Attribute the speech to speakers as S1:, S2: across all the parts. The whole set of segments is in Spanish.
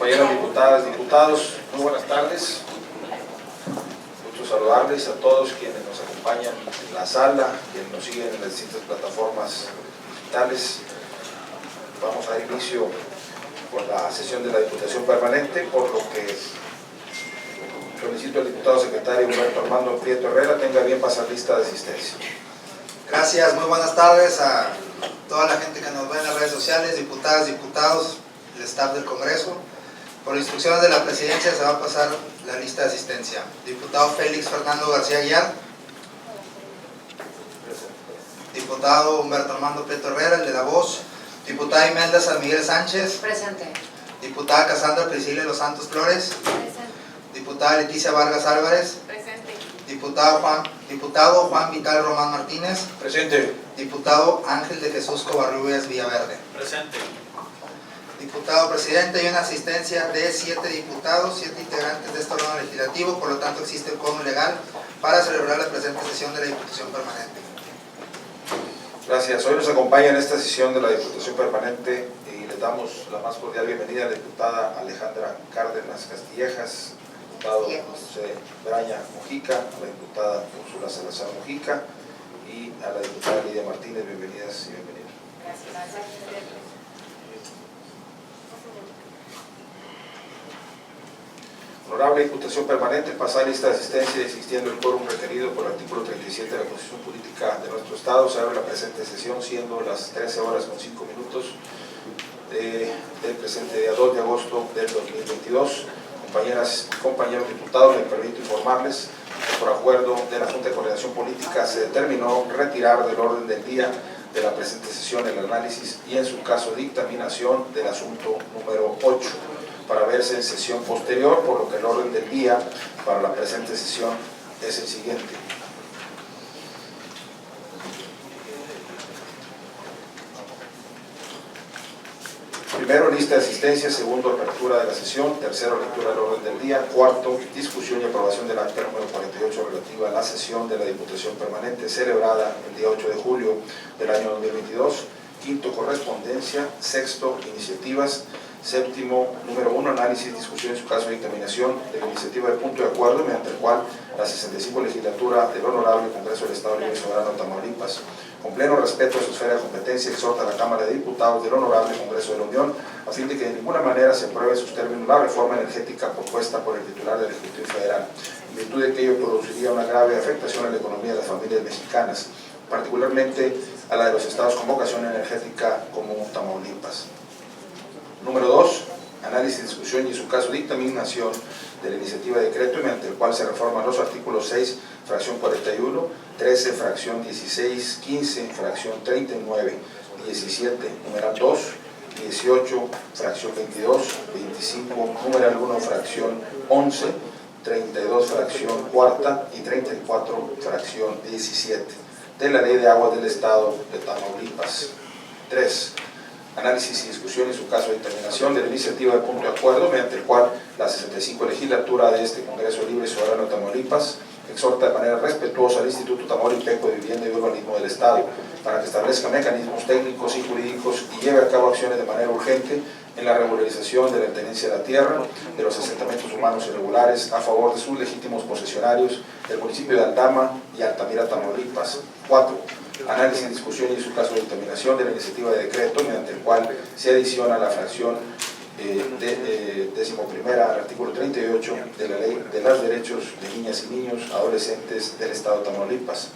S1: Compañeras diputadas, diputados, muy buenas tardes. Gusto saludarles a todos quienes nos acompañan en la sala, quienes nos siguen en las distintas plataformas digitales. Vamos a dar inicio con la sesión de la Diputación Permanente, por lo que solicito al diputado secretario Humberto Armando Prieto Herrera tenga bien pasar lista de asistencia.
S2: Gracias, muy buenas tardes a toda la gente que nos ve en las redes sociales, diputadas, diputados, el staff del Congreso. Por instrucciones de la Presidencia se va a pasar la lista de asistencia. Diputado Félix Fernando García Aguilar. Diputado Humberto Armando Prieto Herrera, el de la voz. Diputada Imelda San Miguel Sánchez.
S3: Presente.
S2: Diputada Cassandra Priscila Los Santos Flores.
S3: Presente.
S2: Diputada Leticia Vargas Álvarez.
S3: Presente.
S2: Diputado Juan Vital Román Martínez.
S1: Presente.
S2: Diputado Ángel de Jesús Covarrubias Villaverde.
S1: Presente.
S2: Diputado presidente, hay una asistencia de 7 diputados, 7 integrantes de este órgano legislativo, por lo tanto existe un quórum legal para celebrar la presente sesión de la Diputación Permanente.
S1: Gracias. Hoy nos acompaña en esta sesión de la Diputación Permanente y le damos la más cordial bienvenida a la diputada Alejandra Cárdenas Castillejas, al diputado José Braña Mujica, a la diputada Úrsula Salazar Mujica y a la diputada Lidia Martínez. Bienvenidas y bienvenidos.
S3: Gracias.
S1: Honorable Diputación Permanente, pasar lista de asistencia y existiendo el quórum requerido por el artículo 37 de la Constitución Política de nuestro Estado, se abre la presente sesión siendo las 13 horas con 5 minutos del presente día 2 de agosto del 2022. Compañeras y compañeros diputados, me permito informarles que por acuerdo de la Junta de Coordinación Política se determinó retirar del orden del día de la presente sesión el análisis y en su caso dictaminación del asunto número 8 para verse en sesión posterior, por lo que el orden del día para la presente sesión es el siguiente. Primero, lista de asistencia. Segundo, apertura de la sesión. Tercero, lectura del orden del día. Cuarto, discusión y aprobación del acta número 48 relativa a la sesión de la Diputación Permanente celebrada el día 8 de julio del año 2022. Quinto, correspondencia. Sexto, iniciativas. Séptimo, número 1, análisis, discusión y su caso de dictaminación de la iniciativa de punto de acuerdo mediante el cual la 65 legislatura del Honorable Congreso del Estado Libre y Soberano de Tamaulipas, con pleno respeto a su esfera de competencia, exhorta a la Cámara de Diputados del Honorable Congreso de la Unión a fin de que de ninguna manera se apruebe en sus términos la reforma energética propuesta por el titular del Ejecutivo Federal, en virtud de que ello produciría una grave afectación a la economía de las familias mexicanas, particularmente a la de los estados con vocación energética como Tamaulipas. Número 2, análisis, discusión y en su caso dictaminación de la iniciativa de decreto mediante el cual se reforman los artículos 6, fracción 41, 13, fracción 16, 15, fracción 39, 17, numeral 2, 18, fracción 22, 25, numeral 1, fracción 11, 32, fracción cuarta y 34, fracción 17 de la Ley de Aguas del Estado de Tamaulipas. 3. Análisis y discusión en su caso de determinación de la iniciativa de punto de acuerdo mediante el cual la 65 legislatura de este Congreso Libre y Soberano de Tamaulipas exhorta de manera respetuosa al Instituto Tamaulipeco de Vivienda y Urbanismo del Estado para que establezca mecanismos técnicos y jurídicos y lleve a cabo acciones de manera urgente en la regularización de la tenencia de la tierra, de los asentamientos humanos irregulares a favor de sus legítimos posesionarios del municipio de Aldama y Altamira, Tamaulipas. 4. Análisis, discusión y en su caso de determinación de la iniciativa de decreto mediante el cual se adiciona la fracción decimoprimera al artículo 38 de la Ley de los Derechos de Niñas y Niños Adolescentes del Estado de Tamaulipas.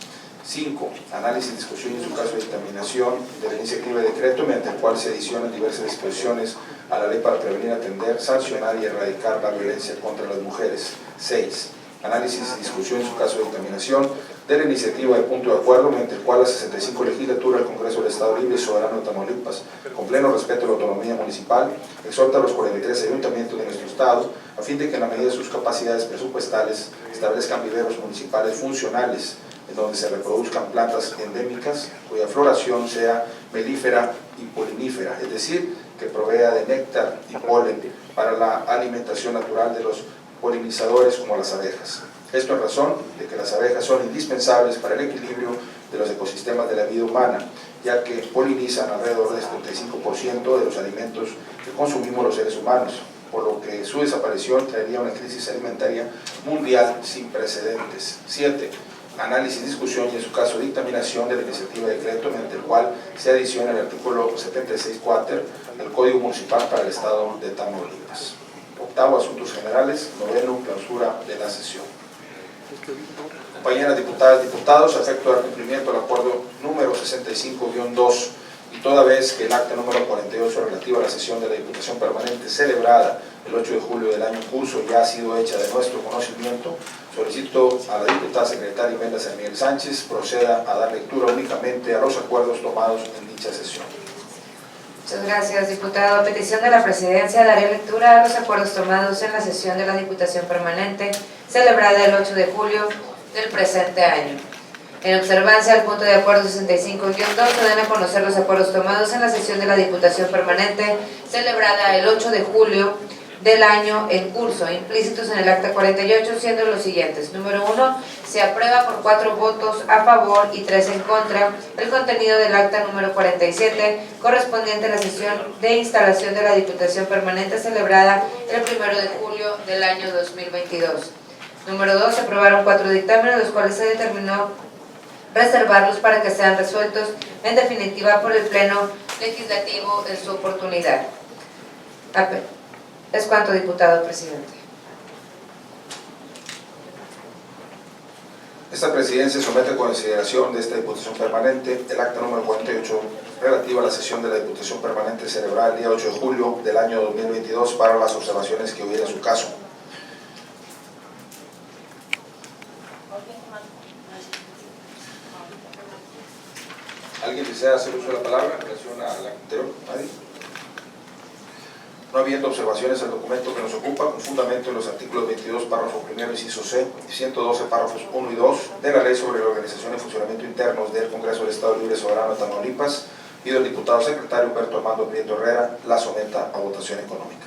S1: 5. Análisis, discusión y en su caso de determinación de la iniciativa de decreto mediante el cual se adicionan diversas disposiciones a la ley para prevenir, atender, sancionar y erradicar la violencia contra las mujeres. 6. Análisis, discusión y en su caso de determinación de la iniciativa de punto de acuerdo mediante el cual la 65 legislatura del Congreso del Estado Libre y Soberano de Tamaulipas, con pleno respeto a la autonomía municipal, exhorta a los 43 ayuntamientos de nuestro Estado a fin de que en la medida de sus capacidades presupuestales establezcan viveros municipales funcionales en donde se reproduzcan plantas endémicas cuya floración sea melífera y polinífera, es decir, que provea de néctar y polen para la alimentación natural de los polinizadores como las abejas. Esto en razón de que las abejas son indispensables para el equilibrio de los ecosistemas de la vida humana, ya que polinizan alrededor del 75% de los alimentos que consumimos los seres humanos. por lo que su desaparición traería una crisis alimentaria mundial sin precedentes. 7. Análisis, discusión y en su caso dictaminación de la iniciativa de decreto mediante el cual se adiciona el artículo 76 quater del Código Municipal para el Estado de Tamaulipas. 8. Asuntos generales. 9. Clausura de la sesión. Compañeras diputadas, diputados, a efecto del cumplimiento del acuerdo número 65-2 y toda vez que el acta número 48 relativa a la sesión de la Diputación Permanente celebrada el 8 de julio del año en curso ya ha sido hecha de nuestro conocimiento, solicito a la diputada secretaria Imelda San Miguel Sánchez proceda a dar lectura únicamente a los acuerdos tomados en dicha sesión.
S3: Muchas gracias, diputado. A petición de la Presidencia, daré lectura a los acuerdos tomados en la sesión de la Diputación Permanente celebrada el 8 de julio del presente año. En observancia al punto de acuerdo 65-2, se dan a conocer los acuerdos tomados en la sesión de la Diputación Permanente celebrada el 8 de julio del año en curso, implícitos en el acta 48, siendo los siguientes. Número 1, se aprueba por 4 votos a favor y 3 en contra el contenido del acta número 47, correspondiente a la sesión de instalación de la Diputación Permanente celebrada el 1 de julio del año 2022. Número 2, se aprobaron 4 dictámenes, los cuales se determinó reservarlos para que sean resueltos en definitiva por el Pleno Legislativo en su oportunidad. Es cuanto, diputado presidente.
S1: Esta presidencia somete a consideración de esta Diputación Permanente el acta número 48 relativa a la sesión de la Diputación Permanente celebrada el día 8 de julio del año 2022 para las observaciones que hubiera en su caso. ¿Alguien desea hacer uso de la palabra en relación a la anterior? ¿Nadie? No habiendo observaciones al documento que nos ocupa, con fundamento en los artículos 22, párrafo primero, inciso C, y 112, párrafos 1 y 2 de la Ley sobre la Organización y Funcionamiento Internos del Congreso del Estado Libre Soberano de Tamaulipas y del diputado secretario Humberto Armando Prieto Herrera, la someta a votación económica.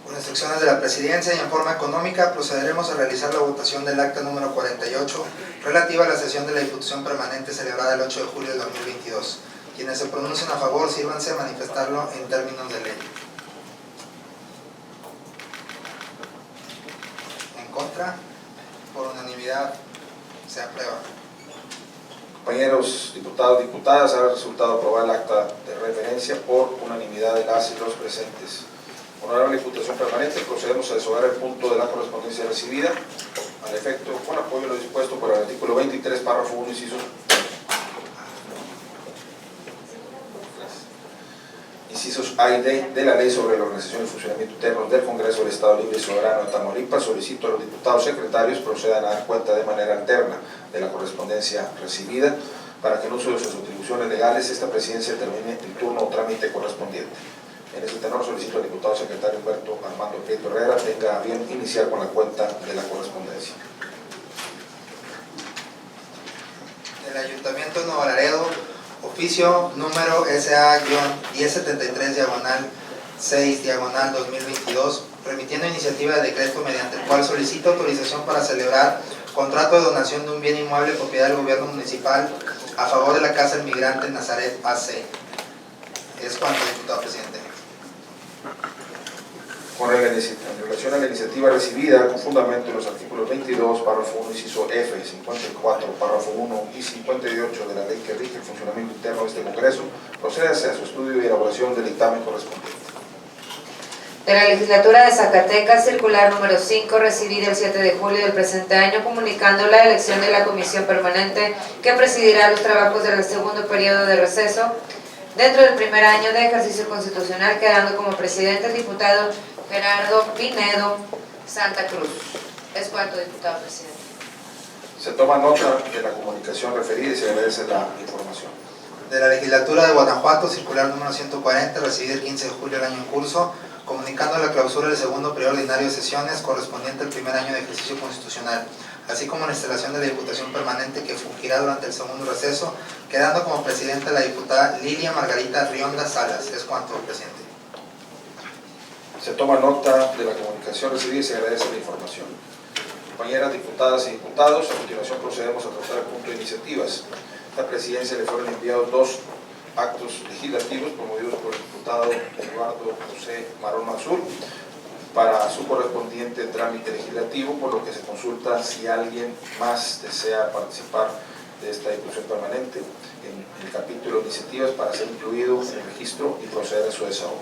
S2: Por instrucciones de la Presidencia y en forma económica, procederemos a realizar la votación del acta número 48 relativa a la sesión de la Diputación Permanente celebrada el 8 de julio de 2022. Quienes se pronuncien a favor, sírvanse a manifestarlo en términos de ley. En contra, por unanimidad, se aprueba.
S1: Compañeros diputados y diputadas, ha resultado aprobada el acta de referencia por unanimidad de las y los presentes. Honorable Diputación Permanente, procedemos a desovar el punto de la correspondencia recibida, al efecto, con apoyo a lo dispuesto por el artículo 23, párrafo 1, incisos A y D de la Ley sobre la Organización y Funcionamiento Interno del Congreso del Estado Libre y Soberano de Tamaulipas. Solicito a los diputados secretarios procedan a dar cuenta de manera alterna de la correspondencia recibida para que en uso de sus atribuciones legales esta presidencia termine el turno o trámite correspondiente. En ese tenor solicito al diputado secretario Humberto Armando Prieto Herrera tenga a bien iniciar con la cuenta de la correspondencia.
S2: Del Ayuntamiento de Nuevo Laredo, oficio número SA-1073/6/2022, remitiendo iniciativa de decreto mediante el cual solicita autorización para celebrar contrato de donación de un bien inmueble propiedad del gobierno municipal a favor de la Casa del Migrante Nazaret AC. Es cuanto, diputado presidente.
S1: En relación a la iniciativa recibida, con fundamento en los artículos 22, párrafo 1, inciso F, 54, párrafo 1 y 58 de la ley que rige el funcionamiento interno de este Congreso, procédase a su estudio y elaboración del dictamen correspondiente.
S3: De la Legislatura de Zacatecas, circular número 5, recibida el 7 de julio del presente año, comunicando la elección de la Comisión Permanente que presidirá los trabajos del segundo periodo de receso dentro del primer año de ejercicio constitucional, quedando como presidente el diputado Gerardo Pinedo Santa Cruz. Es cuanto, diputado presidente.
S1: Se toma nota de la comunicación referida y se agradece la información.
S2: De la Legislatura de Guanajuato, circular número 140, recibida el 15 de julio del año en curso, comunicando la clausura del segundo periodo ordinario de sesiones correspondiente al primer año de ejercicio constitucional, así como la instalación de la Diputación Permanente que fungirá durante el segundo receso, quedando como presidenta la diputada Lilia Margarita Rionda Salas. Es cuanto, presidente.
S1: Se toma nota de la comunicación recibida y se agradece la información. Compañeras diputadas y diputados, a continuación procedemos a tratar el punto de iniciativas. A esta presidencia le fueron enviados 2 actos legislativos promovidos por el diputado Eduardo José Marón Mansur, para su correspondiente trámite legislativo, por lo que se consulta si alguien más desea participar de esta discusión permanente en el capítulo de iniciativas para ser incluido en el registro y proceder a su desahogo.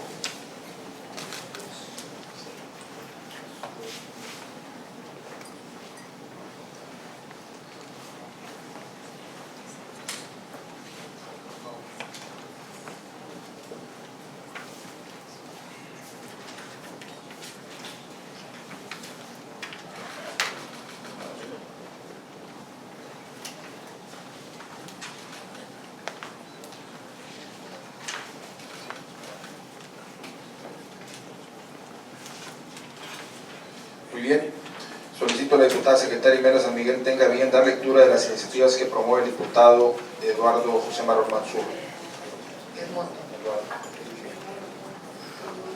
S1: Muy bien. Solicito a la diputada secretaria Imelda San Miguel tenga bien dar lectura de las iniciativas que promueve el diputado Eduardo José Marrón Mansur.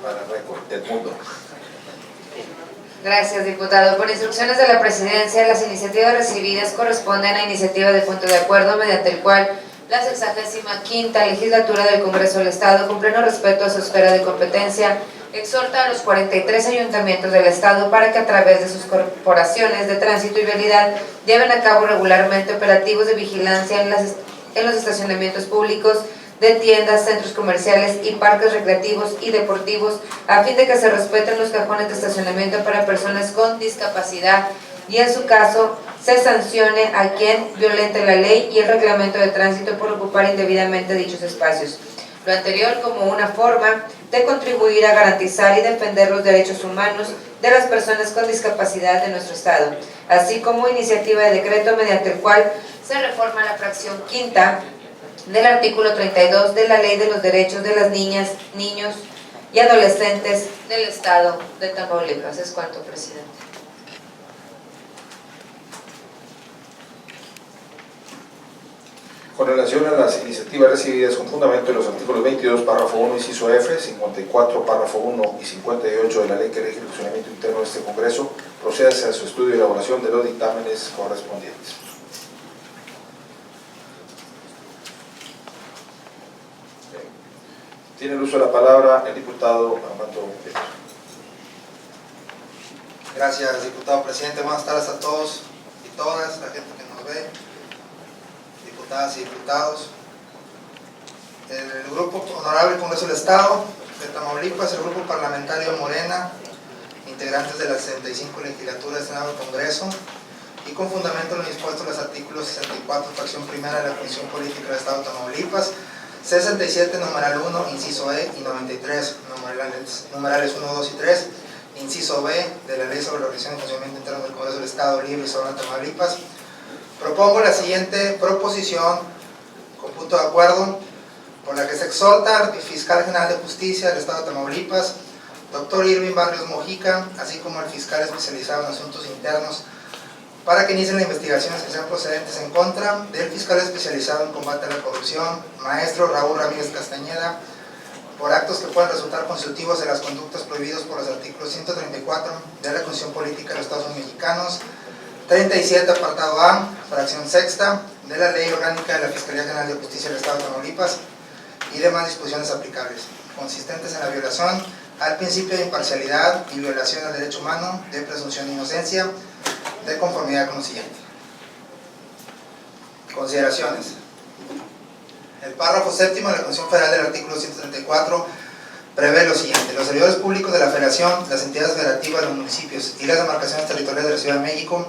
S1: Para el récord, Edmundo.
S3: Gracias, diputado. Por instrucciones de la Presidencia, las iniciativas recibidas corresponden a iniciativa de punto de acuerdo mediante el cual la 65ª Legislatura del Congreso del Estado, con pleno respeto a su esfera de competencia, exhorta a los 43 ayuntamientos del Estado para que a través de sus corporaciones de tránsito y vialidad lleven a cabo regularmente operativos de vigilancia en los estacionamientos públicos de tiendas, centros comerciales y parques recreativos y deportivos, a fin de que se respeten los cajones de estacionamiento para personas con discapacidad y, en su caso, se sancione a quien violente la ley y el reglamento de tránsito por ocupar indebidamente dichos espacios. Lo anterior como una forma de contribuir a garantizar y defender los derechos humanos de las personas con discapacidad de nuestro Estado, así como iniciativa de decreto mediante el cual se reforma la fracción quinta del artículo 32 de la Ley de los Derechos de las Niñas, Niños y Adolescentes del Estado de Tamaulipas. Es cuanto, presidente.
S1: Con relación a las iniciativas recibidas con fundamento en los artículos 22, párrafo 1, inciso F, 54, párrafo 1 y 58 de la ley que rige el funcionamiento interno de este Congreso, procédase a su estudio y elaboración de los dictámenes correspondientes. Tiene el uso de la palabra el diputado Armando Pérez.
S2: Gracias, diputado presidente. Buenas tardes a todos y todas, la gente que nos ve, diputadas y diputados. El Grupo Honorable Congreso del Estado de Tamaulipas, el Grupo Parlamentario Morena, integrantes de la 65 legislatura del Senado del Congreso, y con fundamento en lo dispuesto en los artículos 64, fracción primera de la Comisión Política del Estado de Tamaulipas, 67, numeral 1, inciso E, y 93, numerales 1, 2 y 3, inciso B, de la Ley sobre la Organización y Funcionamiento Interno del Congreso del Estado Libre y Soberano de Tamaulipas, propongo la siguiente proposición con punto de acuerdo, por la que se exhorta al Fiscal General de Justicia del Estado de Tamaulipas, Dr. Irving Barrios Mojica, así como al Fiscal Especializado en Asuntos Internos, para que inicien las investigaciones que sean procedentes en contra del Fiscal Especializado en Combate a la Corrupción, maestro Raúl Ramírez Castañeda, por actos que puedan resultar constitutivos de las conductas prohibidas por los artículos 134 de la Constitución Política de los Estados Unidos Mexicanos, 37, apartado A, fracción sexta, de la Ley Orgánica de la Fiscalía General de Justicia del Estado de Tamaulipas y demás disposiciones aplicables, consistentes en la violación al principio de imparcialidad y violación al derecho humano de presunción de inocencia, de conformidad con lo siguiente. Consideraciones. El párrafo séptimo de la Constitución Federal del artículo 134 prevé lo siguiente: los servidores públicos de la Federación, las entidades federativas, los municipios y las demarcaciones territoriales de la Ciudad de México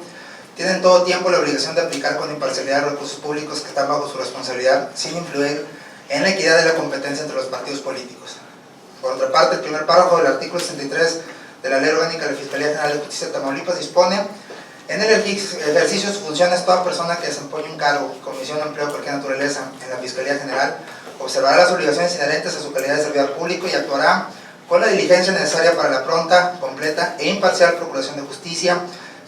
S2: tienen todo tiempo la obligación de aplicar con imparcialidad los recursos públicos que están bajo su responsabilidad, sin influir en la equidad de la competencia entre los partidos políticos. Por otra parte, el primer párrafo del artículo 63 de la Ley Orgánica de la Fiscalía General de Justicia de Tamaulipas dispone: en el ejercicio de sus funciones, toda persona que desempeñe un cargo, comisión, empleo de cualquier naturaleza en la Fiscalía General observará las obligaciones inherentes a su calidad de servidor público y actuará con la diligencia necesaria para la pronta, completa e imparcial procuración de justicia,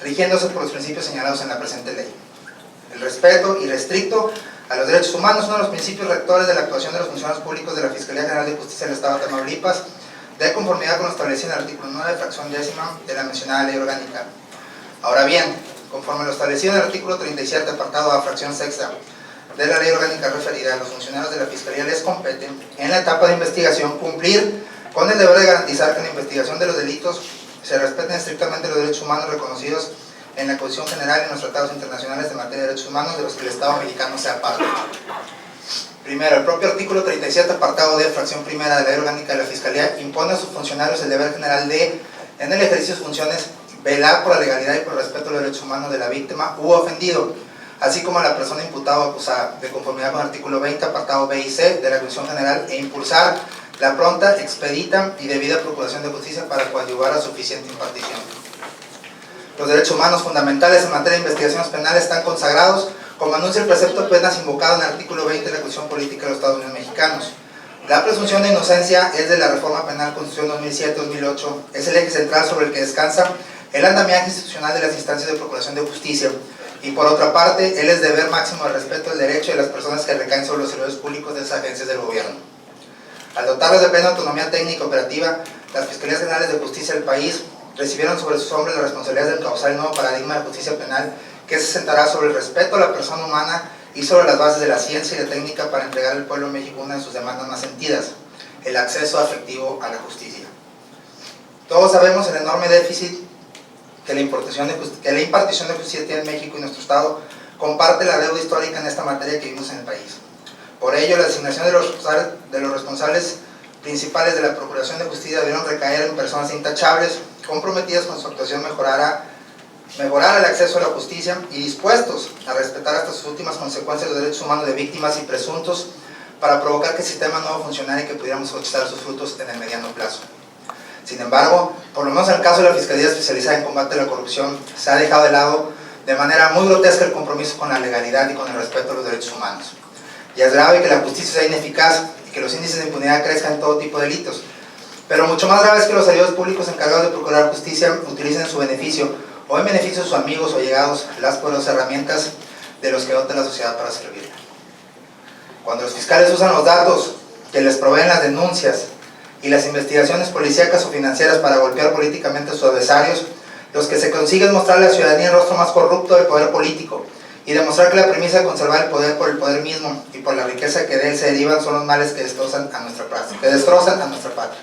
S2: rigiéndose por los principios señalados en la presente ley. El respeto irrestricto a los derechos humanos son uno de los principios rectores de la actuación de los funcionarios públicos de la Fiscalía General de Justicia del Estado de Tamaulipas, de conformidad con lo establecido en el artículo 9, fracción décima de la mencionada ley orgánica. Ahora bien, conforme lo establecido en el artículo 37, apartado A, fracción sexta de la ley orgánica referida, a los funcionarios de la Fiscalía les compete, en la etapa de investigación, cumplir con el deber de garantizar que la investigación de los delitos se respeten estrictamente los derechos humanos reconocidos en la Constitución General y en los tratados internacionales de materia de derechos humanos de los que el Estado mexicano sea parte. Primero, el propio artículo 37, apartado D, fracción primera de la Ley Orgánica de la Fiscalía, impone a sus funcionarios el deber general de, en el ejercicio de sus funciones, velar por la legalidad y por el respeto a los derechos humanos de la víctima u ofendido, así como a la persona imputada o acusada, de conformidad con el artículo 20, apartado B y C de la Constitución General, e impulsar la pronta, expedita y debida procuración de justicia para coadyuvar a su eficiente impartición. Los derechos humanos fundamentales en materia de investigaciones penales están consagrados, como anuncia el precepto apenas invocado en el artículo 20 de la Constitución Política de los Estados Unidos Mexicanos. La presunción de inocencia es de la Reforma Penal Constitución 2007-2008, es el eje central sobre el que descansa el andamiaje institucional de las instancias de procuración de justicia, y por otra parte, él es deber máximo de respeto al derecho de las personas que recaen sobre los servidores públicos de esas agencias del gobierno. Al dotarles de plena autonomía técnica y operativa, las Fiscalías Generales de Justicia del país recibieron sobre sus hombros la responsabilidad de encauzar el nuevo paradigma de justicia penal que se sentará sobre el respeto a la persona humana y sobre las bases de la ciencia y la técnica para entregar al pueblo de México una de sus demandas más sentidas, el acceso efectivo a la justicia. Todos sabemos el enorme déficit que la impartición de justicia tiene en México y nuestro Estado comparte la deuda histórica en esta materia que vivimos en el país. Por ello, la designación de los responsables principales de la Procuración de Justicia debieron recaer en personas intachables, comprometidas con su actuación mejorar el acceso a la justicia y dispuestos a respetar hasta sus últimas consecuencias los derechos humanos de víctimas y presuntos para provocar que el sistema no funcionara y que pudiéramos cosechar sus frutos en el mediano plazo. Sin embargo, por lo menos en el caso de la Fiscalía Especializada en Combate a la Corrupción, se ha dejado de lado de manera muy grotesca el compromiso con la legalidad y con el respeto a los derechos humanos. Y es grave que la justicia sea ineficaz y que los índices de impunidad crezcan en todo tipo de delitos. Pero mucho más grave es que los servidores públicos encargados de procurar justicia utilicen en su beneficio o en beneficio de sus amigos o allegados las poderosas herramientas de los que dota la sociedad para servirla. Cuando los fiscales usan los datos que les proveen las denuncias y las investigaciones policíacas o financieras para golpear políticamente a sus adversarios, los que se consiguen mostrar a la ciudadanía el rostro más corrupto del poder político y demostrar que la premisa de conservar el poder por el poder mismo y por la riqueza que de él se derivan son los males que destrozan a nuestra patria.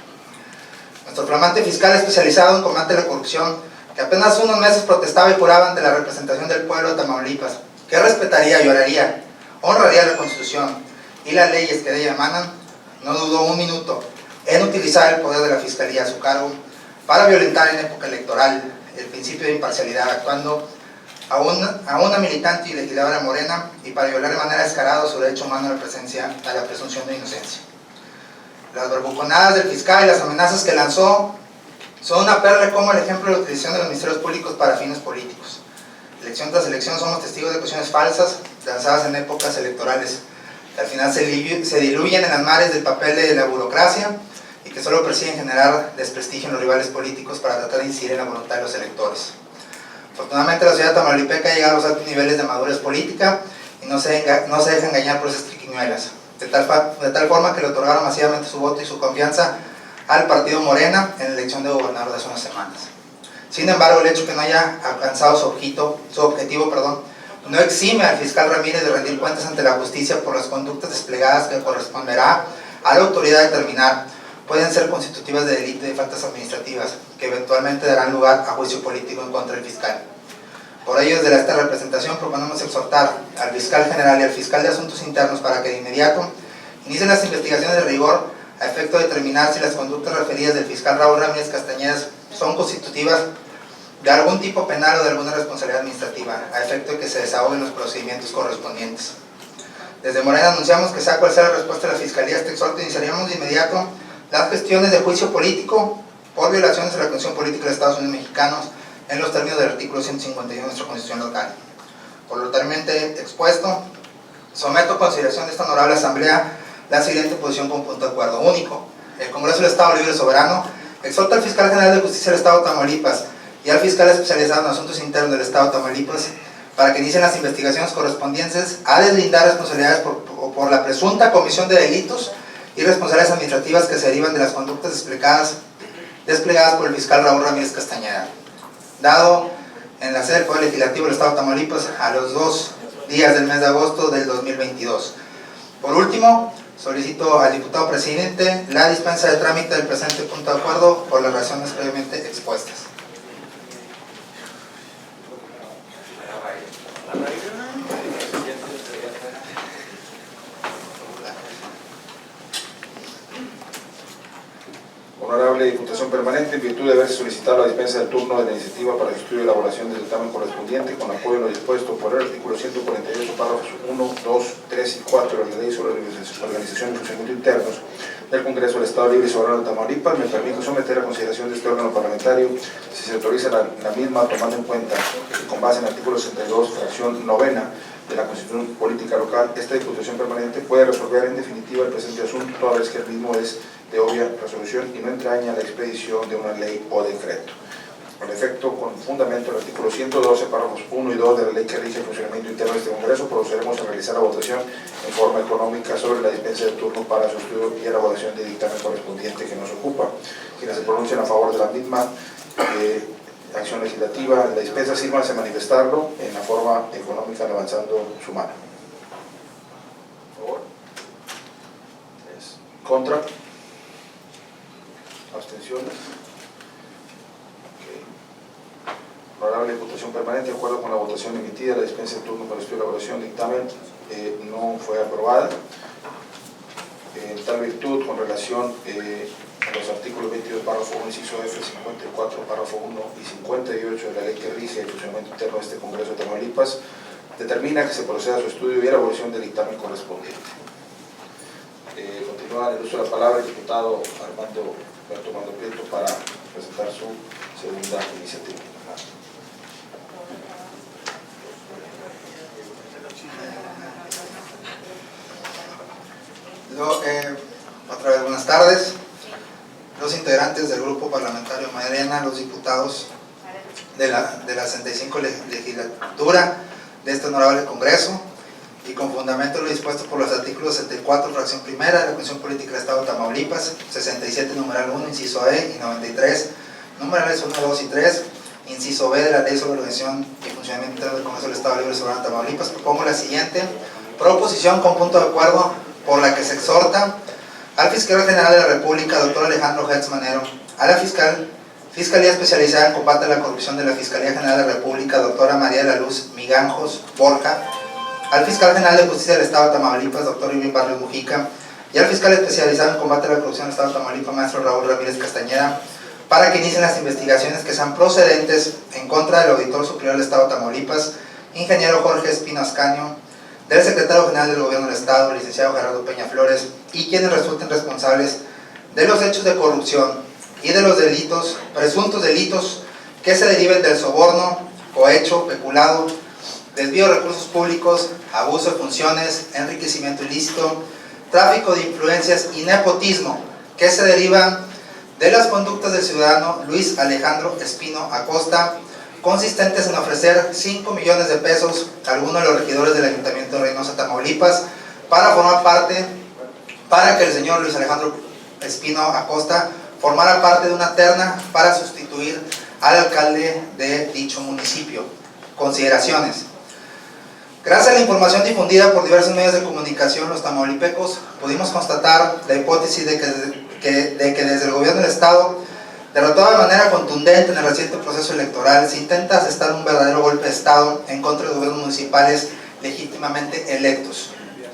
S2: Nuestro flamante fiscal especializado en combate a la corrupción, que apenas hace unos meses protestaba y juraba ante la representación del pueblo de Tamaulipas, que respetaría y oraría, honraría la Constitución y las leyes que de ella emanan, no dudó un minuto en utilizar el poder de la Fiscalía a su cargo para violentar en época electoral el principio de imparcialidad, actuando a una militante y legisladora morena y para violar de manera descarada su derecho humano a la presunción de inocencia. Las barbuconadas del fiscal y las amenazas que lanzó son una perla como el ejemplo de la utilización de los ministerios públicos para fines políticos. Elección tras elección somos testigos de cuestiones falsas lanzadas en épocas electorales, que al final se diluyen en las mares del papel de la burocracia y que solo persiguen generar desprestigio en los rivales políticos para tratar de incidir en la voluntad de los electores. Afortunadamente la sociedad tamaulipeca ha llegado a los altos niveles de madurez política y no se deja engañar por esas triquiñuelas, de tal forma que le otorgaron masivamente su voto y su confianza al partido Morena en la elección de gobernador de hace unas semanas. Sin embargo, el hecho que no haya alcanzado su objetivo, no exime al fiscal Ramírez de rendir cuentas ante la justicia por las conductas desplegadas que corresponderá a la autoridad determinar. Pueden ser constitutivas de delito y de faltas administrativas, que eventualmente darán lugar a juicio político en contra del fiscal. Por ello, desde esta representación proponemos exhortar al fiscal general y al fiscal de asuntos internos para que de inmediato inicien las investigaciones de rigor a efecto de determinar si las conductas referidas del fiscal Raúl Ramírez Castañeda son constitutivas de algún tipo penal o de alguna responsabilidad administrativa, a efecto de que se desahoguen los procedimientos correspondientes. Desde Morena anunciamos que sea cual sea la respuesta de la Fiscalía a este exhorto, iniciaríamos de inmediato las gestiones de juicio político por violaciones de la Constitución Política de los Estados Unidos Mexicanos en los términos del artículo 151 de nuestra Constitución local. Por lo anteriormente expuesto, someto a consideración de esta honorable Asamblea la siguiente posición con punto de acuerdo único. El Congreso del Estado Libre y Soberano exhorta al Fiscal General de Justicia del Estado de Tamaulipas y al Fiscal Especializado en Asuntos Internos del Estado de Tamaulipas para que inicien las investigaciones correspondientes a deslindar responsabilidades por la presunta comisión de delitos y responsabilidades administrativas que se derivan de las conductas desplegadas por el fiscal Raúl Ramírez Castañeda, dado en la sede del Poder Legislativo del Estado de Tamaulipas a los 2 días del mes de agosto del 2022. Por último, solicito al diputado presidente la dispensa de trámite del presente punto de acuerdo por las razones previamente expuestas.
S1: en virtud de haberse solicitado la dispensa del turno de la iniciativa para el estudio y elaboración del dictamen correspondiente, con apoyo en lo dispuesto por el artículo 148, párrafos 1, 2, 3 y 4 de la Ley sobre Organización y Funcionamiento Internos del Congreso del Estado Libre y Soberano de Tamaulipas, me permito someter a consideración de este órgano parlamentario, si se autoriza la misma, tomando en cuenta que con base en el artículo 62, fracción novena de la Constitución Política Local, esta Diputación Permanente puede resolver en definitiva el presente asunto, toda vez que el mismo es de obvia resolución y no entraña la expedición de una ley o decreto. Con efecto, con fundamento el artículo 112, párrafos 1 y 2 de la ley que rige el funcionamiento interno de este Congreso, procederemos a realizar la votación en forma económica sobre la dispensa de turno para su estudio y elaboración del dictamen correspondiente que nos ocupa. Quienes se pronuncian a favor de la misma acción legislativa, la dispensa, sírvanse a manifestarlo en la forma económica levantando su mano. Por favor. ¿Contra? ¿Abstenciones? Honorable Diputación Permanente, de acuerdo con la votación emitida, la dispensa de turno para estudio y elaboración del dictamen no fue aprobada. En tal virtud, con relación a los artículos 22, párrafo 1, inciso F, 54, párrafo 1 y 58 de la ley que rige el funcionamiento interno de este Congreso de Tamaulipas, determina que se proceda a su estudio y elaboración del dictamen correspondiente. Continúa en el uso de la palabra el diputado Armando Prieto para presentar su segunda iniciativa.
S2: Otra vez buenas tardes. Los integrantes del grupo parlamentario Morena, los diputados de la 65 legislatura de este honorable Congreso, y con fundamento lo dispuesto por los artículos 74, fracción primera de la Constitución Política del Estado de Tamaulipas, 67, numeral 1, inciso E, y 93, numerales 1, 2 y 3, inciso B de la Ley sobre la Organización y Funcionamiento Interno del Congreso del Estado Libre y Soberano de Tamaulipas, propongo la siguiente proposición con punto de acuerdo, por la que se exhorta al Fiscal General de la República, doctor Alejandro Hertz Manero, a la Fiscalía Especializada en Combate a la Corrupción de la Fiscalía General de la República, doctora María de la Luz Miganjos Borja, al Fiscal General de Justicia del Estado de Tamaulipas, doctor Irving Barrios Mujica, y al Fiscal Especializado en Combate a la Corrupción del Estado de Tamaulipas, maestro Raúl Ramírez Castañeda, para que inicien las investigaciones que sean procedentes en contra del Auditor Superior del Estado de Tamaulipas, ingeniero Jorge Espino Ascanio, del Secretario General del Gobierno del Estado, licenciado Gerardo Peña Flores, y quienes resulten responsables de los hechos de corrupción y de los delitos, presuntos delitos, que se deriven del soborno, cohecho, peculado, desvío de recursos públicos, abuso de funciones, enriquecimiento ilícito, tráfico de influencias y nepotismo, que se derivan de las conductas del ciudadano Luis Alejandro Espino Acosta, consistentes en ofrecer 5 millones de pesos a alguno de los regidores del Ayuntamiento de Reynosa, Tamaulipas, para que el señor Luis Alejandro Espino Acosta formara parte de una terna para sustituir al alcalde de dicho municipio. Consideraciones. Gracias a la información difundida por diversos medios de comunicación, los tamaulipecos pudimos constatar la hipótesis de que desde el gobierno del Estado, derrotado de manera contundente en el reciente proceso electoral, se intenta asestar un verdadero golpe de Estado en contra de gobiernos municipales legítimamente electos.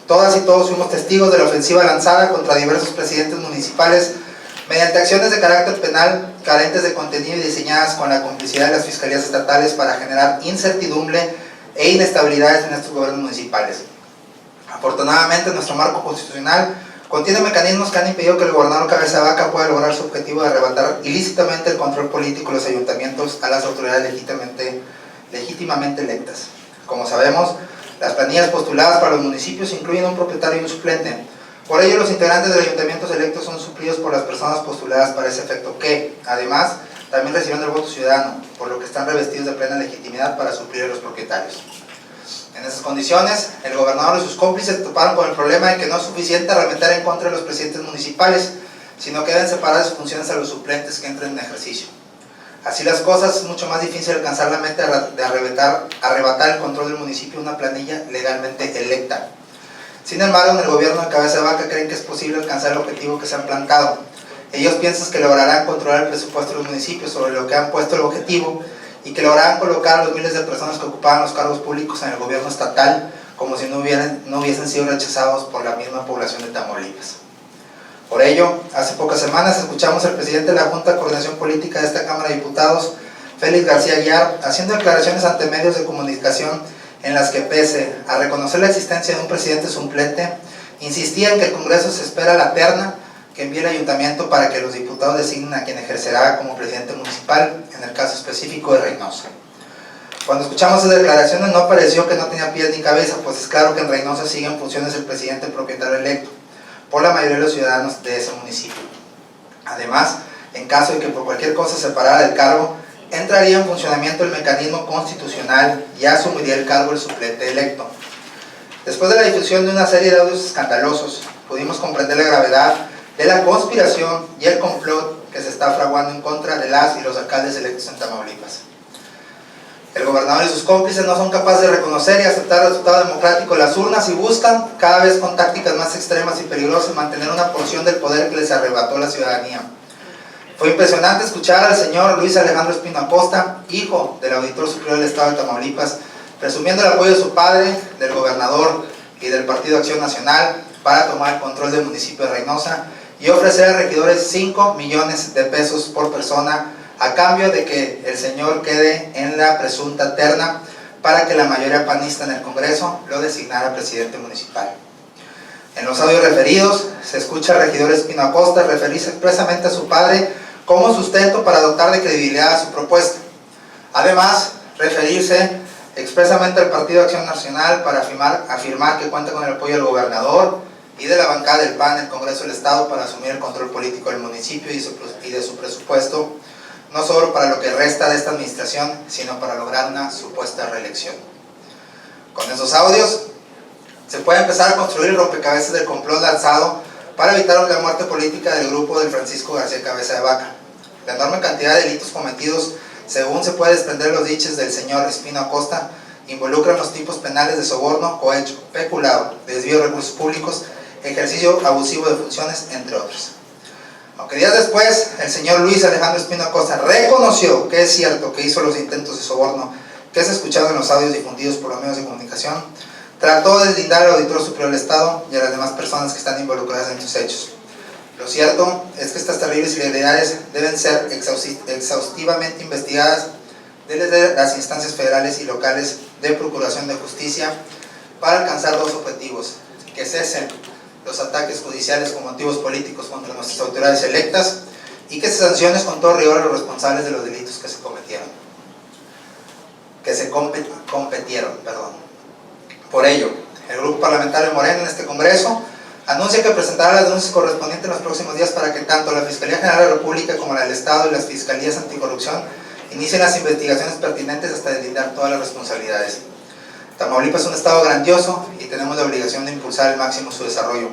S2: Todas y todos fuimos testigos de la ofensiva lanzada contra diversos presidentes municipales mediante acciones de carácter penal carentes de contenido y diseñadas con la complicidad de las fiscalías estatales para generar incertidumbre e inestabilidades en estos gobiernos municipales. Afortunadamente, nuestro marco constitucional contiene mecanismos que han impedido que el gobernador Cabeza de Vaca pueda lograr su objetivo de arrebatar ilícitamente el control político de los ayuntamientos a las autoridades legítimamente electas. Como sabemos, las planillas postuladas para los municipios incluyen un propietario y un suplente. Por ello, los integrantes de ayuntamientos electos son suplidos por las personas postuladas para ese efecto que, además, también reciben el voto ciudadano, por lo que están revestidos de plena legitimidad para suplir a los propietarios. En esas condiciones, el gobernador y sus cómplices toparon con el problema de que no es suficiente arremeter en contra de los presidentes municipales, sino que deben separar sus funciones a los suplentes que entren en ejercicio. Así las cosas, es mucho más difícil alcanzar la meta de arrebatar el control del municipio a una planilla legalmente electa. Sin embargo, en el gobierno de Cabeza de Vaca creen que es posible alcanzar el objetivo que se han plantado. Ellos piensan que lograrán controlar el presupuesto de los municipios sobre lo que han puesto el objetivo y que lograrán colocar a los miles de personas que ocupaban los cargos públicos en el gobierno estatal como si no hubiesen sido rechazados por la misma población de Tamaulipas. Por ello, hace pocas semanas escuchamos al presidente de la Junta de Coordinación Política de esta Cámara de Diputados, Félix García Aguiar, haciendo declaraciones ante medios de comunicación en las que, pese a reconocer la existencia de un presidente suplente, insistía en que el Congreso se espera la terna que envíe el Ayuntamiento para que los diputados designen a quien ejercerá como presidente municipal, en el caso específico de Reynosa. Cuando escuchamos esas declaraciones no pareció que no tenía pies ni cabeza, pues es claro que en Reynosa sigue en funciones el presidente propietario electo por la mayoría de los ciudadanos de ese municipio. Además, en caso de que por cualquier cosa se parara del cargo, entraría en funcionamiento el mecanismo constitucional y asumiría el cargo el suplente electo. Después de la difusión de una serie de audios escandalosos, pudimos comprender la gravedad de la conspiración y el complot que se está fraguando en contra de las y los alcaldes electos en Tamaulipas. El gobernador y sus cómplices no son capaces de reconocer y aceptar el resultado democrático de las urnas y buscan, cada vez con tácticas más extremas y peligrosas, mantener una porción del poder que les arrebató la ciudadanía. Fue impresionante escuchar al señor Luis Alejandro Espino Acosta, hijo del Auditor Superior del Estado de Tamaulipas, presumiendo el apoyo de su padre, del gobernador y del Partido Acción Nacional para tomar el control del municipio de Reynosa y ofrecer a regidores 5 millones de pesos por persona a cambio de que el señor quede en la presunta terna para que la mayoría panista en el Congreso lo designara presidente municipal. En los audios referidos se escucha al regidor Espino Acosta referirse expresamente a su padre como sustento para dotar de credibilidad a su propuesta. Además, referirse expresamente al Partido Acción Nacional para afirmar que cuenta con el apoyo del gobernador y de la bancada del PAN en el Congreso del Estado para asumir el control político del municipio y de su presupuesto, no solo para lo que resta de esta administración, sino para lograr una supuesta reelección. Con esos audios se puede empezar a construir el rompecabezas del complot lanzado para evitar la muerte política del grupo del Francisco García Cabeza de Vaca. La enorme cantidad de delitos cometidos, según se puede desprender los dichos del señor Espino Acosta, involucran los tipos penales de soborno, cohecho, peculado, desvío de recursos públicos, ejercicio abusivo de funciones, entre otros. Aunque días después el señor Luis Alejandro Espino Acosta reconoció que es cierto que hizo los intentos de soborno que se escucharon en los audios difundidos por los medios de comunicación, trató de deslindar al Auditor Superior del Estado y a las demás personas que están involucradas en estos hechos. Lo cierto es que estas terribles ilegalidades deben ser exhaustivamente investigadas desde las instancias federales y locales de Procuración de Justicia para alcanzar dos objetivos: que cesen los ataques judiciales con motivos políticos contra nuestras autoridades electas y que se sancione con todo rigor a los responsables de los delitos que se cometieron. Por ello, el Grupo Parlamentario Morena en este Congreso anuncia que presentará las denuncias correspondientes en los próximos días para que tanto la Fiscalía General de la República como la del Estado y las Fiscalías Anticorrupción inicien las investigaciones pertinentes hasta deslindar todas las responsabilidades. Tamaulipas es un estado grandioso y tenemos la obligación de impulsar al máximo su desarrollo.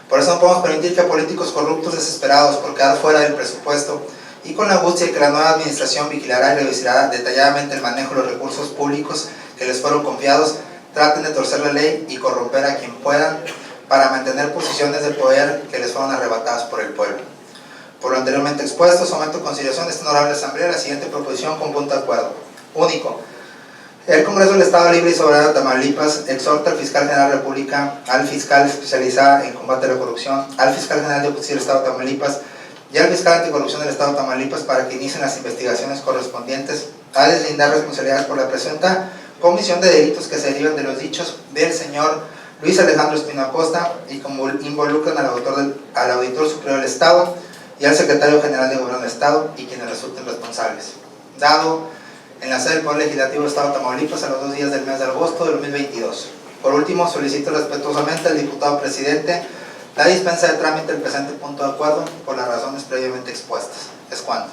S2: Por eso no podemos permitir que políticos corruptos desesperados por quedar fuera del presupuesto y con la angustia de que la nueva administración vigilará y revisará detalladamente el manejo de los recursos públicos que les fueron confiados, traten de torcer la ley y corromper a quien puedan para mantener posiciones de poder que les fueron arrebatadas por el pueblo. Por lo anteriormente expuesto, someto a consideración de esta honorable asamblea la siguiente proposición con punto de acuerdo. Único. El Congreso del Estado Libre y Soberano de Tamaulipas exhorta al Fiscal General de la República, al Fiscal especializado en combate a la corrupción, al Fiscal General de Justicia del Estado de Tamaulipas y al Fiscal Anticorrupción del Estado de Tamaulipas para que inicien las investigaciones correspondientes a deslindar responsabilidades por la presunta comisión de delitos que se derivan de los dichos del señor Luis Alejandro Espino Acosta y como involucran al Auditor Superior del Estado y al Secretario General de Gobierno del Estado y quienes resulten responsables. Dado en la sede del Poder Legislativo del Estado de Tamaulipas a los 2 días del mes de agosto de 2022. Por último, solicito respetuosamente al diputado presidente la dispensa de trámite del presente punto de acuerdo por las razones previamente expuestas. Es cuanto.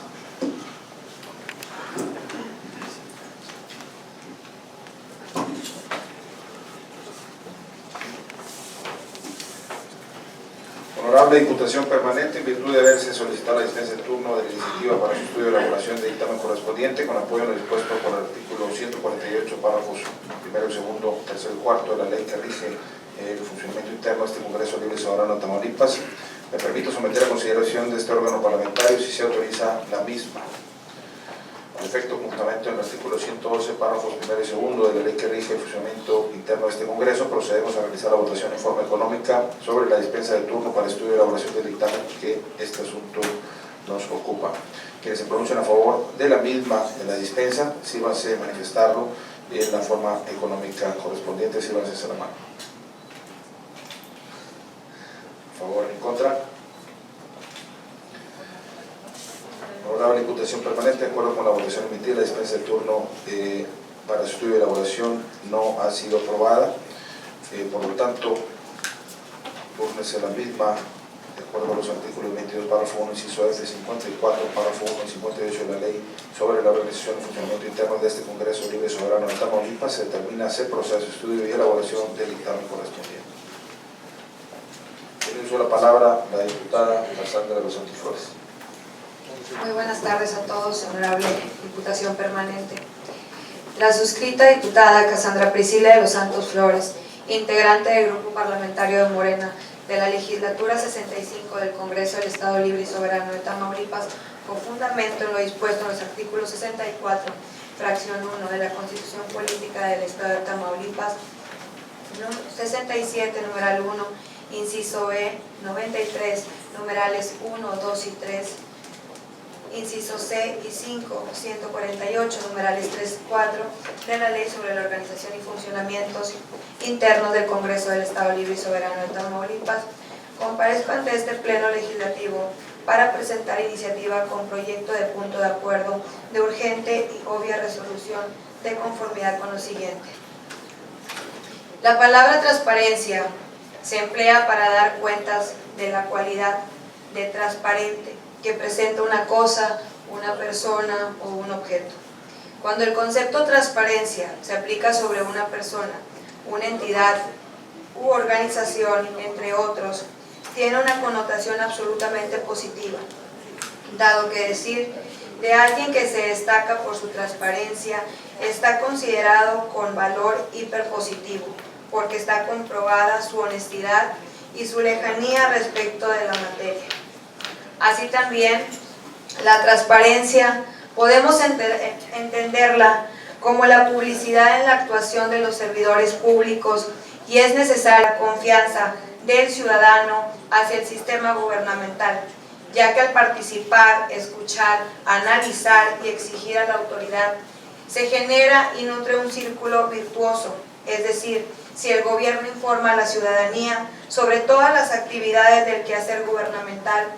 S1: Honorable Diputación Permanente, en virtud de haberse solicitado la dispensa de turno de la iniciativa para su estudio y elaboración de dictamen correspondiente, con apoyo en lo dispuesto por el artículo 148, párrafos primero, segundo, tercero y cuarto de la ley que rige el funcionamiento interno de este Congreso Libre y Soberano de Tamaulipas, me permito someter a consideración de este órgano parlamentario si se autoriza la misma. su efecto, juntamente en el artículo 112, párrafos primero y segundo de la ley que rige el funcionamiento interno de este Congreso, procedemos a realizar la votación en forma económica sobre la dispensa de turno para estudio y elaboración del dictamen que este asunto nos ocupa. Quienes se pronuncian a favor de la misma, de la dispensa, sírvanse manifestarlo en la forma económica correspondiente, sírvanse hacia la mano. A favor, en contra. Honorable Diputación Permanente, de acuerdo con la votación emitida, la dispensa de turno para estudio y elaboración no ha sido aprobada. Por lo tanto, túrnese la misma, de acuerdo con los artículos 22, párrafo 1, inciso F, 54, párrafo 1 y 58 de la Ley sobre la organización y funcionamiento interno de este Congreso Libre y Soberano de Tamaulipas, se determina ese proceso, estudio y elaboración del dictamen correspondiente. Tiene uso la palabra la diputada Cassandra de los Santos Flores.
S3: Muy buenas tardes a todos, honorable Diputación Permanente. La suscrita diputada Cassandra Priscila de los Santos Flores, integrante del Grupo Parlamentario de Morena de la Legislatura 65 del Congreso del Estado Libre y Soberano de Tamaulipas, con fundamento en lo dispuesto en los artículos 64, fracción 1 de la Constitución Política del Estado de Tamaulipas, 67, numeral 1, inciso E, 93, numerales 1, 2 y 3, inciso C y 5, 148, numerales 3 y 4, de la Ley sobre la Organización y Funcionamientos Internos del Congreso del Estado Libre y Soberano de Tamaulipas, comparezco ante este Pleno Legislativo para presentar iniciativa con proyecto de punto de acuerdo de urgente y obvia resolución de conformidad con lo siguiente. La palabra transparencia se emplea para dar cuentas de la cualidad de transparente que presenta una cosa, una persona o un objeto. Cuando el concepto transparencia se aplica sobre una persona, una entidad u organización, entre otros, tiene una connotación absolutamente positiva, dado que decir de alguien que se destaca por su transparencia está considerado con valor hiperpositivo, porque está comprobada su honestidad y su lejanía respecto de la materia. Así también, la transparencia podemos entenderla como la publicidad en la actuación de los servidores públicos, y es necesaria la confianza del ciudadano hacia el sistema gubernamental, ya que al participar, escuchar, analizar y exigir a la autoridad, se genera y nutre un círculo virtuoso, es decir, si el gobierno informa a la ciudadanía sobre todas las actividades del quehacer gubernamental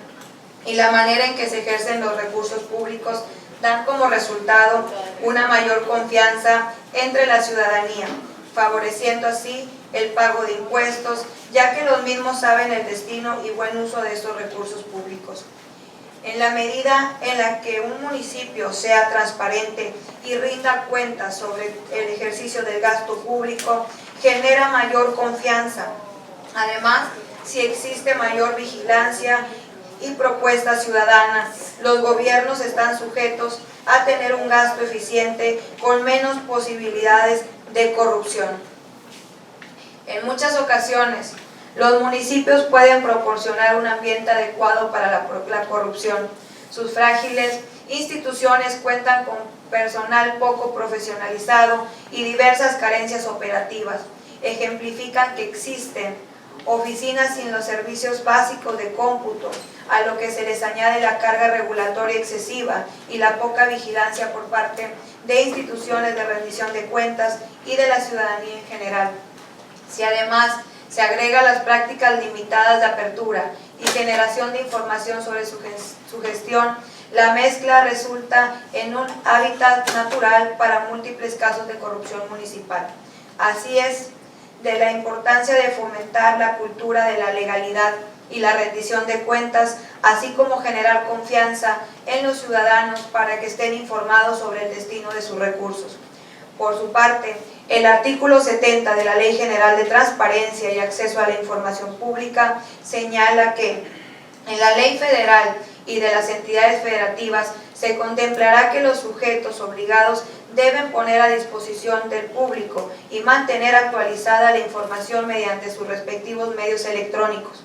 S3: y la manera en que se ejercen los recursos públicos, dan como resultado una mayor confianza entre la ciudadanía, favoreciendo así el pago de impuestos, ya que los mismos saben el destino y buen uso de estos recursos públicos. En la medida en la que un municipio sea transparente y rinda cuentas sobre el ejercicio del gasto público, genera mayor confianza. Además, si existe mayor vigilancia y propuestas ciudadanas, los gobiernos están sujetos a tener un gasto eficiente con menos posibilidades de corrupción. En muchas ocasiones, los municipios pueden proporcionar un ambiente adecuado para la corrupción. Sus frágiles instituciones cuentan con personal poco profesionalizado y diversas carencias operativas. Ejemplifican que existen oficinas sin los servicios básicos de cómputo, a lo que se les añade la carga regulatoria excesiva y la poca vigilancia por parte de instituciones de rendición de cuentas y de la ciudadanía en general. Si además se agrega las prácticas limitadas de apertura y generación de información sobre su gestión, la mezcla resulta en un hábitat natural para múltiples casos de corrupción municipal. Así es de la importancia de fomentar la cultura de la legalidad y la rendición de cuentas, así como generar confianza en los ciudadanos para que estén informados sobre el destino de sus recursos. Por su parte, el artículo 70 de la Ley General de Transparencia y Acceso a la Información Pública señala que en la Ley Federal y de las entidades federativas se contemplará que los sujetos obligados deben poner a disposición del público y mantener actualizada la información mediante sus respectivos medios electrónicos.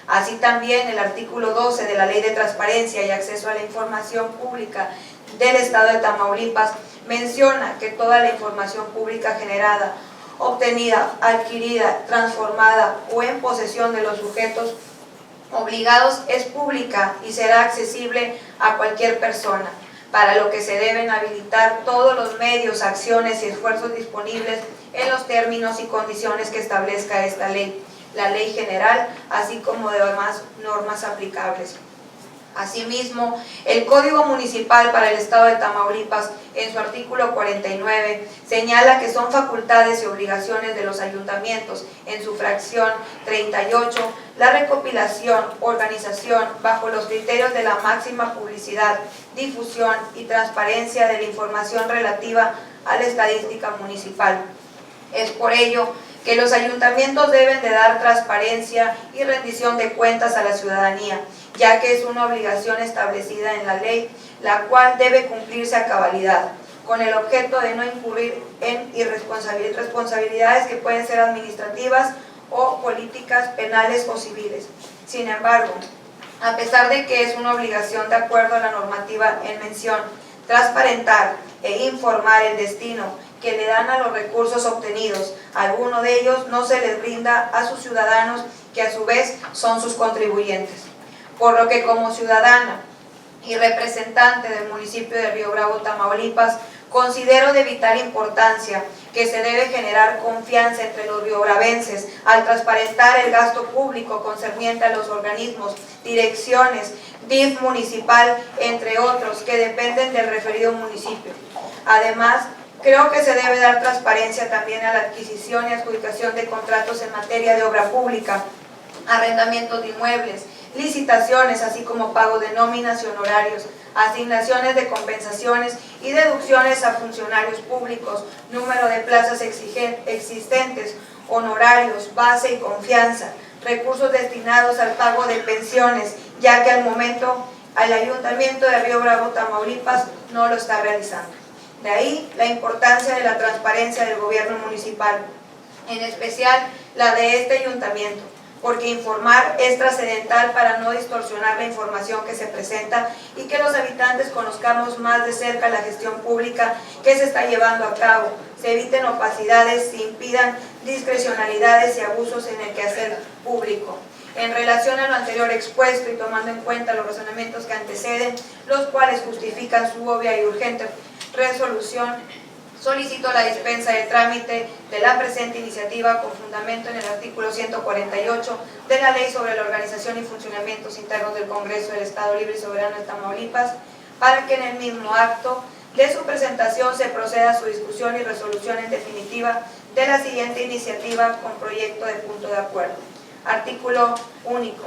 S3: Así también el artículo 12 de la Ley de Transparencia y Acceso a la Información Pública
S4: del Estado de Tamaulipas menciona que toda la información pública generada, obtenida, adquirida, transformada o en posesión de los sujetos obligados es pública y será accesible a cualquier persona, para lo que se deben habilitar todos los medios, acciones y esfuerzos disponibles en los términos y condiciones que establezca esta ley, la ley general, así como de demás normas aplicables. Asimismo, el Código Municipal para el Estado de Tamaulipas, en su artículo 49, señala que son facultades y obligaciones de los ayuntamientos, en su fracción 38, la recopilación, organización, bajo los criterios de la máxima publicidad, difusión y transparencia de la información relativa a la estadística municipal. Es por ello que los ayuntamientos deben de dar transparencia y rendición de cuentas a la ciudadanía, ya que es una obligación establecida en la ley, la cual debe cumplirse a cabalidad, con el objeto de no incurrir en irresponsabilidades que pueden ser administrativas o políticas, penales o civiles. Sin embargo, a pesar de que es una obligación de acuerdo a la normativa en mención, transparentar e informar el destino que le dan a los recursos obtenidos, alguno de ellos no se les brinda a sus ciudadanos, que a su vez son sus contribuyentes. Por lo que como ciudadana y representante del municipio de Río Bravo, Tamaulipas, considero de vital importancia que se debe generar confianza entre los riobravenses al transparentar el gasto público concerniente a los organismos, direcciones, DIF municipal, entre otros, que dependen del referido municipio. Además, creo que se debe dar transparencia también a la adquisición y adjudicación de contratos en materia de obra pública, arrendamientos de inmuebles, licitaciones, así como pago de nóminas y honorarios, asignaciones de compensaciones y deducciones a funcionarios públicos, número de plazas existentes, honorarios, base y confianza, recursos destinados al pago de pensiones, ya que al momento el Ayuntamiento de Río Bravo, Tamaulipas, no lo está realizando. De ahí la importancia de la transparencia del gobierno municipal, en especial la de este ayuntamiento, porque informar es trascendental para no distorsionar la información que se presenta y que los habitantes conozcamos más de cerca la gestión pública que se está llevando a cabo, se eviten opacidades, se impidan discrecionalidades y abusos en el quehacer público. En relación a lo anterior expuesto y tomando en cuenta los razonamientos que anteceden, los cuales justifican su obvia y urgente resolución, solicito la dispensa de trámite de la presente iniciativa con fundamento en el artículo 148 de la Ley sobre la Organización y Funcionamientos Internos del Congreso del Estado Libre y Soberano de Tamaulipas, para que en el mismo acto de su presentación se proceda a su discusión y resolución en definitiva de la siguiente iniciativa con proyecto de punto de acuerdo. Artículo único.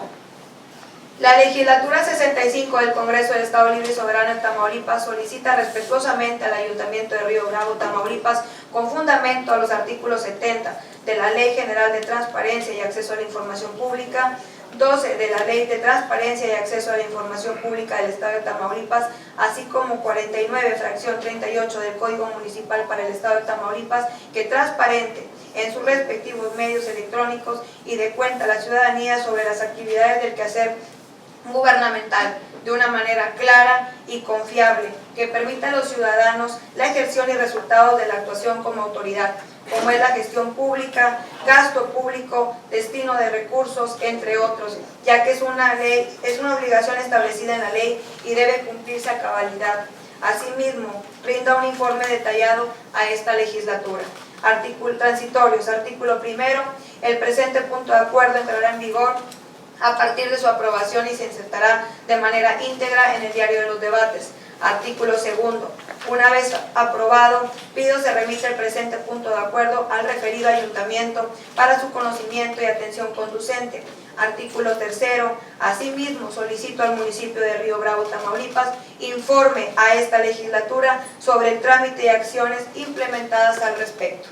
S4: La legislatura 65 del Congreso del Estado Libre y Soberano de Tamaulipas solicita respetuosamente al Ayuntamiento de Río Bravo, Tamaulipas, con fundamento a los artículos 70 de la Ley General de Transparencia y Acceso a la Información Pública, 12 de la Ley de Transparencia y Acceso a la Información Pública del Estado de Tamaulipas, así como 49, fracción 38 del Código Municipal para el Estado de Tamaulipas, que transparente en sus respectivos medios electrónicos y dé cuenta a la ciudadanía sobre las actividades del quehacer gubernamental de una manera clara y confiable, que permita a los ciudadanos la ejerción y resultados de la actuación como autoridad, como es la gestión pública, gasto público, destino de recursos, entre otros, ya que es una obligación establecida en la ley y debe cumplirse a cabalidad. Asimismo, brinda un informe detallado a esta legislatura. Artículo transitorios. Artículo primero. El presente punto de acuerdo entrará en vigor a partir de su aprobación y se insertará de manera íntegra en el diario de los debates. Artículo segundo. Una vez aprobado, pido se remite el presente punto de acuerdo al referido ayuntamiento para su conocimiento y atención conducente. Artículo tercero. Asimismo, solicito al municipio de Río Bravo, Tamaulipas, informe a esta legislatura sobre el trámite y acciones implementadas al respecto.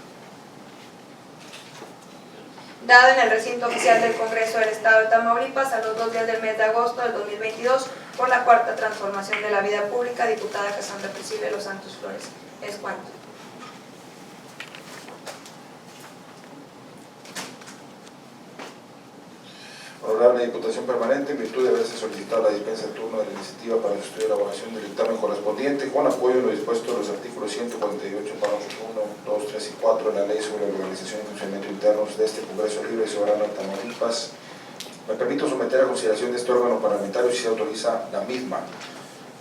S4: Dado en el recinto oficial del Congreso del Estado de Tamaulipas a los 2 días del mes de agosto del 2022 por la cuarta transformación de la vida pública, diputada Cassandra Priscila Los Santos Flores. Es cuanto.
S1: Honorable en la Diputación Permanente en virtud de haberse solicitado la dispensa de turno de la iniciativa para el estudio y elaboración del dictamen correspondiente con apoyo en lo dispuesto en los artículos 148, párrafos 1, 2, 3 y 4 de la Ley sobre la Organización y Funcionamiento Internos de este Congreso Libre y Soberano de Tamaulipas. Me permito someter a consideración de este órgano parlamentario si se autoriza la misma.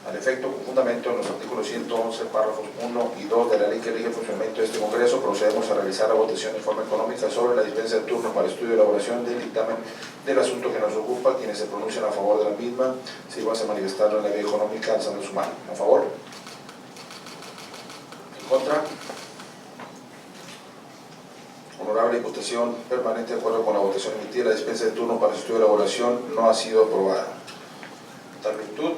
S1: Al efecto, con fundamento en los artículos 111, párrafos 1 y 2 de la ley que rige el funcionamiento de este Congreso, procedemos a realizar la votación de forma económica sobre la dispensa de turno para estudio y elaboración del dictamen del asunto que nos ocupa. Quienes se pronuncian a favor de la misma, se van a manifestarlo en la vía económica alzando su mano. ¿A favor? ¿En contra? Honorable Diputación Permanente, de acuerdo con la votación emitida, la dispensa de turno para estudio y elaboración no ha sido aprobada. En tal virtud,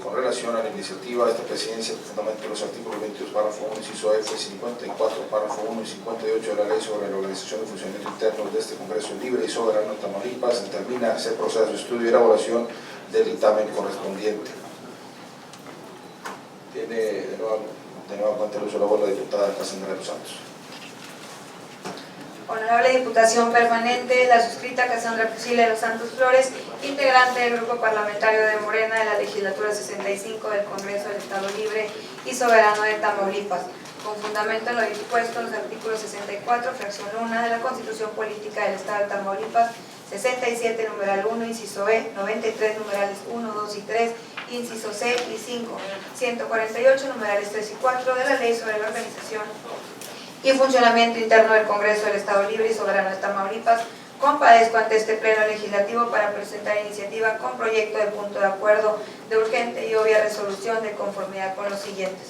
S1: con relación a la iniciativa de esta presidencia, por fundamento de los artículos 22, párrafo 1, inciso F, 54, párrafo 1 y 58 de la Ley sobre la Organización y Funcionamiento Interno de este Congreso Libre y Soberano de Tamaulipas, determina se procede a su estudio y elaboración del dictamen correspondiente. Tiene de nuevo cuenta el uso de la voz la diputada Cassandra de los Santos.
S4: Honorable Diputación Permanente, la suscrita Cassandra Priscila de los Santos Flores, integrante del Grupo Parlamentario de Morena de la Legislatura 65 del Congreso del Estado Libre y Soberano de Tamaulipas, con fundamento en lo dispuesto en los artículos 64, fracción 1 de la Constitución Política del Estado de Tamaulipas, 67, numeral 1, inciso E, 93, numerales 1, 2 y 3, inciso C y 5, 148, numerales 3 y 4 de la Ley sobre la Organización y Funcionamiento Interno del Congreso del Estado Libre y Soberano de Tamaulipas, compadezco ante este Pleno Legislativo para presentar iniciativa con proyecto de punto de acuerdo de urgente y obvia resolución de conformidad con los siguientes.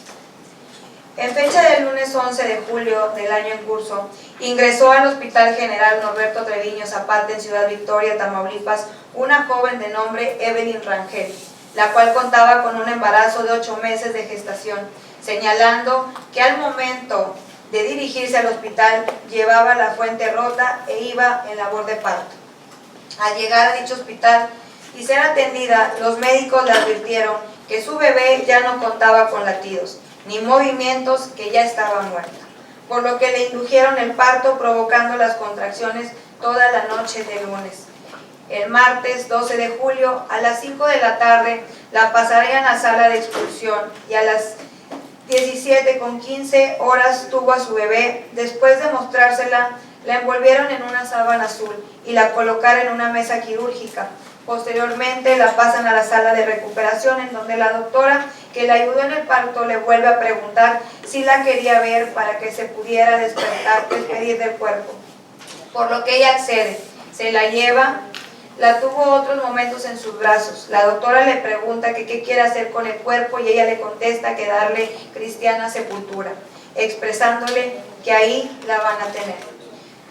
S4: En fecha del lunes 11 de julio del año en curso, ingresó al Hospital General Norberto Treviño Zapata en Ciudad Victoria, Tamaulipas, una joven de nombre Evelyn Rangel, la cual contaba con un embarazo de 8 meses de gestación, señalando que al momento de dirigirse al hospital llevaba la fuente rota e iba en labor de parto. Al llegar a dicho hospital y ser atendida, los médicos le advirtieron que su bebé ya no contaba con latidos ni movimientos, que ya estaba muerta, por lo que le indujeron el parto, provocando las contracciones toda la noche del lunes. El martes 12 de julio a las 5 de la tarde la pasarían a sala de expulsión y a las 17:15 tuvo a su bebé. Después de mostrársela, la envolvieron en una sábana azul y la colocaron en una mesa quirúrgica. Posteriormente la pasan a la sala de recuperación, en donde la doctora que la ayudó en el parto le vuelve a preguntar si la quería ver para que se pudiera despedir del cuerpo, por lo que ella accede. Se la lleva. La tuvo otros momentos en sus brazos. La doctora le pregunta que qué quiere hacer con el cuerpo y ella le contesta que darle cristiana sepultura, expresándole que ahí la van a tener.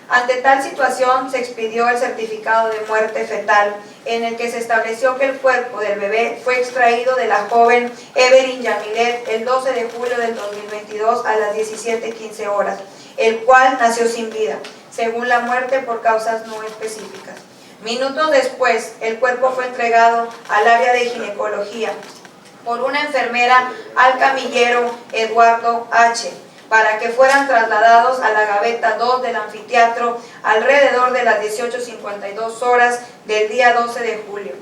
S4: Ante tal situación se expidió el certificado de muerte fetal, en el que se estableció que el cuerpo del bebé fue extraído de la joven Evelyn Yamilet el 12 de julio del 2022 a las 17:15, el cual nació sin vida, según la muerte por causas no específicas. Minutos después, el cuerpo fue entregado al área de ginecología por una enfermera al camillero Eduardo H., para que fueran trasladados a la gaveta 2 del anfiteatro alrededor de las 18:52 del día 12 de julio.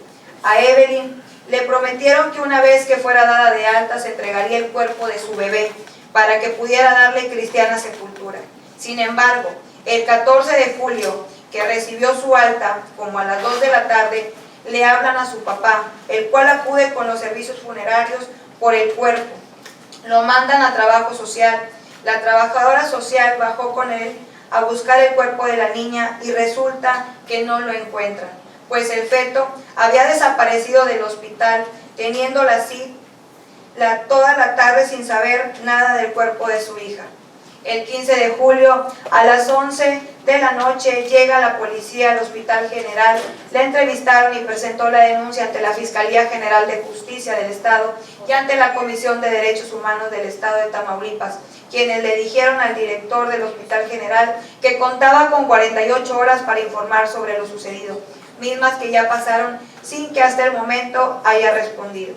S4: A Evelyn le prometieron que una vez que fuera dada de alta se entregaría el cuerpo de su bebé para que pudiera darle cristiana sepultura. Sin embargo, el 14 de julio, que recibió su alta, como a las 2 de la tarde, le hablan a su papá, el cual acude con los servicios funerarios por el cuerpo. Lo mandan a trabajo social. La trabajadora social bajó con él a buscar el cuerpo de la niña y resulta que no lo encuentran, pues el feto había desaparecido del hospital, teniéndola así toda la tarde sin saber nada del cuerpo de su hija. El 15 de julio, a las 11 de la noche, llega la policía al Hospital General, le entrevistaron y presentó la denuncia ante la Fiscalía General de Justicia del Estado y ante la Comisión de Derechos Humanos del Estado de Tamaulipas, quienes le dijeron al director del Hospital General que contaba con 48 horas para informar sobre lo sucedido, mismas que ya pasaron sin que hasta el momento haya respondido.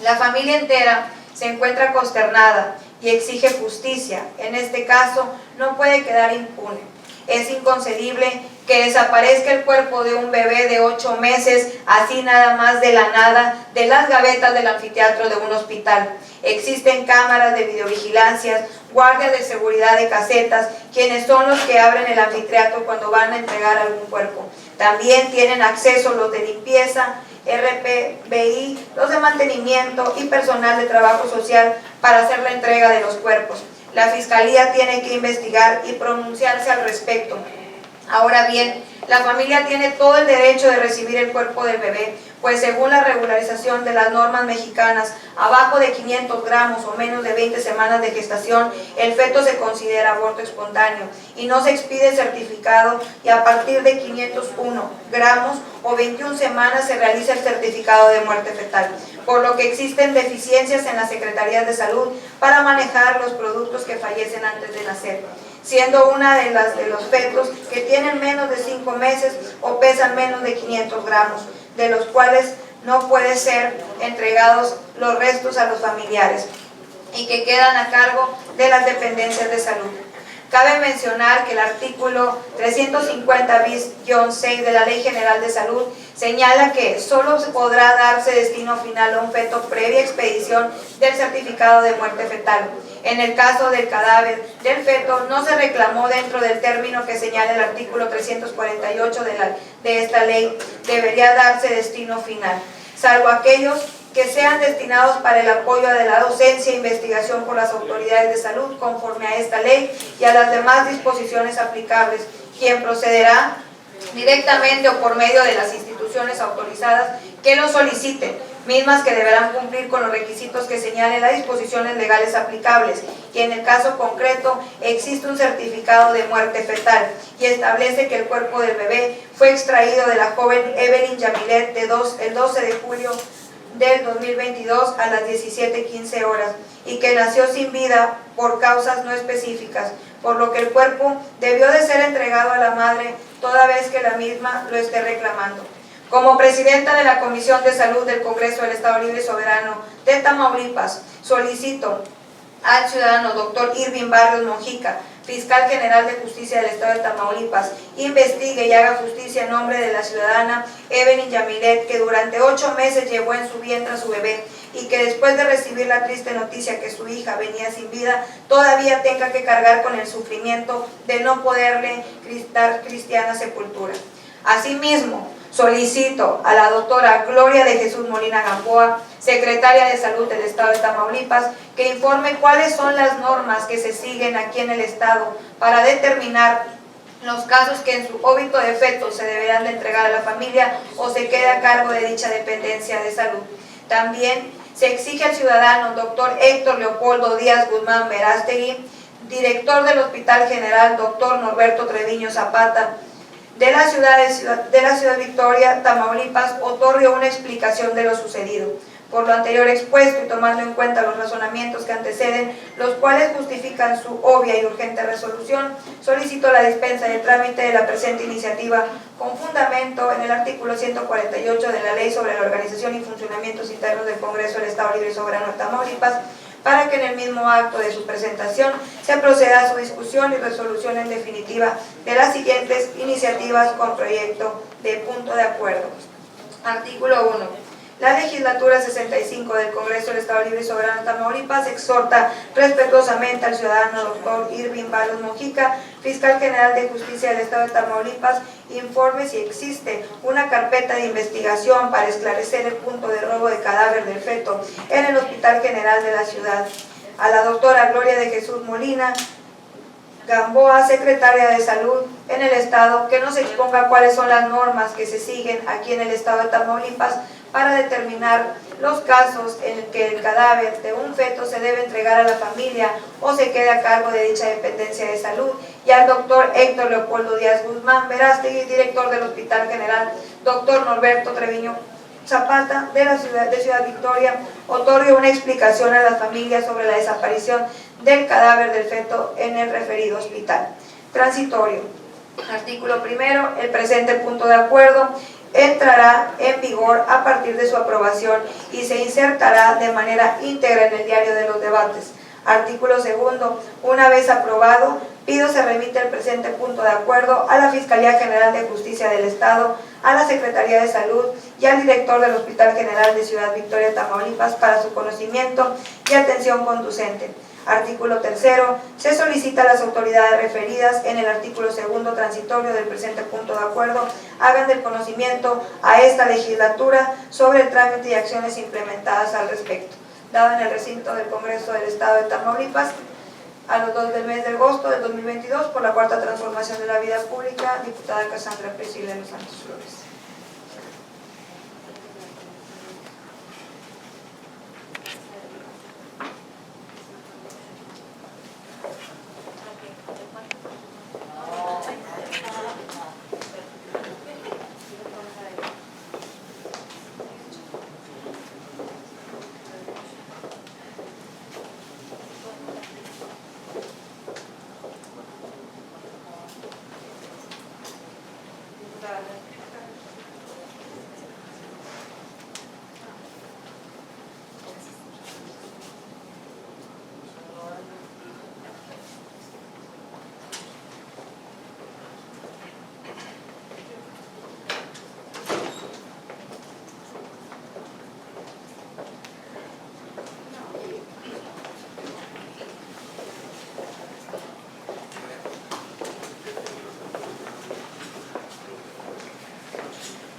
S4: La familia entera se encuentra consternada y exige justicia. En este caso no puede quedar impune. Es inconcebible que desaparezca el cuerpo de un bebé de 8 meses, así nada más de la nada, de las gavetas del anfiteatro de un hospital. Existen cámaras de videovigilancia, guardias de seguridad de casetas, quienes son los que abren el anfiteatro cuando van a entregar algún cuerpo. También tienen acceso los de limpieza, RPBI, los de mantenimiento y personal de trabajo social para hacer la entrega de los cuerpos. La Fiscalía tiene que investigar y pronunciarse al respecto. Ahora bien, la familia tiene todo el derecho de recibir el cuerpo del bebé, pues según la regularización de las normas mexicanas, abajo de 500 gramos o menos de 20 semanas de gestación, el feto se considera aborto espontáneo y no se expide certificado, y a partir de 501 gramos o 21 semanas se realiza el certificado de muerte fetal, por lo que existen deficiencias en las Secretarías de Salud para manejar los productos que fallecen antes de nacer, siendo una de los fetos que tienen menos de 5 meses o pesan menos de 500 gramos, de los cuales no pueden ser entregados los restos a los familiares y que quedan a cargo de las dependencias de salud. Cabe mencionar que el artículo 350 bis-6 de la Ley General de Salud señala que solo podrá darse destino final a un feto previa expedición del certificado de muerte fetal. En el caso del cadáver del feto no se reclamó dentro del término que señala el artículo 348 de esta ley, debería darse destino final, salvo aquellos que sean destinados para el apoyo de la docencia e investigación por las autoridades de salud conforme a esta ley y a las demás disposiciones aplicables, quien procederá directamente o por medio de las instituciones autorizadas que lo soliciten, mismas que deberán cumplir con los requisitos que señalen las disposiciones legales aplicables, y en el caso concreto existe un certificado de muerte fetal y establece que el cuerpo del bebé fue extraído de la joven Evelyn Yamilet el 12 de julio del 2022 a las 17:15 horas y que nació sin vida por causas no específicas, por lo que el cuerpo debió de ser entregado a la madre toda vez que la misma lo esté reclamando. Como presidenta de la Comisión de Salud del Congreso del Estado Libre y Soberano de Tamaulipas, solicito al ciudadano Dr. Irving Barrios Mojica, Fiscal General de Justicia del Estado de Tamaulipas, investigue y haga justicia en nombre de la ciudadana Evelyn Yamilet, que durante 8 meses llevó en su vientre a su bebé y que después de recibir la triste noticia que su hija venía sin vida, todavía tenga que cargar con el sufrimiento de no poderle dar cristiana sepultura. Asimismo, solicito a la doctora Gloria de Jesús Molina Gamboa, secretaria de Salud del Estado de Tamaulipas, que informe cuáles son las normas que se siguen aquí en el Estado para determinar los casos que en su óbito de feto se deberán de entregar a la familia o se quede a cargo de dicha dependencia de salud. También se exige al ciudadano doctor Héctor Leopoldo Díaz Guzmán Verástegui, director del Hospital General Dr. Norberto Treviño Zapata, de la ciudad Victoria, Tamaulipas, otorgue una explicación de lo sucedido. Por lo anterior expuesto y tomando en cuenta los razonamientos que anteceden, los cuales justifican su obvia y urgente resolución, solicito la dispensa de trámite de la presente iniciativa con fundamento en el artículo 148 de la Ley sobre la Organización y Funcionamientos Internos del Congreso del Estado Libre y Soberano de Tamaulipas, para que en el mismo acto de su presentación se proceda a su discusión y resolución en definitiva de las siguientes iniciativas con proyecto de punto de acuerdo. Artículo 1. La legislatura 65 del Congreso del Estado Libre y Soberano de Tamaulipas exhorta respetuosamente al ciudadano doctor Irving Barrios Mojica, Fiscal General de Justicia del Estado de Tamaulipas, informe si existe una carpeta de investigación para esclarecer el punto de robo de cadáver del feto en el Hospital General de la ciudad. A la doctora Gloria de Jesús Molina Gamboa, secretaria de Salud en el Estado, que nos exponga cuáles son las normas que se siguen aquí en el Estado de Tamaulipas para determinar los casos en que el cadáver de un feto se debe entregar a la familia o se quede a cargo de dicha dependencia de salud, y al doctor Héctor Leopoldo Díaz Guzmán Verástegui, director del Hospital General Dr. Norberto Treviño Zapata de la Ciudad Victoria, otorgue una explicación a las familias sobre la desaparición del cadáver del feto en el referido hospital. Transitorio. Artículo 1. El presente punto de acuerdo entrará en vigor a partir de su aprobación y se insertará de manera íntegra en el diario de los debates. Artículo segundo. Una vez aprobado, pido se remite el presente punto de acuerdo a la Fiscalía General de Justicia del Estado, a la Secretaría de Salud y al director del Hospital General de Ciudad Victoria, Tamaulipas, para su conocimiento y atención conducente. Artículo tercero. Se solicita a las autoridades referidas en el artículo segundo transitorio del presente punto de acuerdo hagan del conocimiento a esta legislatura sobre el trámite y acciones implementadas al respecto. Dado en el recinto del Congreso del Estado de Tamaulipas, a los 2 del mes de agosto del 2022, por la Cuarta Transformación de la Vida Pública, diputada Cassandra Priscila de los Santos Flores.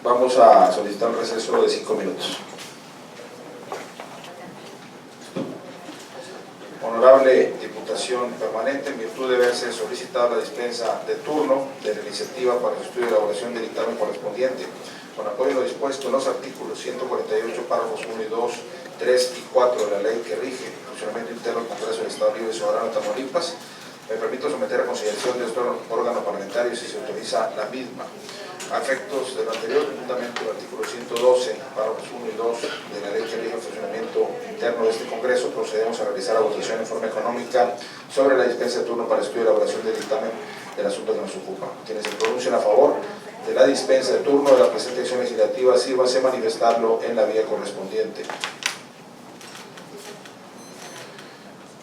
S1: Vamos a solicitar un receso de 5 minutos. Honorable Diputación Permanente, en virtud de haberse solicitado la dispensa de turno de la iniciativa para el estudio y elaboración del dictamen correspondiente, con apoyo a lo dispuesto en los artículos 148, párrafos 1 y 2, 3 y 4 de la ley que rige el funcionamiento interno del Congreso del Estado Libre y Soberano de Tamaulipas, me permito someter a consideración de este órgano parlamentario si se autoriza la misma. A efectos de lo anterior, juntamente el artículo 112, párrafos 1 y 2 de la ley que rige el funcionamiento interno de este Congreso, procedemos a realizar la votación en forma económica sobre la dispensa de turno para estudio y elaboración del dictamen del asunto que nos ocupa. Quienes se pronuncien a favor de la dispensa de turno de la presente acción legislativa, sírvanse manifestarlo en la vía correspondiente.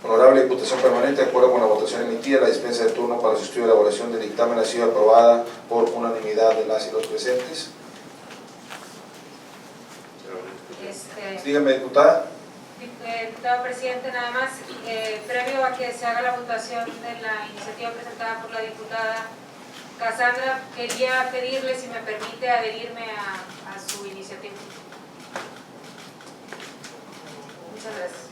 S1: Honorable Diputación Permanente, de acuerdo con la votación emitida, la dispensa de turno para su estudio y elaboración del dictamen ha sido aprobada por unanimidad de las y los presentes. Dígame, diputada.
S3: Diputado presidente, nada más, previo a que se haga la votación de la iniciativa presentada por la diputada Cassandra, quería pedirle si me permite adherirme a su iniciativa. Muchas gracias.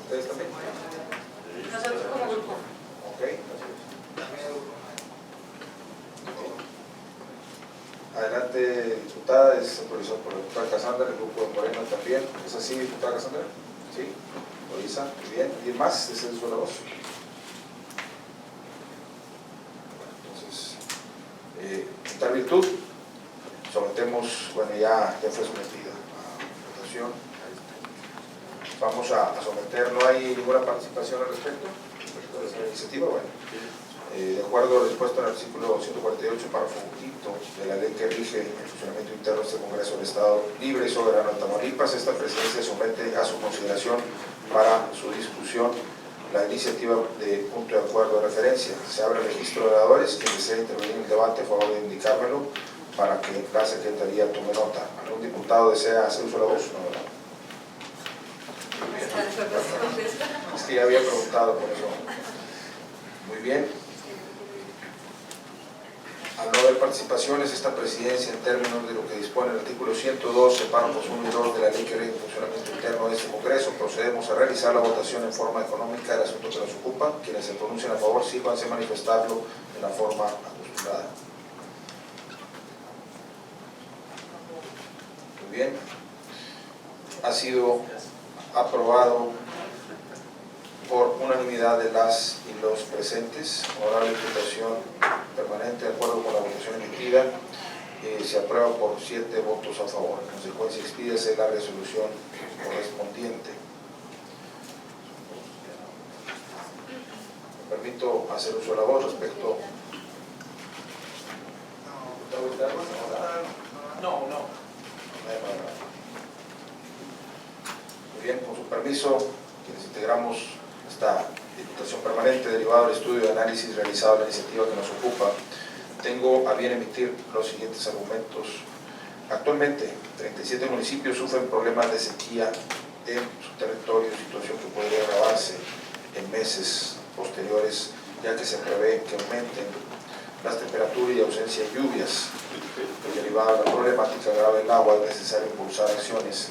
S1: ¿Ustedes también?
S3: Nosotros como grupo.
S1: Ok. Adelante, diputada, es autorizado por la diputada Cassandra, el grupo de Morena también. ¿Es así, diputada Cassandra? Sí. Autoriza, muy bien. ¿Alguien más? ¿Desea el uso de la voz? Entonces, en tal virtud, sometemos, bueno, ya fue sometida a votación. Vamos a someter, ¿no hay ninguna participación al respecto de esa iniciativa? Bueno, de acuerdo a lo dispuesto en el artículo 148, párrafo quinto de la ley que rige el funcionamiento interno de este Congreso del Estado Libre y Soberano de Tamaulipas, esta presidencia somete a su consideración para su discusión la iniciativa de punto de acuerdo de referencia. Se abre el registro de oradores. Quien desea intervenir en el debate, a favor de indicármelo para que la Secretaría tome nota. ¿Algún diputado desea hacer uso de la voz? No, ¿verdad? Es que ya había preguntado por eso. Muy bien. Al no haber participaciones, esta presidencia, en términos de lo que dispone el artículo 112, párrafos 1 y 2 de la ley que rige el funcionamiento interno de este Congreso, procedemos a realizar la votación en forma económica del asunto que nos ocupa. Quienes se pronuncien a favor, sírvanse manifestarlo en la forma acostumbrada. Muy bien. Ha sido aprobado por unanimidad de las y los presentes. Honorable Diputación Permanente, de acuerdo con la votación emitida, se aprueba por 7 votos a favor. En consecuencia, expídese la resolución correspondiente. Me permito hacer uso de la voz respecto No. Muy bien, con su permiso, quienes integramos esta Diputación Permanente derivado del estudio de análisis realizado en la iniciativa que nos ocupa, tengo a bien emitir los siguientes argumentos. Actualmente, 37 municipios sufren problemas de sequía en su territorio, situación que podría agravarse en meses posteriores, ya que se prevé que aumenten las temperaturas y ausencia de lluvias. Derivado de la problemática grave del agua, es necesario impulsar acciones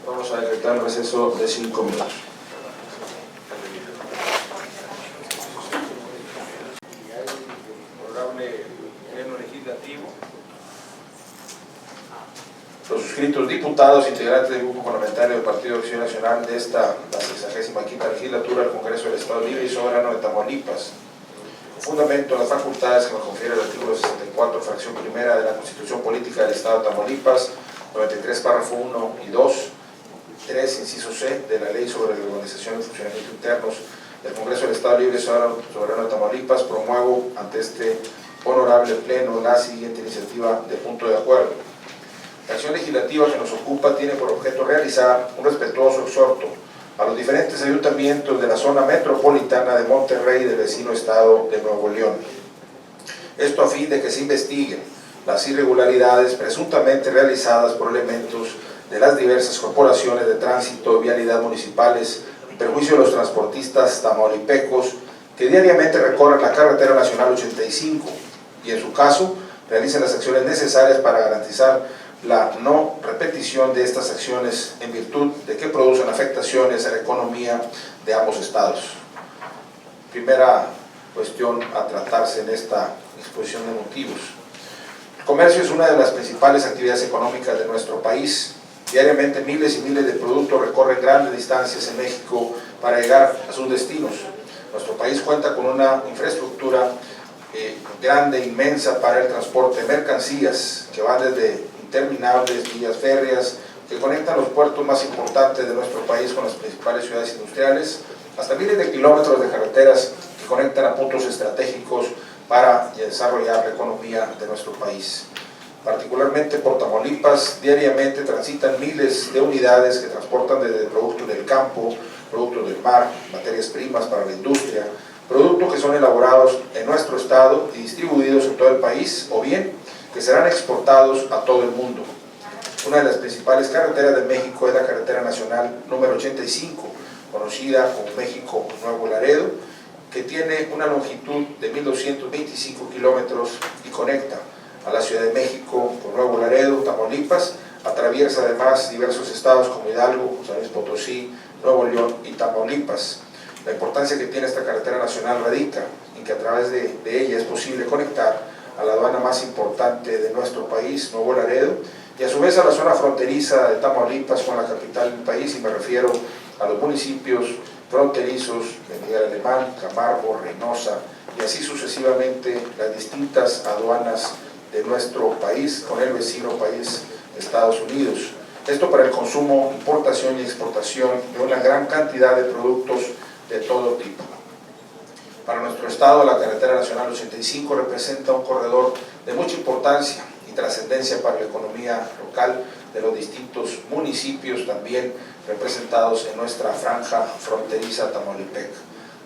S1: Vamos a decretar un receso de 5 minutos.
S5: Honorable Pleno Legislativo.
S1: Los suscritos diputados integrantes del Grupo Parlamentario del Partido de Acción Nacional de esta, la 65ª legislatura del Congreso del Estado Libre y Soberano de Tamaulipas, fundamento en las facultades que me confiere el artículo 64, fracción primera de la Constitución Política del Estado de Tamaulipas, 93, párrafo 1 y 2, 3, inciso C, de la Ley sobre la Organización y Funcionamiento Internos del Congreso del Estado Libre y Soberano de Tamaulipas, promuevo ante este honorable Pleno la siguiente iniciativa de punto de acuerdo. La acción legislativa que nos ocupa tiene por objeto realizar un respetuoso exhorto a los diferentes ayuntamientos de la zona metropolitana de Monterrey y del vecino estado de Nuevo León. Esto a fin de que se investiguen las irregularidades presuntamente realizadas por elementos de las diversas corporaciones de tránsito y vialidad municipales en perjuicio de los transportistas tamaulipecos que diariamente recorren la carretera nacional 85 y en su caso realicen las acciones necesarias para garantizar la no repetición de estas acciones en virtud de que producen afectaciones a la economía de ambos estados. Primera cuestión a tratarse en esta exposición de motivos. El comercio es una de las principales actividades económicas de nuestro país. Diariamente miles y miles de productos recorren grandes distancias en México para llegar a sus destinos. Nuestro país cuenta con una infraestructura grande, inmensa para el transporte de mercancías que van desde interminables vías férreas que conectan los puertos más importantes de nuestro país con las principales ciudades industriales, hasta miles de kilómetros de carreteras que conectan a puntos estratégicos para desarrollar la economía de nuestro país. Particularmente por Tamaulipas, diariamente transitan miles de unidades que transportan desde productos del campo, productos del mar, materias primas para la industria, productos que son elaborados en nuestro estado y distribuidos en todo el país, o bien que serán exportados a todo el mundo. Una de las principales carreteras de México es la carretera nacional número 85, conocida como México Nuevo Laredo, que tiene una longitud de 1.225 kilómetros y conecta a la Ciudad de México con Nuevo Laredo, Tamaulipas, atraviesa además diversos estados como Hidalgo, San Luis Potosí, Nuevo León y Tamaulipas. La importancia que tiene esta carretera nacional radica en que a través de ella es posible conectar a la aduana más importante de nuestro país, Nuevo Laredo, y a su vez a la zona fronteriza de Tamaulipas con la capital del país, y me refiero a los municipios fronterizos de Miguel Alemán, Camargo, Reynosa, y así sucesivamente las distintas aduanas de nuestro país con el vecino país Estados Unidos. Esto para el consumo, importación y exportación de una gran cantidad de productos de todo tipo. Para nuestro estado, la carretera nacional 85 representa un corredor de mucha importancia y trascendencia para la economía local de los distintos municipios también representados en nuestra franja fronteriza Tamaulipec,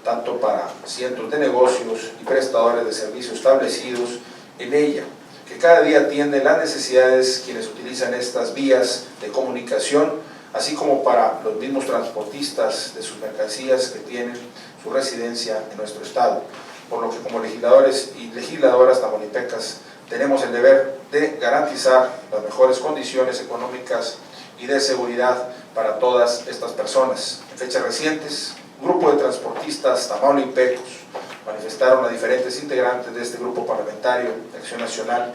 S1: tanto para cientos de negocios y prestadores de servicios establecidos en ella, que cada día atienden las necesidades quienes utilizan estas vías de comunicación, así como para los mismos transportistas de sus mercancías que tienen su residencia en nuestro estado, por lo que como legisladores y legisladoras tamaulipecas tenemos el deber de garantizar las mejores condiciones económicas y de seguridad para todas estas personas. En fechas recientes, un grupo de transportistas tamaulipecos manifestaron a diferentes integrantes de este grupo parlamentario de Acción Nacional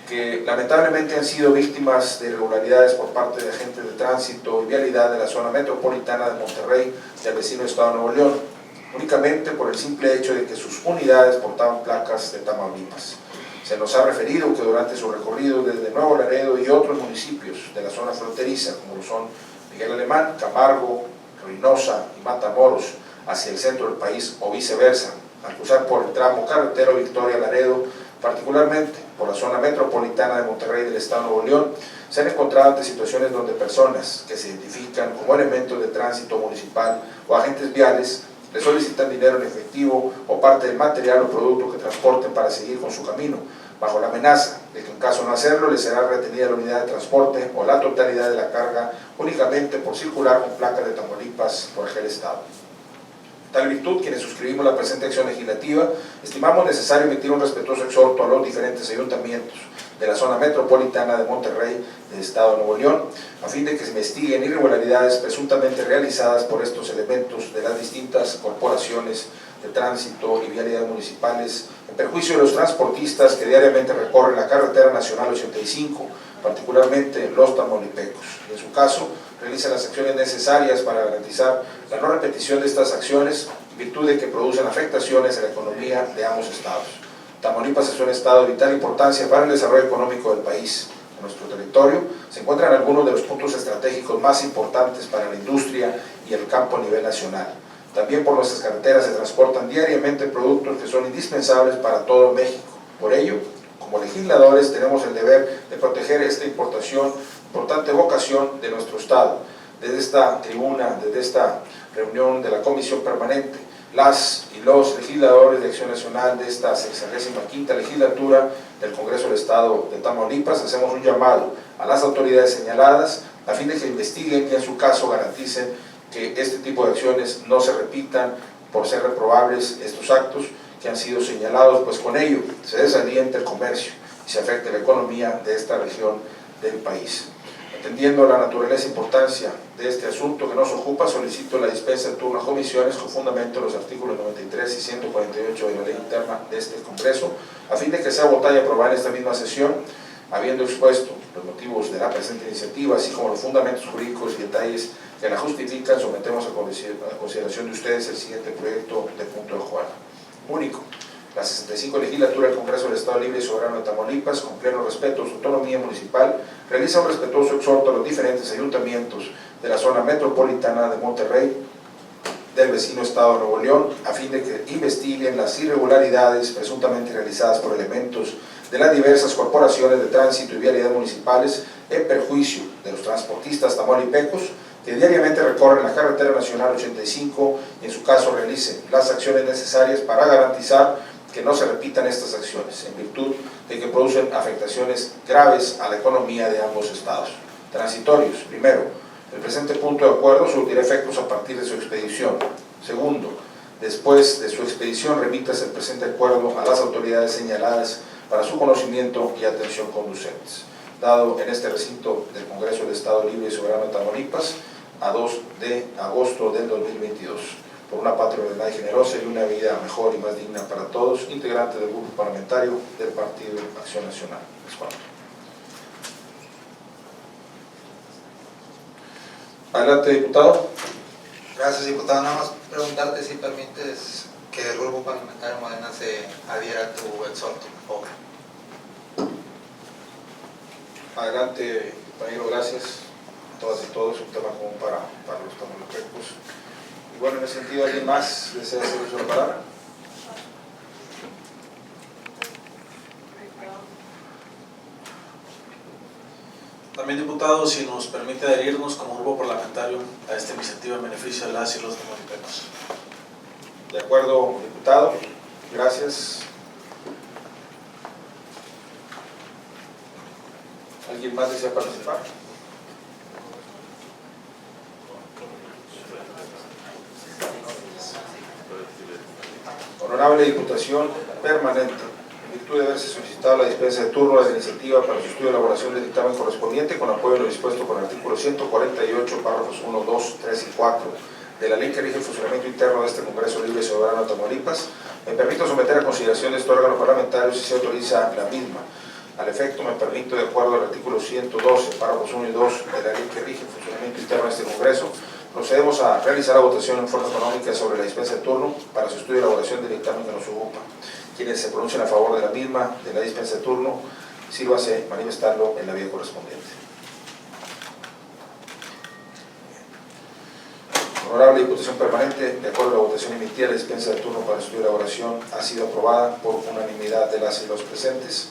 S1: que lamentablemente han sido víctimas de irregularidades por parte de agentes de tránsito y vialidad de la zona metropolitana de Monterrey y del vecino estado de Nuevo León. únicamente por el simple hecho de que sus unidades portaban placas de Tamaulipas. Se nos ha referido que durante su recorrido desde Nuevo Laredo y otros municipios de la zona fronteriza, como lo son Miguel Alemán, Camargo, Reynosa y Matamoros, hacia el centro del país o viceversa, al cruzar por el tramo carretero Victoria-Laredo, particularmente por la zona metropolitana de Monterrey del Estado de Nuevo León, se han encontrado ante situaciones donde personas que se identifican como elementos de tránsito municipal o agentes viales le solicitan dinero en efectivo o parte del material o producto que transporten para seguir con su camino, bajo la amenaza de que en caso de no hacerlo les será retenida la unidad de transporte o la totalidad de la carga únicamente por circular con placas de Tamaulipas por aquel estado. En tal virtud, quienes suscribimos la presente acción legislativa, estimamos necesario emitir un respetuoso exhorto a los diferentes ayuntamientos de la zona metropolitana de Monterrey del Estado de Nuevo León, a fin de que se investiguen irregularidades presuntamente realizadas por estos elementos de las distintas corporaciones de tránsito y vialidad municipales, en perjuicio de los transportistas que diariamente recorren la carretera nacional 85, particularmente los tamaulipecos. En su caso, realizan las acciones necesarias para garantizar la no repetición de estas acciones, en virtud de que producen afectaciones a la economía de ambos estados. Tamaulipas es un estado de vital importancia para el desarrollo económico del país. En nuestro territorio se encuentran algunos de los puntos estratégicos más importantes para la industria y el campo a nivel nacional. También por nuestras carreteras se transportan diariamente productos que son indispensables para todo México. Por ello, como legisladores tenemos el deber de proteger esta importante vocación de nuestro estado. Desde esta tribuna, desde esta reunión de la Comisión Permanente, las y los legisladores de Acción Nacional de esta 65ª legislatura del Congreso del Estado de Tamaulipas hacemos un llamado a las autoridades señaladas a fin de que investiguen y en su caso garanticen que este tipo de acciones no se repitan por ser reprobables estos actos que han sido señalados, pues con ello se desalienta el comercio y se afecta la economía de esta región del país. Atendiendo la naturaleza e importancia de este asunto que nos ocupa, solicito la dispensa de turno a comisiones con fundamento en los artículos 93 y 148 de la ley interna de este Congreso, a fin de que sea votada y aprobada en esta misma sesión, habiendo expuesto los motivos de la presente iniciativa, así como los fundamentos jurídicos y detalles que la justifican, sometemos a consideración de ustedes el siguiente proyecto de punto de acuerdo. Único. La 65 legislatura del Congreso del Estado Libre y Soberano de Tamaulipas, con pleno respeto a su autonomía municipal, realiza un respetuoso exhorto a los diferentes ayuntamientos de la zona metropolitana de Monterrey, del vecino Estado de Nuevo León, a fin de que investiguen las irregularidades presuntamente realizadas por elementos de las diversas corporaciones de tránsito y vialidad municipales en perjuicio de los transportistas tamaulipecos que diariamente recorren la carretera nacional 85 y en su caso realicen las acciones necesarias para garantizar que no se repitan estas acciones, en virtud de que producen afectaciones graves a la economía de ambos estados. Transitorios. Primero, el presente punto de acuerdo surtirá efectos a partir de su expedición. Segundo, después de su expedición remítase el presente acuerdo a las autoridades señaladas para su conocimiento y atención conducentes. Dado en este recinto del Congreso del Estado Libre y Soberano de Tamaulipas, a 2 de agosto del 2022. Por una patria ordenada y generosa y una vida mejor y más digna para todos, integrante del grupo parlamentario del Partido Acción Nacional. Adelante, diputado.
S2: Gracias, diputado. Nada más preguntarte si permites que el grupo parlamentario Morena se adhiera a tu exhorto, por favor.
S1: Adelante, compañero, gracias a todas y todos, un tema común para los tamaulipecos. Y bueno, en ese sentido, ¿alguien más desea hacer uso de la palabra?
S6: También, diputado, si nos permite adherirnos como grupo parlamentario a esta iniciativa en beneficio de las y los tamaulipecos.
S1: De acuerdo, diputado. Gracias. ¿Alguien más desea participar? Honorable Diputación Permanente, en virtud de haberse solicitado la dispensa de turno de la iniciativa para su estudio y elaboración del dictamen correspondiente, con apoyo de lo dispuesto con el artículo 148, párrafos 1, 2, 3 y 4 de la ley que rige el funcionamiento interno de este Congreso Libre y Soberano de Tamaulipas, me permito someter a consideración de este órgano parlamentario si se autoriza la misma. Al efecto, me permito, de acuerdo al artículo 112, párrafos 1 y 2 de la ley que rige el funcionamiento interno de este Congreso, Procedemos a realizar la votación en forma económica sobre la dispensa de turno para su estudio y elaboración del dictamen que nos ocupa. Quienes se pronuncian a favor de la misma, de la dispensa de turno, sírvase manifestarlo en la vía correspondiente. Honorable Diputación Permanente, de acuerdo a la votación emitida, la dispensa de turno para estudio y elaboración ha sido aprobada por unanimidad de las y los presentes.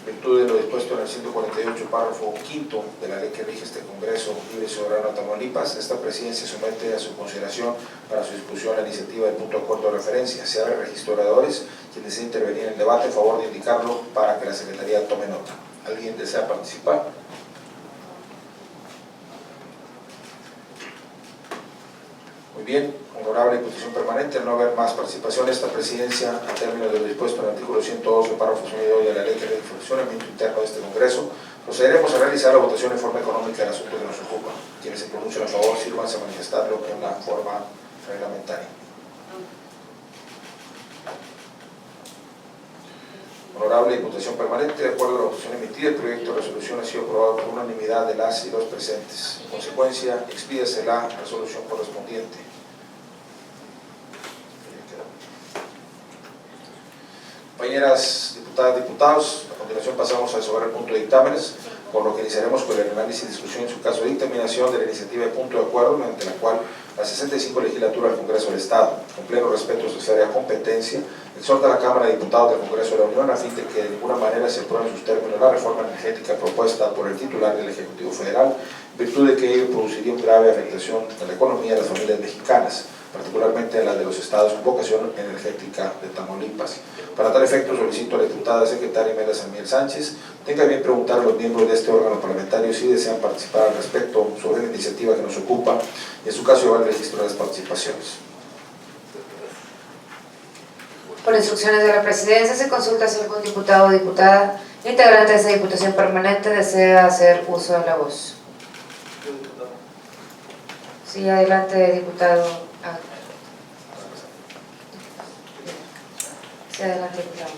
S1: En virtud de lo dispuesto en el 148, párrafo quinto de la ley que rige este Congreso Libre y Soberano de Tamaulipas, esta presidencia somete a su consideración para su discusión la iniciativa del punto de acuerdo de referencia. Se abre registro de oradores, quien desee intervenir en el debate, en favor de indicarlo para que la Secretaría tome nota. ¿Alguien desea participar? Muy bien, honorable Diputación Permanente, al no haber más participación, esta presidencia, a término de lo dispuesto en el artículo 112, párrafo 1 y 2 de la ley que rige el funcionamiento interno de este Congreso, procederemos a realizar la votación en forma económica del asunto que nos ocupa. Quienes se pronuncian a favor, sírvanse a manifestarlo en la forma reglamentaria. Honorable Diputación Permanente, de acuerdo a la votación emitida, el proyecto de resolución ha sido aprobado por unanimidad de las y los presentes. En consecuencia, expídese la resolución correspondiente. Compañeras diputadas, diputados, a continuación pasamos a sobre el punto de dictámenes, por lo que iniciaremos con el análisis, discusión y en su caso de dictaminación de la iniciativa de punto de acuerdo, mediante la cual la 65 legislatura del Congreso del Estado, con pleno respeto a su esfera de competencia, exhorta a la Cámara de Diputados del Congreso de la Unión a fin de que de ninguna manera se apruebe en sus términos la reforma energética propuesta por el titular del Ejecutivo Federal, en virtud de que ello produciría una grave afectación a la economía de las familias mexicanas, particularmente a la de los estados con vocación energética de Tamaulipas. Para tal efecto, solicito a la diputada secretaria Imelda Samiel Sánchez tenga bien preguntar a los miembros de este órgano parlamentario si desean participar al respecto sobre la iniciativa que nos ocupa y en su caso llevar el registro de las participaciones.
S3: Por instrucciones de la Presidencia, se consulta si algún diputado o diputada integrante de esa Diputación Permanente desea hacer uso de la voz. Sí, adelante, diputado. Sí, adelante, diputado.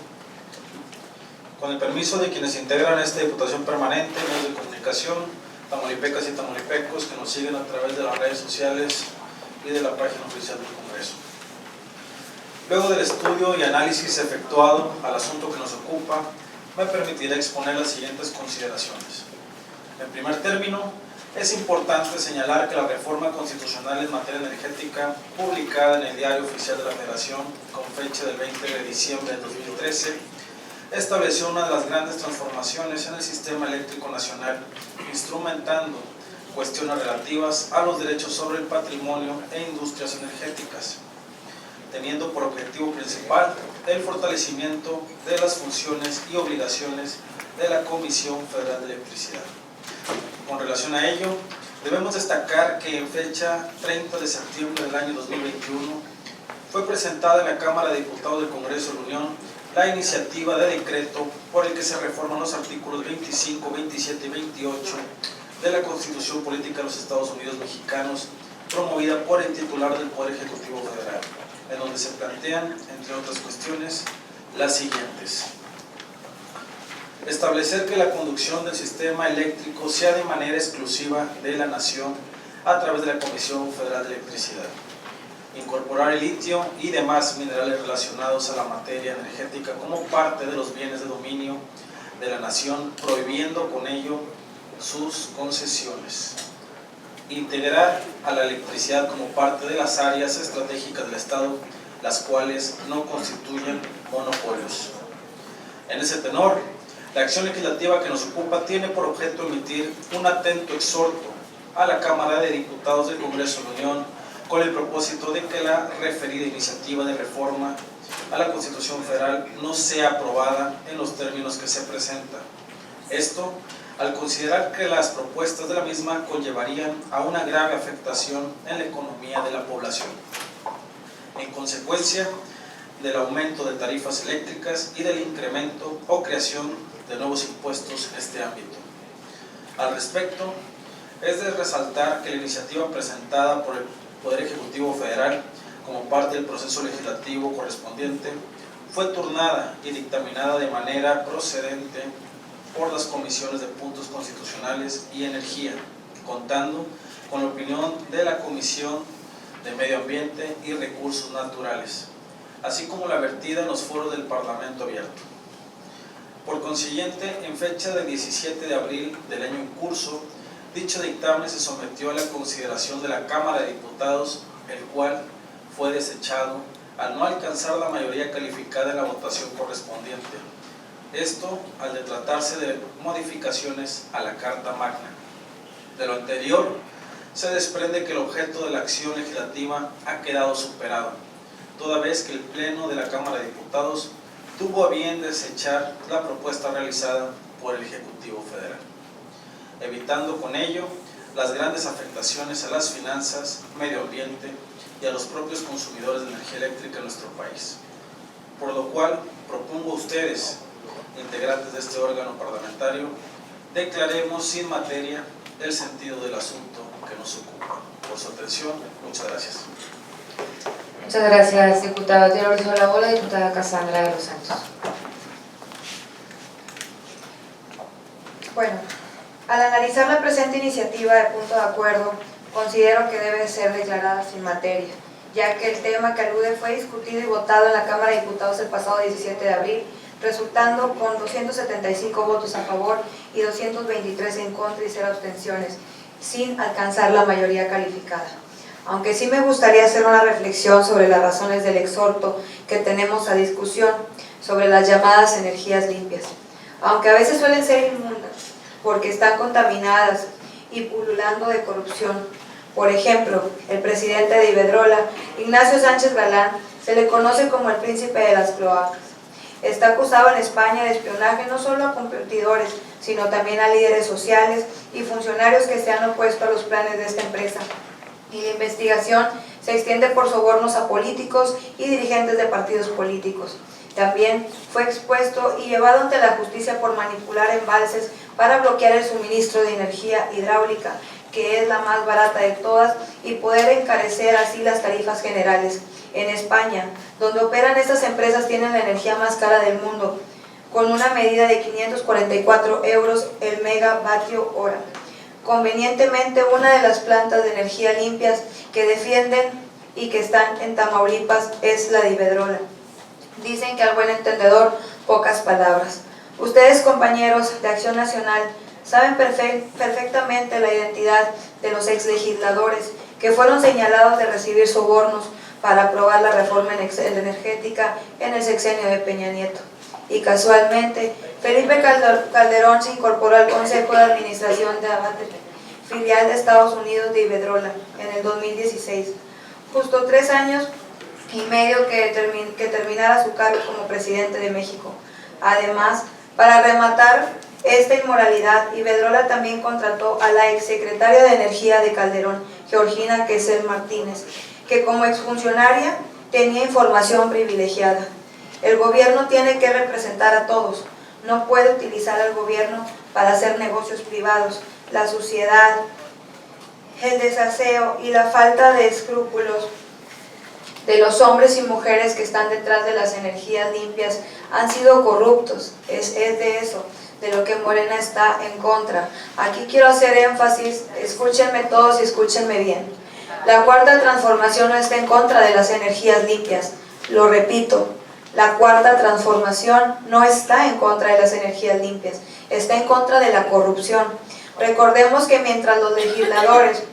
S6: Con el permiso de quienes integran esta Diputación Permanente, medios de comunicación, tamaulipecas y tamaulipecos que nos siguen a través de las redes sociales y de la página oficial del Congreso. Luego del estudio y análisis efectuado al asunto que nos ocupa, me permitiré exponer las siguientes consideraciones. En primer término, es importante señalar que la reforma constitucional en materia energética, publicada en el Diario Oficial de la Federación con fecha del 20 de diciembre de 2013, estableció una de las grandes transformaciones en el sistema eléctrico nacional, instrumentando cuestiones relativas a los derechos sobre el patrimonio e industrias energéticas, teniendo por objetivo principal el fortalecimiento de las funciones y obligaciones de la Comisión Federal de Electricidad. Con relación a ello, debemos destacar que en fecha 30 de septiembre del año 2021 fue presentada en la Cámara de Diputados del Congreso de la Unión la iniciativa de decreto por el que se reforman los artículos 25, 27 y 28 de la Constitución Política de los Estados Unidos Mexicanos, promovida por el titular del Poder Ejecutivo Federal, en donde se plantean, entre otras cuestiones, las siguientes. Establecer que la conducción del sistema eléctrico sea de manera exclusiva de la nación a través de la Comisión Federal de Electricidad. Incorporar el litio y demás minerales relacionados a la materia energética como parte de los bienes de dominio de la nación, prohibiendo con ello sus concesiones. Integrar a la electricidad como parte de las áreas estratégicas del Estado, las cuales no constituyen monopolios. En ese tenor, la acción legislativa que nos ocupa tiene por objeto emitir un atento exhorto a la Cámara de Diputados del Congreso de la Unión con el propósito de que la referida iniciativa de reforma a la Constitución Federal no sea aprobada en los términos que se presenta. Esto al considerar que las propuestas de la misma conllevarían a una grave afectación en la economía de la población, en consecuencia del aumento de tarifas eléctricas y del incremento o creación de nuevos impuestos en este ámbito. Al respecto, es de resaltar que la iniciativa presentada por el Poder Ejecutivo Federal como parte del proceso legislativo correspondiente fue turnada y dictaminada de manera procedente por las comisiones de puntos constitucionales y energía, contando con la opinión de la Comisión de Medio Ambiente y Recursos Naturales, así como la vertida en los foros del Parlamento Abierto. Por consiguiente, en fecha del 17 de abril del año en curso, dicho dictamen se sometió a la consideración de la Cámara de Diputados, el cual fue desechado al no alcanzar la mayoría calificada en la votación correspondiente. Esto al de tratarse de modificaciones a la Carta Magna. De lo anterior, se desprende que el objeto de la acción legislativa ha quedado superado, toda vez que el Pleno de la Cámara de Diputados tuvo a bien desechar la propuesta realizada por el Ejecutivo Federal, evitando con ello las grandes afectaciones a las finanzas, medio ambiente y a los propios consumidores de energía eléctrica en nuestro país. Por lo cual, propongo a ustedes, integrantes de este órgano parlamentario, declaremos sin materia el sentido del asunto que nos ocupa. Por su atención, muchas gracias.
S3: Muchas gracias, diputado. Tiene uso de la bola, diputada Cassandra de los Santos.
S4: Bueno, al analizar la presente iniciativa de punto de acuerdo, considero que debe ser declarada sin materia, ya que el tema que alude fue discutido y votado en la Cámara de Diputados el pasado 17 de abril, resultando con 275 votos a favor y 223 en contra y 0 abstenciones, sin alcanzar la mayoría calificada. Aunque sí me gustaría hacer una reflexión sobre las razones del exhorto que tenemos a discusión sobre las llamadas energías limpias. Aunque a veces suelen ser inmundas, porque están contaminadas y pululando de corrupción. Por ejemplo, el presidente de Iberdrola, Ignacio Sánchez Galán, se le conoce como el príncipe de las cloacas. Está acusado en España de espionaje no solo a competidores, sino también a líderes sociales y funcionarios que se han opuesto a los planes de esta empresa. Y la investigación se extiende por sobornos a políticos y dirigentes de partidos políticos. También fue expuesto y llevado ante la justicia por manipular embalses para bloquear el suministro de energía hidráulica, que es la más barata de todas, y poder encarecer así las tarifas generales. En España, donde operan estas empresas, tienen la energía más cara del mundo, con una medida de 544 euros el megavatio hora. Convenientemente, una de las plantas de energía limpias que defienden y que están en Tamaulipas es la de Iberdrola. Dicen que al buen entendedor, pocas palabras. Ustedes, compañeros de Acción Nacional, saben perfectamente la identidad de los exlegisladores que fueron señalados de recibir sobornos para aprobar la reforma energética en el sexenio de Peña Nieto. Y casualmente, Felipe Calderón se incorporó al Consejo de Administración de Avatel, filial de Estados Unidos de Iberdrola, en el 2016, justo 3 años y medio que terminara su cargo como presidente de México. Además, para rematar esta inmoralidad, Iberdrola también contrató a la exsecretaria de Energía de Calderón, Georgina Quesel Martínez, que como exfuncionaria tenía información privilegiada. El gobierno tiene que representar a todos, no puede utilizar al gobierno para hacer negocios privados. La suciedad, el desaseo y la falta de escrúpulos de los hombres y mujeres que están detrás de las energías limpias han sido corruptos. Es de eso de lo que Morena está en contra. Aquí quiero hacer énfasis, escúchenme todos y escúchenme bien. La Cuarta Transformación no está en contra de las energías limpias, lo repito, la Cuarta Transformación no está en contra de las energías limpias, está en contra de la corrupción. Recordemos que mientras los legisladores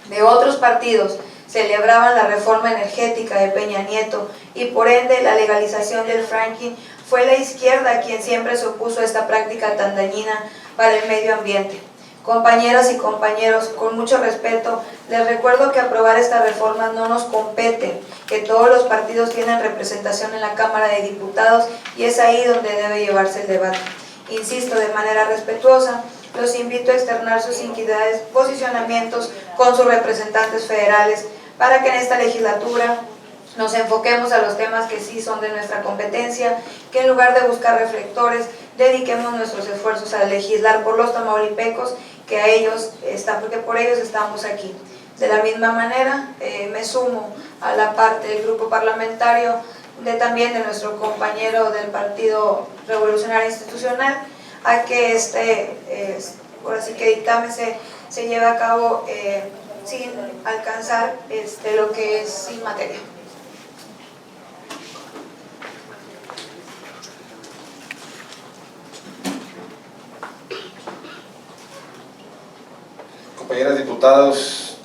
S4: de otros partidos celebraban la reforma energética de Peña Nieto y por ende la legalización del fracking, fue la izquierda quien siempre se opuso a esta práctica tan dañina para el medio ambiente. Compañeras y compañeros, con mucho respeto, les recuerdo que aprobar esta reforma no nos compete, que todos los partidos tienen representación en la Cámara de Diputados y es ahí donde debe llevarse el debate. Insisto, de manera respetuosa, los invito a externar sus inquietudes, posicionamientos con sus representantes federales para que en esta legislatura nos enfoquemos a los temas que sí son de nuestra competencia, que en lugar de buscar reflectores, dediquemos nuestros esfuerzos a legislar por los tamaulipecos, que a ellos porque por ellos estamos aquí. De la misma manera, me sumo a la parte del grupo parlamentario también de nuestro compañero del Partido Revolucionario Institucional, a que por así que dictamen se lleve a cabo sin alcanzar lo que es sin materia.
S1: Compañeras diputados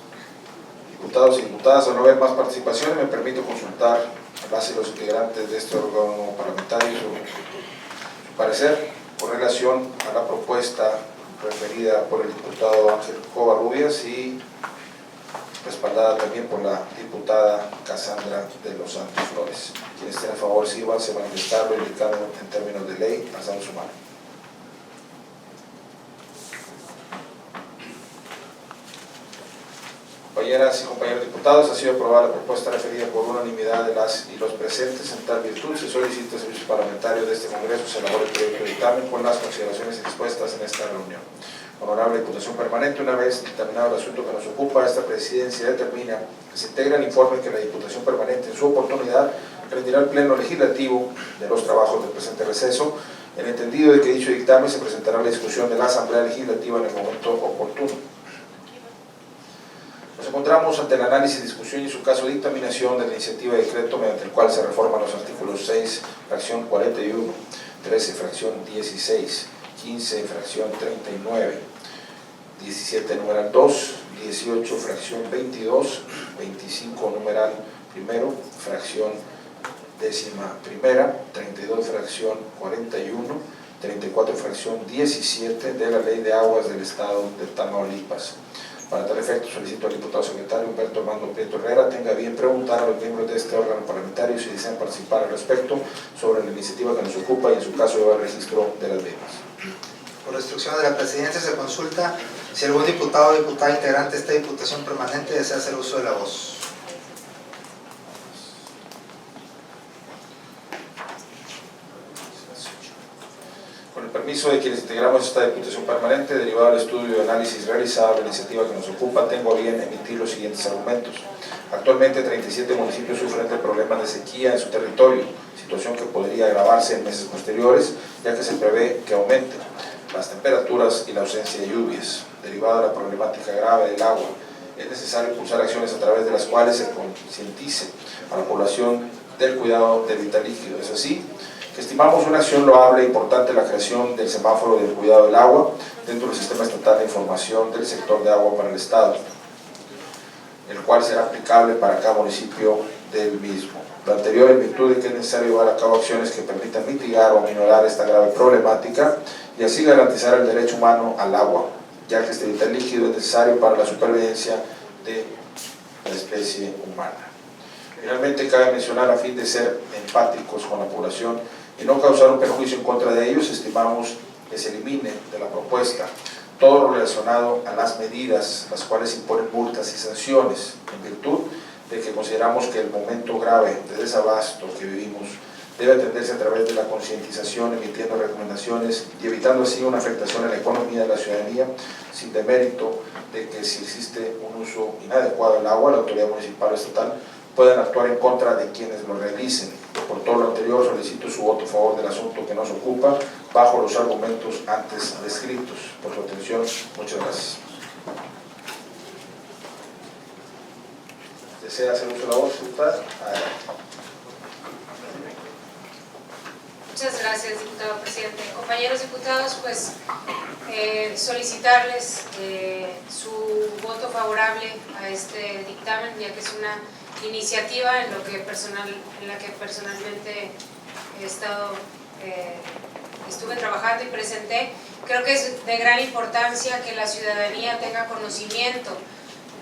S1: y diputadas, al no haber más participaciones, me permito consultar a las y los integrantes de este órgano parlamentario su parecer con relación a la propuesta referida por el diputado Ángel Covarrubias y respaldada también por la diputada Cassandra de los Santos Flores. Quienes estén a favor, sírvanse a manifestarlo indicando en términos de ley, alzando su mano. Compañeras y compañeros diputados, ha sido aprobada la propuesta referida por unanimidad de las y los presentes. En tal virtud, se solicita al Servicio Parlamentario de este Congreso se elabore el proyecto de dictamen con las consideraciones expuestas en esta reunión. Honorable Diputación Permanente, una vez dictaminado el asunto que nos ocupa, esta Presidencia determina que se integra el informe que la Diputación Permanente en su oportunidad rendirá al Pleno Legislativo de los trabajos del presente receso, en el entendido de que dicho dictamen se presentará a la discusión de la Asamblea Legislativa en el momento oportuno. Nos encontramos ante el análisis, discusión y en su caso dictaminación de la iniciativa de decreto mediante el cual se reforman los artículos 6, fracción 41, 13, fracción 16, 15, fracción 39, 17, numeral 2, 18, fracción 22, 25, numeral primero, fracción décima primera, 32, fracción 41, 34, fracción 17 de la Ley de Aguas del Estado de Tamaulipas. Para tal efecto, solicito al diputado secretario Humberto Armando Prieto Herrera tenga bien preguntar a los miembros de este órgano parlamentario si desean participar al respecto sobre la iniciativa que nos ocupa y en su caso llevar registro de las mismas.
S2: Por instrucción de la Presidencia se consulta si algún diputado o diputada integrante de esta Diputación Permanente desea hacer uso de la voz.
S1: Con el permiso de quienes integramos esta Diputación Permanente, derivado del estudio y análisis realizado de la iniciativa que nos ocupa, tengo a bien emitir los siguientes argumentos. Actualmente 37 municipios sufren de problemas de sequía en su territorio, situación que podría agravarse en meses posteriores, ya que se prevé que aumenten las temperaturas y la ausencia de lluvias. Derivado de la problemática grave del agua, es necesario impulsar acciones a través de las cuales se concientice a la población del cuidado del vital líquido. Es así que estimamos una acción loable e importante la creación del semáforo del cuidado del agua dentro del Sistema Estatal de Información del Sector de Agua para el Estado, el cual será aplicable para cada municipio del mismo. Lo anterior en virtud de que es necesario llevar a cabo acciones que permitan mitigar o aminorar esta grave problemática y así garantizar el derecho humano al agua, ya que este vital líquido es necesario para la supervivencia de la especie humana. Finalmente, cabe mencionar, a fin de ser empáticos con la población y no causar un perjuicio en contra de ellos, estimamos que se elimine de la propuesta todo lo relacionado a las medidas, las cuales imponen multas y sanciones, en virtud de que consideramos que el momento grave de desabasto que vivimos debe atenderse a través de la concientización, emitiendo recomendaciones y evitando así una afectación en la economía de la ciudadanía, sin demérito de que si existe un uso inadecuado del agua, la autoridad municipal o estatal puedan actuar en contra de quienes lo realicen. Por todo lo anterior, solicito su voto a favor del asunto que nos ocupa, bajo los argumentos antes descritos. Por su atención, muchas gracias. ¿Desea hacer uso de la voz, diputada? Adelante.
S3: Muchas gracias, diputado presidente. Compañeros diputados, pues solicitarles su voto favorable a este dictamen, ya que es una iniciativa en la que personalmente estuve trabajando y presenté. Creo que es de gran importancia que la ciudadanía tenga conocimiento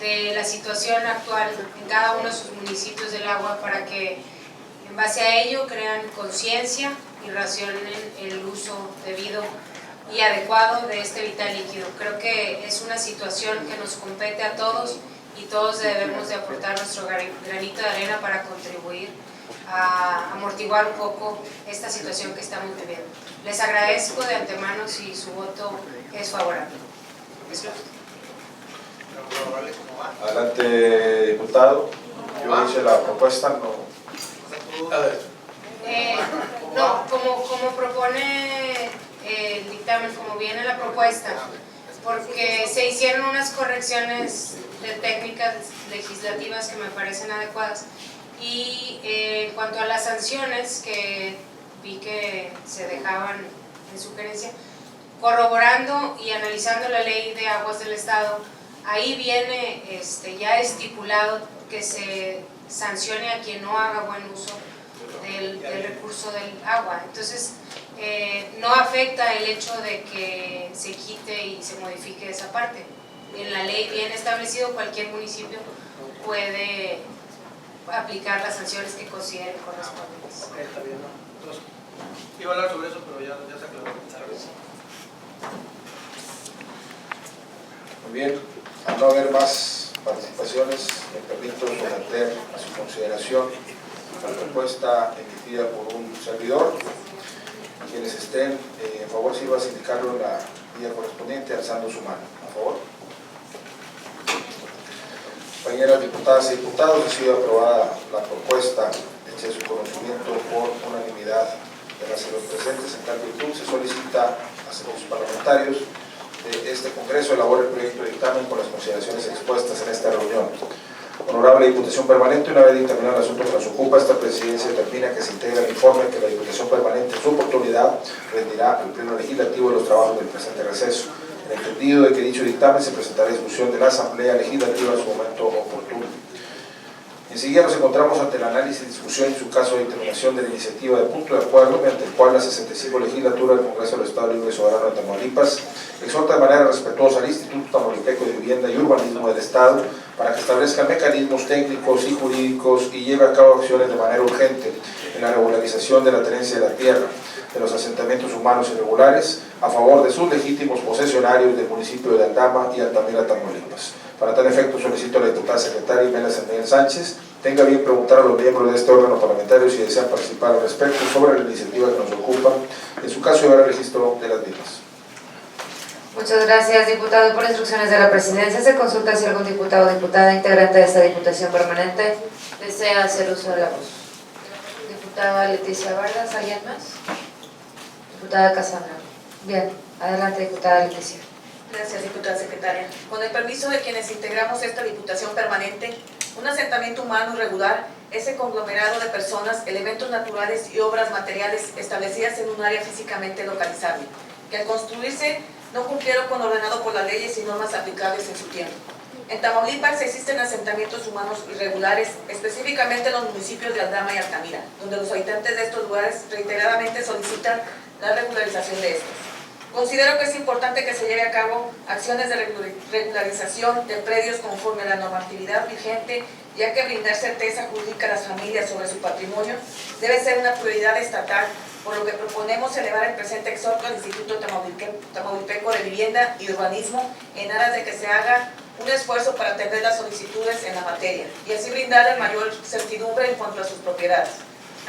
S3: de la situación actual en cada uno de sus municipios del agua, para que en base a ello crean conciencia y racionen el uso debido y adecuado de este vital líquido. Creo que es una situación que nos compete a todos y todos debemos de aportar nuestro granito de arena para contribuir a amortiguar un poco esta situación que estamos viviendo. Les agradezco de antemano si su voto es favorable.
S1: Adelante, diputado. Yo hice la propuesta, no.
S3: No, como propone el dictamen, como viene la propuesta, porque se hicieron unas correcciones de técnicas legislativas que me parecen adecuadas. Y en cuanto a las sanciones, que vi que se dejaban en sugerencia, corroborando y analizando la ley de aguas del Estado, ahí viene ya estipulado que se sancione a quien no haga buen uso del recurso del agua. Entonces, no afecta el hecho de que se quite y se modifique esa parte. En la ley bien establecido, cualquier municipio puede aplicar las sanciones que considere correspondientes.
S5: Ok, está bien, ¿no? Entonces, iba a hablar sobre eso, pero ya se aclaró.
S1: Muy bien, al no haber más participaciones, me permito someter a su consideración la propuesta emitida por un servidor. Quienes estén en favor, sirva a indicarlo en la vía correspondiente alzando su mano. A favor. Compañeras diputadas y diputados, ha sido aprobada la propuesta hecha de su conocimiento por unanimidad de las presentes. En tal virtud se solicita a servicios parlamentarios de este Congreso elabore el proyecto de dictamen con las consideraciones expuestas en esta reunión. Honorable Diputación Permanente, una vez dictaminado el asunto que nos ocupa, esta presidencia determina que se integra el informe que la Diputación Permanente en su oportunidad rendirá al Pleno Legislativo de los trabajos del presente receso, en el entendido de que dicho dictamen se presentará a discusión de la Asamblea Legislativa en su momento oportuno. Enseguida nos encontramos ante el análisis, discusión y su caso de determinación de la iniciativa de punto de acuerdo mediante el cual la 65 Legislatura del Congreso del Estado Libre y Soberano de Tamaulipas exhorta de manera respetuosa al Instituto Tamaulipeco de Vivienda y Urbanismo del Estado para que establezca mecanismos técnicos y jurídicos y lleve a cabo acciones de manera urgente en la regularización de la tenencia de la tierra de los asentamientos humanos irregulares a favor de sus legítimos posesionarios del municipio de Aldama y Altamira, Tamaulipas. Para tal efecto solicito a la diputada secretaria Imelda Miguel Sánchez tenga bien preguntar a los miembros de este órgano parlamentario si desean participar al respecto sobre la iniciativa que nos ocupa, en su caso llevar el registro de las mismas.
S3: Muchas gracias, diputado. Por instrucciones de la presidencia, se consulta si algún diputado o diputada integrante de esta Diputación Permanente desea hacer uso de la voz. Diputada Leticia Vargas, ¿alguien más? Diputada Casandra. Bien, adelante, diputada Leticia.
S7: Gracias, diputada secretaria. Con el permiso de quienes integramos esta Diputación Permanente, un asentamiento humano irregular es el conglomerado de personas, elementos naturales y obras materiales establecidas en un área físicamente localizable, que al construirse no cumplieron con lo ordenado por las leyes y normas aplicables en su tiempo. En Tamaulipas existen asentamientos humanos irregulares, específicamente en los municipios de Aldama y Altamira, donde los habitantes de estos lugares reiteradamente solicitan la regularización de estos. Considero que es importante que se lleve a cabo acciones de regularización de predios conforme a la normatividad vigente, ya que brindar certeza jurídica a las familias sobre su patrimonio debe ser una prioridad estatal, por lo que proponemos elevar el presente exhorto al Instituto Tamaulipeco de Vivienda y Urbanismo en aras de que se haga un esfuerzo para atender las solicitudes en la materia y así brindarle mayor certidumbre en cuanto a sus propiedades.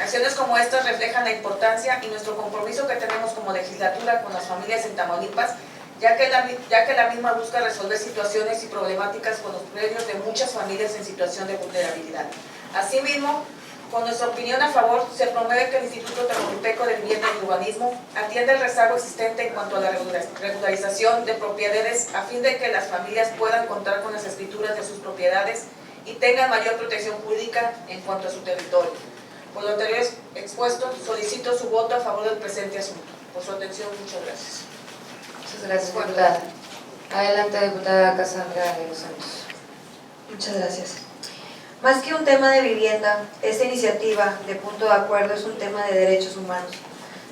S7: Acciones como estas reflejan la importancia y nuestro compromiso que tenemos como legislatura con las familias en Tamaulipas, ya que la misma busca resolver situaciones y problemáticas con los predios de muchas familias en situación de vulnerabilidad. Asimismo, con nuestra opinión a favor, se promueve que el Instituto Tamaulipeco de Vivienda y Urbanismo atienda el rezago existente en cuanto a la regularización de propiedades a fin de que las familias puedan contar con las escrituras de sus propiedades y tengan mayor protección jurídica en cuanto a su territorio. Por lo anterior expuesto, solicito su voto a favor del presente asunto. Por su atención, muchas gracias.
S3: Muchas gracias, diputada. Adelante, diputada Casandra de los Santos.
S4: Muchas gracias. Más que un tema de vivienda, esta iniciativa de punto de acuerdo es un tema de derechos humanos.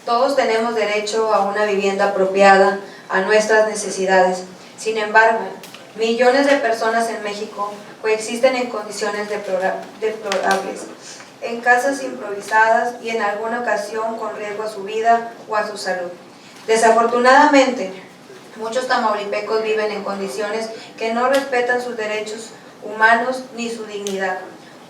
S4: Todos tenemos derecho a una vivienda apropiada a nuestras necesidades. Sin embargo, millones de personas en México coexisten en condiciones deplorables, en casas improvisadas y en alguna ocasión con riesgo a su vida o a su salud. Desafortunadamente, muchos tamaulipecos viven en condiciones que no respetan sus derechos humanos ni su dignidad.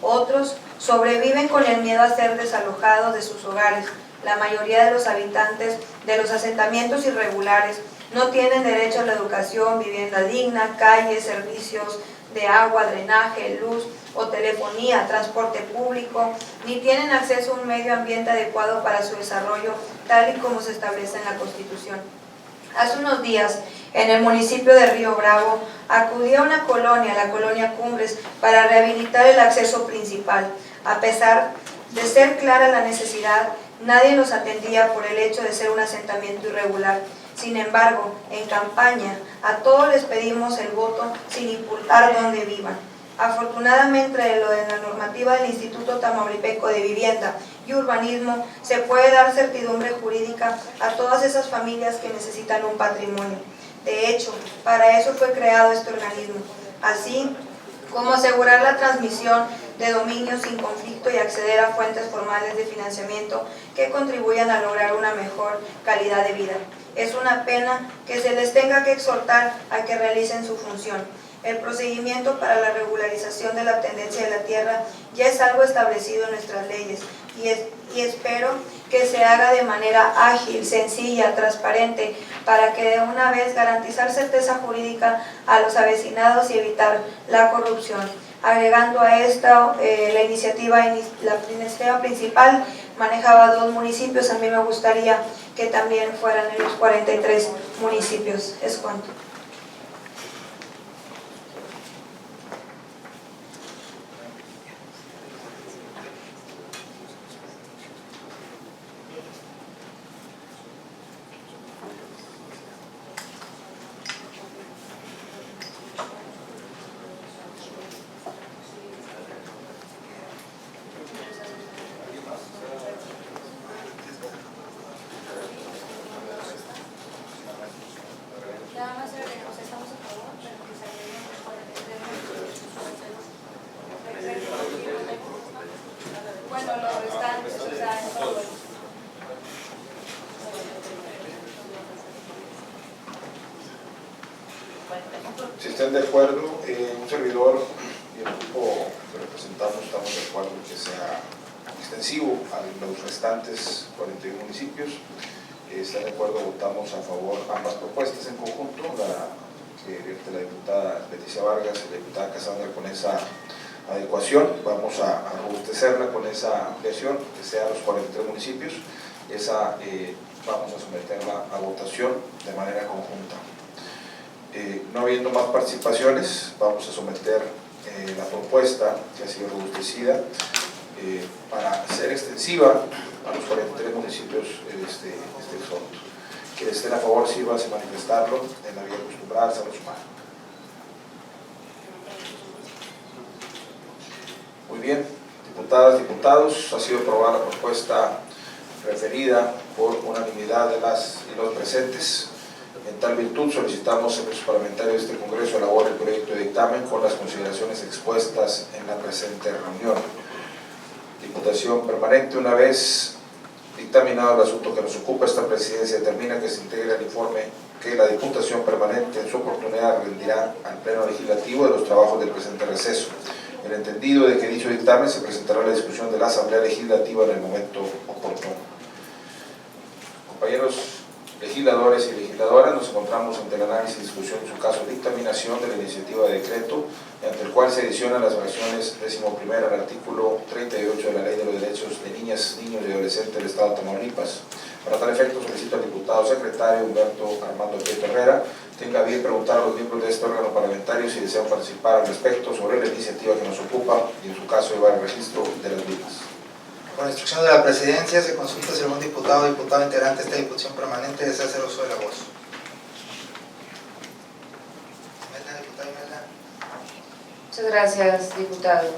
S4: Otros sobreviven con el miedo a ser desalojados de sus hogares. La mayoría de los habitantes de los asentamientos irregulares no tienen derecho a la educación, vivienda digna, calles, servicios de agua, drenaje, luz o telefonía, transporte público, ni tienen acceso a un medio ambiente adecuado para su desarrollo, tal y como se establece en la Constitución. Hace unos días, en el municipio de Río Bravo, acudí a una colonia, la colonia Cumbres, para rehabilitar el acceso principal. A pesar de ser clara la necesidad, nadie los atendía por el hecho de ser un asentamiento irregular. Sin embargo, en campaña, a todos les pedimos el voto sin importar dónde vivan. Afortunadamente, lo de la normativa del Instituto Tamaulipeco de Vivienda y Urbanismo se puede dar certidumbre jurídica a todas esas familias que necesitan un patrimonio. De hecho, para eso fue creado este organismo, así como asegurar la transmisión de dominios sin conflicto y acceder a fuentes formales de financiamiento que contribuyan a lograr una mejor calidad de vida. Es una pena que se les tenga que exhortar a que realicen su función. El procedimiento para la regularización de la tendencia de la tierra ya es algo establecido en nuestras leyes y espero que se haga de manera ágil, sencilla, transparente, para que de una vez garantizar certeza jurídica a los avecinados y evitar la corrupción. Agregando a esta, la iniciativa principal manejaba 2 municipios, a mí me gustaría que también fueran en los 43 municipios. Es cuanto.
S1: Si están de acuerdo, un servidor y el grupo que representamos estamos de acuerdo en que sea extensivo a los restantes 41 municipios. ¿Están de acuerdo? Votamos a favor ambas propuestas en conjunto, la que vierte la diputada Leticia Vargas y la diputada Cassandra con esa adecuación. Vamos a robustecerla con esa ampliación, que sea a los 43 municipios. Esa vamos a someterla a votación de manera conjunta. No habiendo más participaciones, vamos a someter la propuesta que ha sido robustecida para ser extensiva a los 43 municipios este exhorto. Quienes estén a favor, sírvanse a manifestarlo en la vía acostumbrada, se los mano. Muy bien, diputadas, diputados, ha sido aprobada la propuesta referida por unanimidad de las y los presentes. En tal virtud, solicitamos a los parlamentarios de este Congreso elaboren el proyecto de dictamen con las consideraciones expuestas en la presente reunión. Diputación Permanente, una vez dictaminado el asunto que nos ocupa, esta presidencia determina que se integre el informe que la Diputación Permanente en su oportunidad rendirá al Pleno Legislativo de los trabajos del presente receso. El entendido de que dicho dictamen se presentará a la discusión de la Asamblea Legislativa en el momento oportuno. Compañeros legisladores y legisladoras, nos encontramos ante el análisis y discusión en su caso de dictaminación de la iniciativa de decreto mediante el cual se adicionan las fracciones 11ª al artículo 38 de la Ley de los Derechos de Niñas, Niños y Adolescentes del Estado de Tamaulipas. Para tal efecto solicito al diputado secretario Humberto Armando Prieto Herrera tenga bien preguntar a los miembros de este órgano parlamentario si desean participar al respecto sobre la iniciativa que nos ocupa y en su caso llevar el registro de las mismas.
S2: Por instrucción de la Presidencia, se consulta si algún diputado o diputada integrante de esta Diputación Permanente desea hacer uso de la voz.
S3: Muchas gracias, diputado.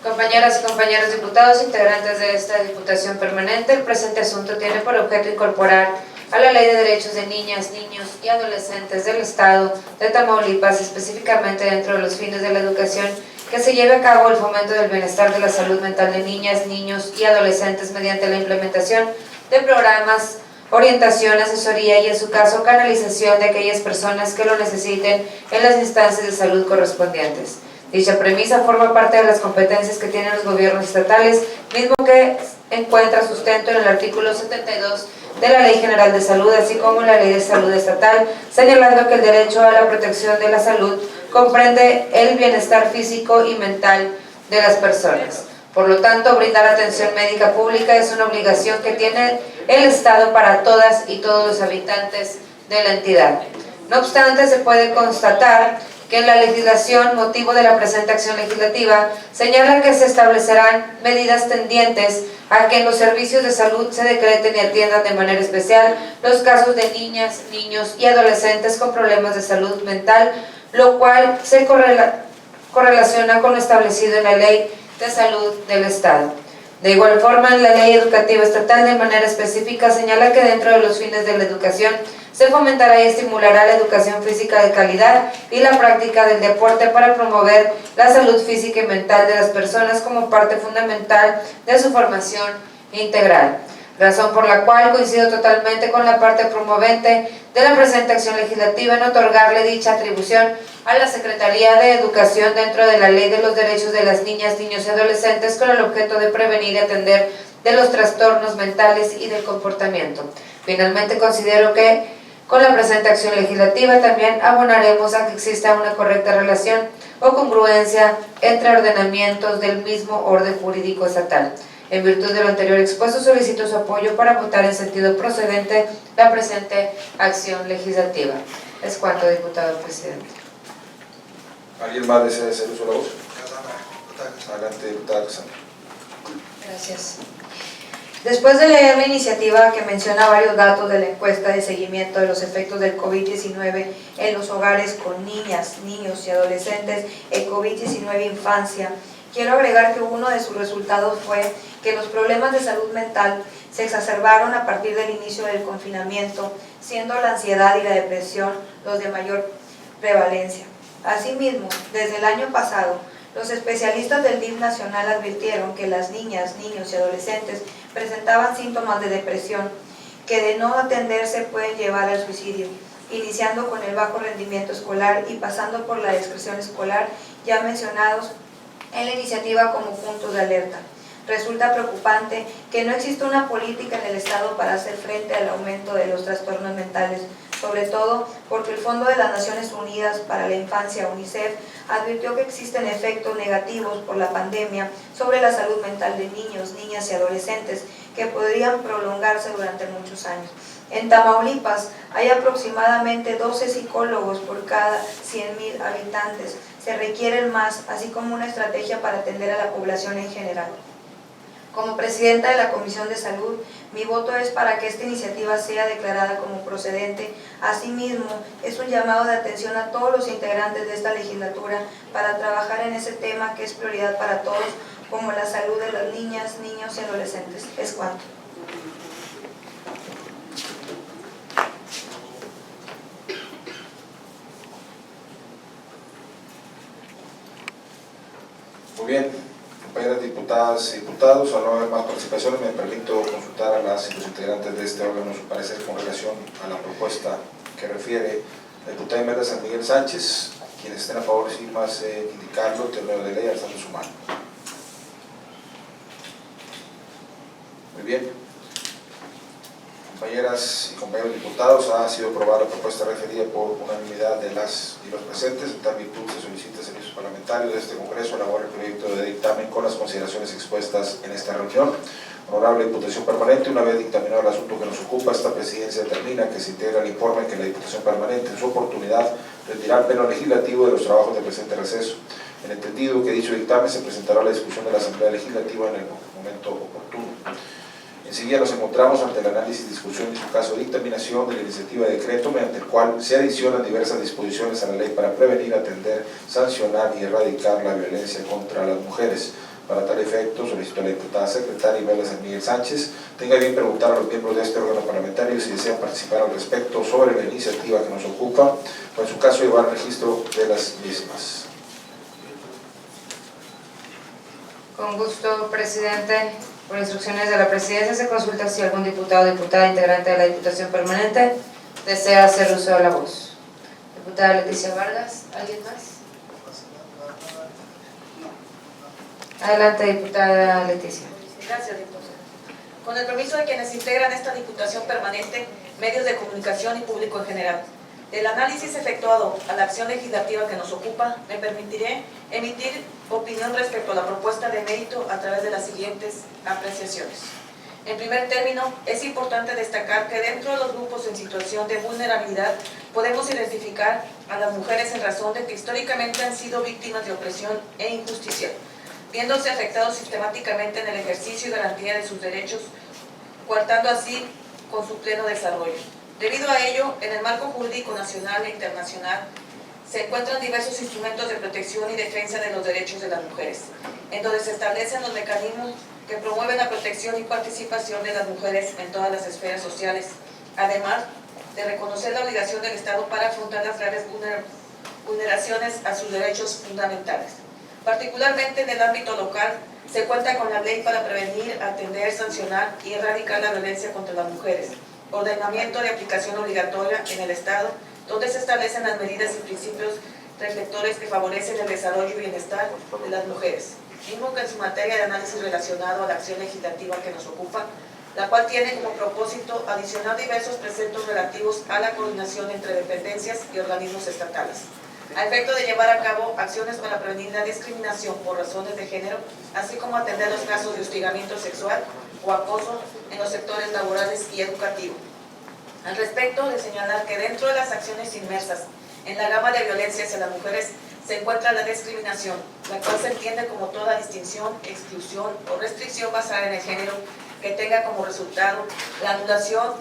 S3: Compañeras y compañeros diputados, integrantes de esta Diputación Permanente, el presente asunto tiene por objeto incorporar a la Ley de Derechos de Niñas, Niños y Adolescentes del Estado de Tamaulipas, específicamente dentro de los fines de la educación, que se lleve a cabo el fomento del bienestar de la salud mental de niñas, niños y adolescentes mediante la implementación de programas, orientación, asesoría y en su caso canalización de aquellas personas que lo necesiten en las instancias de salud correspondientes. Dicha premisa forma parte de las competencias que tienen los gobiernos estatales, mismo que encuentra sustento en el artículo 72 de la Ley General de Salud, así como la Ley de Salud Estatal, señalando que el derecho a la protección de la salud comprende el bienestar físico y mental de las personas. Por lo tanto, brindar atención médica pública es una obligación que tiene el Estado para todas y todos los habitantes de la entidad. No obstante, se puede constatar que en la legislación, motivo de la presente acción legislativa, señala que se establecerán medidas tendientes a que en los servicios de salud se decreten y atiendan de manera especial los casos de niñas, niños y adolescentes con problemas de salud mental, lo cual se correlaciona con lo establecido en la Ley de Salud del Estado. De igual forma, en la Ley Educativa Estatal de manera específica señala que dentro de los fines de la educación se fomentará y estimulará la educación física de calidad y la práctica del deporte para promover la salud física y mental de las personas como parte fundamental de su formación integral. Razón por la cual coincido totalmente con la parte promovente de la presente acción legislativa en otorgarle dicha atribución a la Secretaría de Educación dentro de la Ley de los Derechos de las Niñas, Niños y Adolescentes con el objeto de prevenir y atender de los trastornos mentales y del comportamiento. Finalmente, considero que con la presente acción legislativa también abonaremos a que exista una correcta relación o congruencia entre ordenamientos del mismo orden jurídico estatal. En virtud de lo anterior expuesto, solicito su apoyo para votar en sentido procedente la presente acción legislativa. Es cuanto, diputado presidente.
S1: ¿Alguien más desea hacer uso de la voz?
S2: Casandra.
S1: Adelante, diputada Casandra.
S4: Gracias. Después de leer la iniciativa que menciona varios datos de la encuesta de seguimiento de los efectos del COVID-19 en los hogares con niñas, niños y adolescentes en COVID-19 infancia, quiero agregar que uno de sus resultados fue que los problemas de salud mental se exacerbaron a partir del inicio del confinamiento, siendo la ansiedad y la depresión los de mayor prevalencia. Asimismo, desde el año pasado, los especialistas del DIF nacional advirtieron que las niñas, niños y adolescentes presentaban síntomas de depresión que de no atenderse pueden llevar al suicidio, iniciando con el bajo rendimiento escolar y pasando por la dispersión escolar ya mencionados en la iniciativa como puntos de alerta. Resulta preocupante que no exista una política en el Estado para hacer frente al aumento de los trastornos mentales, sobre todo porque el Fondo de las Naciones Unidas para la Infancia, UNICEF, advirtió que existen efectos negativos por la pandemia sobre la salud mental de niños, niñas y adolescentes que podrían prolongarse durante muchos años. En Tamaulipas hay aproximadamente 12 psicólogos por cada 100,000 habitantes. Se requieren más, así como una estrategia para atender a la población en general. Como presidenta de la Comisión de Salud, mi voto es para que esta iniciativa sea declarada como procedente. Asimismo, es un llamado de atención a todos los integrantes de esta legislatura para trabajar en ese tema que es prioridad para todos, como la salud de las niñas, niños y adolescentes. Es cuanto.
S1: Muy bien. Compañeras diputadas y diputados, al no haber más participaciones, me permito consultar a las y los integrantes de este órgano su parecer con relación a la propuesta que refiere la diputada Imelda San Miguel Sánchez. Quienes estén a favor, sin más indicarlo, término de ley, alzando su mano. Muy bien. Compañeras y compañeros diputados, ha sido aprobada la propuesta referida por unanimidad de las y los presentes. En tal virtud se solicita al Servicio Parlamentario de este Congreso elaborar el proyecto de dictamen con las consideraciones expuestas en esta reunión. Honorable Diputación Permanente, una vez dictaminado el asunto que nos ocupa, esta presidencia determina que se integra el informe que la Diputación Permanente en su oportunidad rendirá al Pleno Legislativo de los trabajos del presente receso. En entendido que dicho dictamen se presentará a la discusión de la Asamblea Legislativa en el momento oportuno. Enseguida nos encontramos ante el análisis y discusión y su caso de dictaminación de la iniciativa de decreto mediante el cual se adicionan diversas disposiciones a la ley para prevenir, atender, sancionar y erradicar la violencia contra las mujeres. Para tal efecto, solicito a la diputada secretaria Imelda San Miguel Sánchez tenga bien preguntar a los miembros de este órgano parlamentario si desean participar al respecto sobre la iniciativa que nos ocupa o en su caso llevar registro de las mismas.
S3: Con gusto, presidente. Por instrucciones de la presidencia se consulta si algún diputado o diputada integrante de la Diputación Permanente desea hacer uso de la voz. Diputada Leticia Vargas, ¿alguien más? Adelante, diputada Leticia.
S7: Gracias, diputada. Con el permiso de quienes integran esta Diputación Permanente, medios de comunicación y público en general, del análisis efectuado a la acción legislativa que nos ocupa, me permitiré emitir opinión respecto a la propuesta de mérito a través de las siguientes apreciaciones. En primer término, es importante destacar que dentro de los grupos en situación de vulnerabilidad podemos identificar a las mujeres en razón de que históricamente han sido víctimas de opresión e injusticia, viéndose afectados sistemáticamente en el ejercicio y garantía de sus derechos, coartando así con su pleno desarrollo. Debido a ello, en el marco jurídico nacional e internacional se encuentran diversos instrumentos de protección y defensa de los derechos de las mujeres, en donde se establecen los mecanismos que promueven la protección y participación de las mujeres en todas las esferas sociales, además de reconocer la obligación del Estado para afrontar las graves vulneraciones a sus derechos fundamentales. Particularmente en el ámbito local, se cuenta con la ley para prevenir, atender, sancionar y erradicar la violencia contra las mujeres, ordenamiento de aplicación obligatoria en el Estado, donde se establecen las medidas y principios reflectores que favorecen el desarrollo y bienestar de las mujeres, mismo que en su materia de análisis relacionado a la acción legislativa que nos ocupa, la cual tiene como propósito adicionar diversos preceptos relativos a la coordinación entre dependencias y organismos estatales, a efecto de llevar a cabo acciones para prevenir la discriminación por razones de género, así como atender los casos de hostigamiento sexual o acoso en los sectores laborales y educativos. Al respecto, de señalar que dentro de las acciones inmersas en la gama de violencia hacia las mujeres se encuentra la discriminación, la cual se entiende como toda distinción, exclusión o restricción basada en el género que tenga como resultado la anulación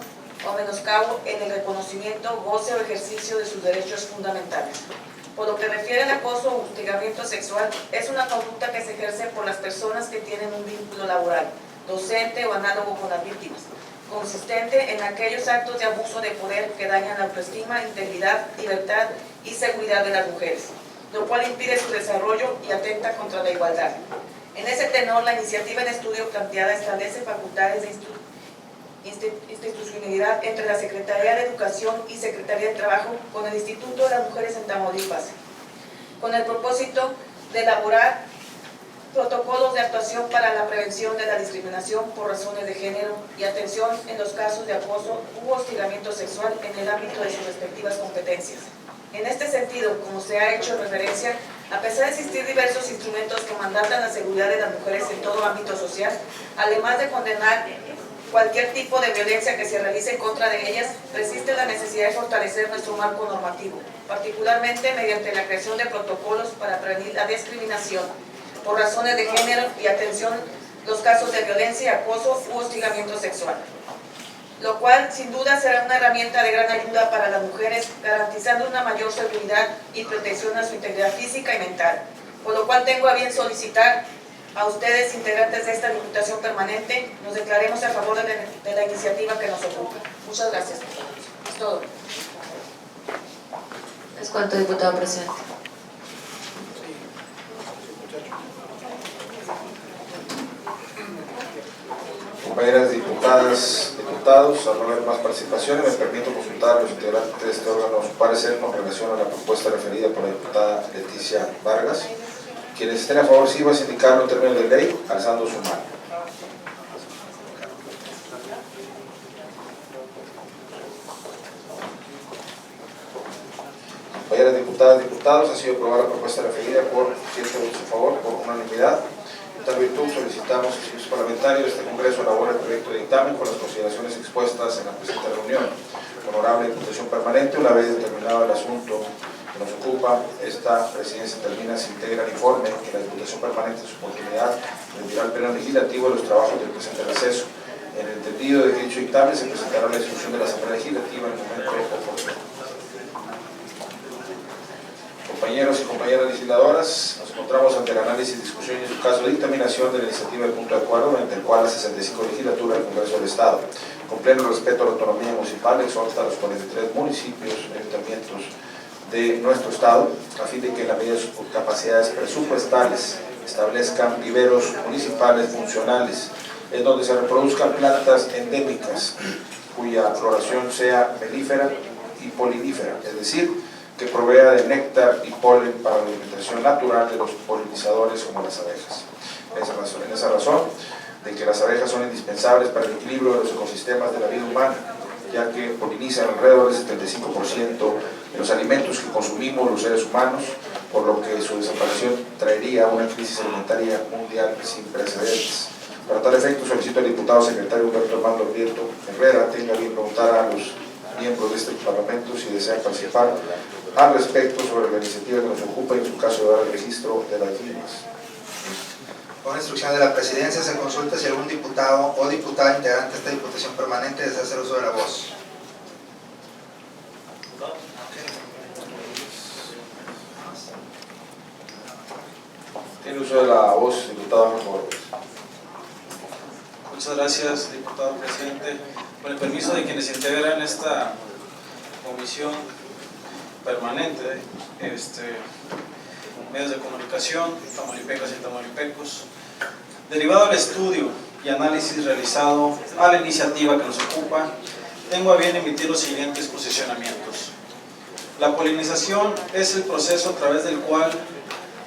S7: o menoscabo en el reconocimiento, goce o ejercicio de sus derechos fundamentales. Por lo que refiere al acoso o hostigamiento sexual, es una conducta que se ejerce por las personas que tienen un vínculo laboral, docente o análogo con las víctimas, consistente en aquellos actos de abuso de poder que dañan la autoestima, integridad, libertad y seguridad de las mujeres, lo cual impide su desarrollo y atenta contra la igualdad. En ese tenor, la iniciativa en estudio planteada establece facultades de institucionalidad entre la Secretaría de Educación y Secretaría de Trabajo con el Instituto de las Mujeres en Tamaulipas, con el propósito de elaborar protocolos de actuación para la prevención de la discriminación por razones de género y atención en los casos de acoso u hostigamiento sexual en el ámbito de sus respectivas competencias. En este sentido, como se ha hecho referencia, a pesar de existir diversos instrumentos que mandatan la seguridad de las mujeres en todo ámbito social, además de condenar cualquier tipo de violencia que se realice en contra de ellas, persiste la necesidad de fortalecer nuestro marco normativo, particularmente mediante la creación de protocolos para prevenir la discriminación por razones de género y atención los casos de violencia, acoso u hostigamiento sexual, lo cual sin duda será una herramienta de gran ayuda para las mujeres, garantizando una mayor seguridad y protección a su integridad física y mental, por lo cual tengo a bien solicitar a ustedes, integrantes de esta Diputación Permanente, nos declaremos a favor de la iniciativa que nos ocupa. Muchas gracias. Es todo.
S3: Es cuanto, diputado presidente.
S1: Compañeras diputadas, diputados, al no haber más participaciones, me permito consultar a los integrantes de este órgano su parecer con relación a la propuesta referida por la diputada Leticia Vargas. Quienes estén a favor, sí, vas a indicarlo en términos de ley, alzando su mano. Compañeras diputadas, diputados, ha sido aprobada la propuesta referida por 7 votos a favor, por unanimidad. En tal virtud, solicitamos que el servicio parlamentario de este Congreso elabore el proyecto de dictamen con las consideraciones expuestas en la presente reunión. Honorable Diputación Permanente, una vez determinado el asunto que nos ocupa, esta presidencia termina, se integra el informe que la Diputación Permanente en su oportunidad rendirá al Pleno Legislativo de los trabajos del presente receso. En el entendido de dicho dictamen se presentará la discusión de la Asamblea Legislativa en el momento oportuno. Compañeros y compañeras legisladoras, nos encontramos ante el análisis, discusión y en su caso de dictaminación de la iniciativa de punto de acuerdo mediante el cual la 65 legislatura del Congreso del Estado, con pleno respeto a la autonomía municipal, exhorta a los 43 municipios y ayuntamientos de nuestro Estado, a fin de que en la medida de sus capacidades presupuestales establezcan viveros municipales funcionales, en donde se reproduzcan plantas endémicas cuya floración sea melífera y polinífera, es decir, que provea de néctar y polen para la alimentación natural de los polinizadores como las abejas. En esa razón de que las abejas son indispensables para el equilibrio de los ecosistemas de la vida humana, ya que polinizan alrededor del 75% de los alimentos que consumimos los seres humanos, por lo que su desaparición traería una crisis alimentaria mundial sin precedentes. Para tal efecto, solicito al diputado secretario Humberto Armando Prieto Herrera tenga bien preguntar a los miembros de este Parlamento si desean participar al respecto sobre la iniciativa que nos ocupa y en su caso dar el registro de las mismas.
S2: Por instrucción de la Presidencia se consulta si algún diputado o diputada integrante de esta Diputación Permanente desea hacer uso de la voz.
S1: Tiene uso de la voz, diputado, por favor.
S6: Muchas gracias, diputado presidente. Con el permiso de quienes integran esta comisión permanente, medios de comunicación, tamaulipecas y tamaulipecos, derivado del estudio y análisis realizado a la iniciativa que nos ocupa, tengo a bien emitir los siguientes posicionamientos. La polinización es el proceso a través del cual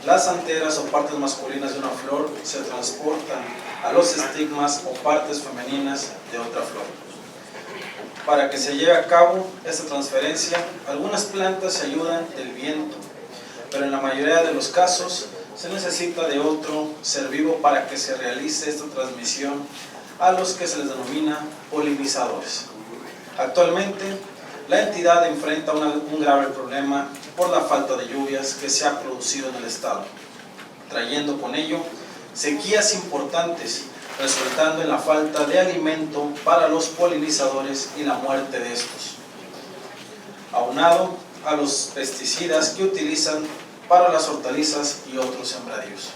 S6: las anteras o partes masculinas de una flor se transportan a los estigmas o partes femeninas de otra flor. Para que se lleve a cabo esta transferencia, algunas plantas se ayudan del viento, pero en la mayoría de los casos se necesita de otro ser vivo para que se realice esta transmisión a los que se les denomina polinizadores. Actualmente, la entidad enfrenta un grave problema por la falta de lluvias que se ha producido en el estado, trayendo con ello sequías importantes, resultando en la falta de alimento para los polinizadores y la muerte de estos, aunado a los pesticidas que utilizan para las hortalizas y otros sembradíos.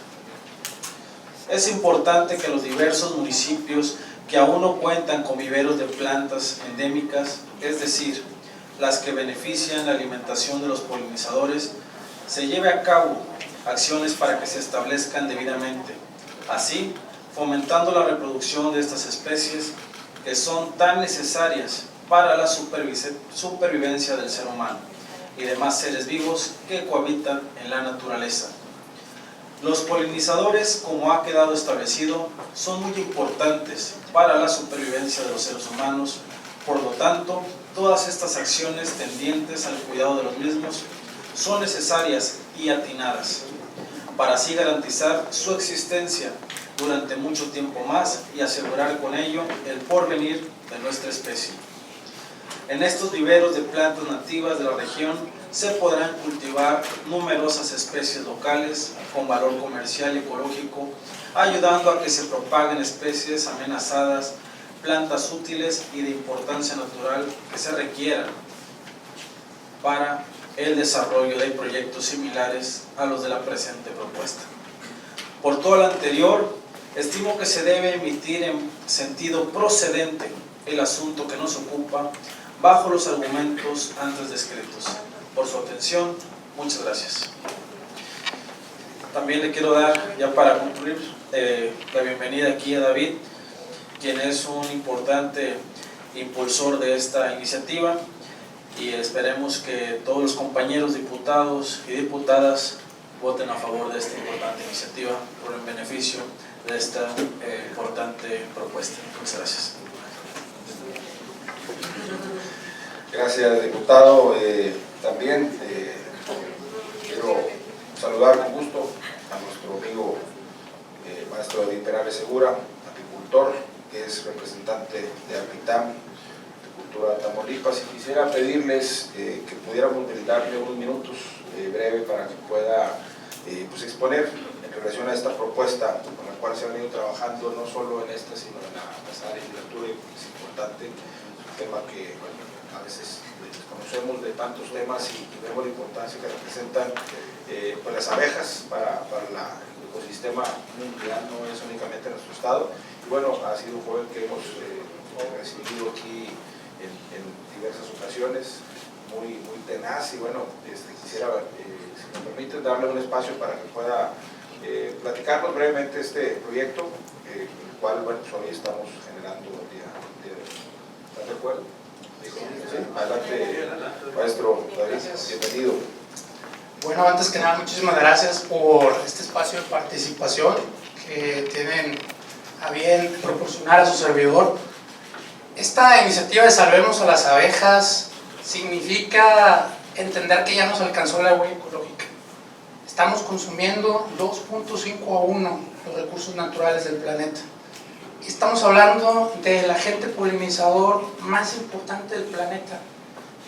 S6: Es importante que los diversos municipios que aún no cuentan con viveros de plantas endémicas, es decir, las que benefician la alimentación de los polinizadores, se lleve a cabo acciones para que se establezcan debidamente, así fomentando la reproducción de estas especies que son tan necesarias para la supervivencia del ser humano y demás seres vivos que cohabitan en la naturaleza. Los polinizadores, como ha quedado establecido, son muy importantes para la supervivencia de los seres humanos. Por lo tanto, todas estas acciones tendientes al cuidado de los mismos son necesarias y atinadas, para así garantizar su existencia durante mucho tiempo más y asegurar con ello el porvenir de nuestra especie. En estos viveros de plantas nativas de la región se podrán cultivar numerosas especies locales con valor comercial y ecológico, ayudando a que se propaguen especies amenazadas, plantas útiles y de importancia natural que se requieran para el desarrollo de proyectos similares a los de la presente propuesta. Por todo lo anterior, estimo que se debe emitir en sentido procedente el asunto que nos ocupa bajo los argumentos antes descritos. Por su atención, muchas gracias. También le quiero dar, ya para concluir, la bienvenida aquí a David, quien es un importante impulsor de esta iniciativa, y esperemos que todos los compañeros diputados y diputadas voten a favor de esta importante iniciativa por el beneficio de esta importante propuesta. Muchas gracias.
S1: Gracias, diputado. También quiero saludar con gusto a nuestro amigo maestro David Perales Segura, apicultor, que es representante de Apitam, Agricultura de Tamaulipas, y quisiera pedirles que pudiéramos brindarle unos minutos breve para que pueda pues exponer en relación a esta propuesta con la cual se ha venido trabajando no solo en esta, sino en la pasada legislatura, y es importante, es un tema que bueno, a veces desconocemos de tantos temas y vemos la importancia que representan pues las abejas para el ecosistema mundial, no es únicamente en nuestro estado. Y bueno, ha sido un joven que hemos recibido aquí en diversas ocasiones, muy tenaz, y bueno, quisiera, si me permiten, darle un espacio para que pueda platicarnos brevemente este proyecto, el cual, bueno, pues hoy estamos generando el día de hoy. ¿Están de acuerdo? Sí, adelante, maestro David, bienvenido.
S8: Bueno, antes que nada, muchísimas gracias por este espacio de participación que tienen a bien proporcionar a su servidor. Esta iniciativa de Salvemos a las Abejas significa entender que ya nos alcanzó la huella ecológica. Estamos consumiendo 2.5 a 1 los recursos naturales del planeta. estamos hablando del agente polinizador más importante del planeta.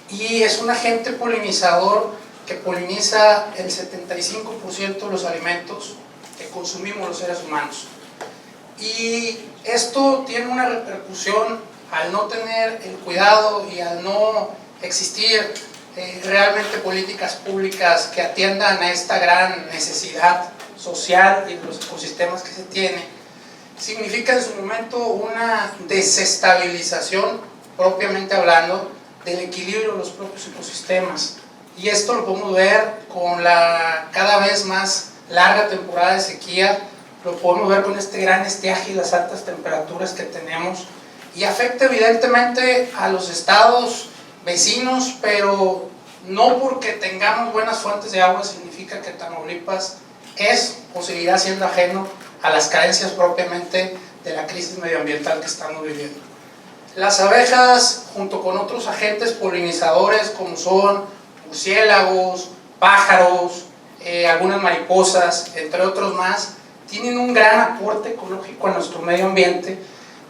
S8: Y es un agente polinizador que poliniza el 75% de los alimentos que consumimos los seres humanos. Y esto tiene una repercusión al no tener el cuidado y al no existir realmente políticas públicas que atiendan a esta gran necesidad social y de los ecosistemas que se tiene. Significa en su momento una desestabilización, propiamente hablando, del equilibrio de los propios ecosistemas. Y esto lo podemos ver con la cada vez más larga temporada de sequía, lo podemos ver con este gran estiaje y las altas temperaturas que tenemos, y afecta evidentemente a los estados vecinos, pero no porque tengamos buenas fuentes de agua significa que Tamaulipas es o seguirá siendo ajeno a las carencias propiamente de la crisis medioambiental que estamos viviendo. Las abejas, junto con otros agentes polinizadores como son murciélagos, pájaros, algunas mariposas, entre otros más, tienen un gran aporte ecológico a nuestro medio ambiente,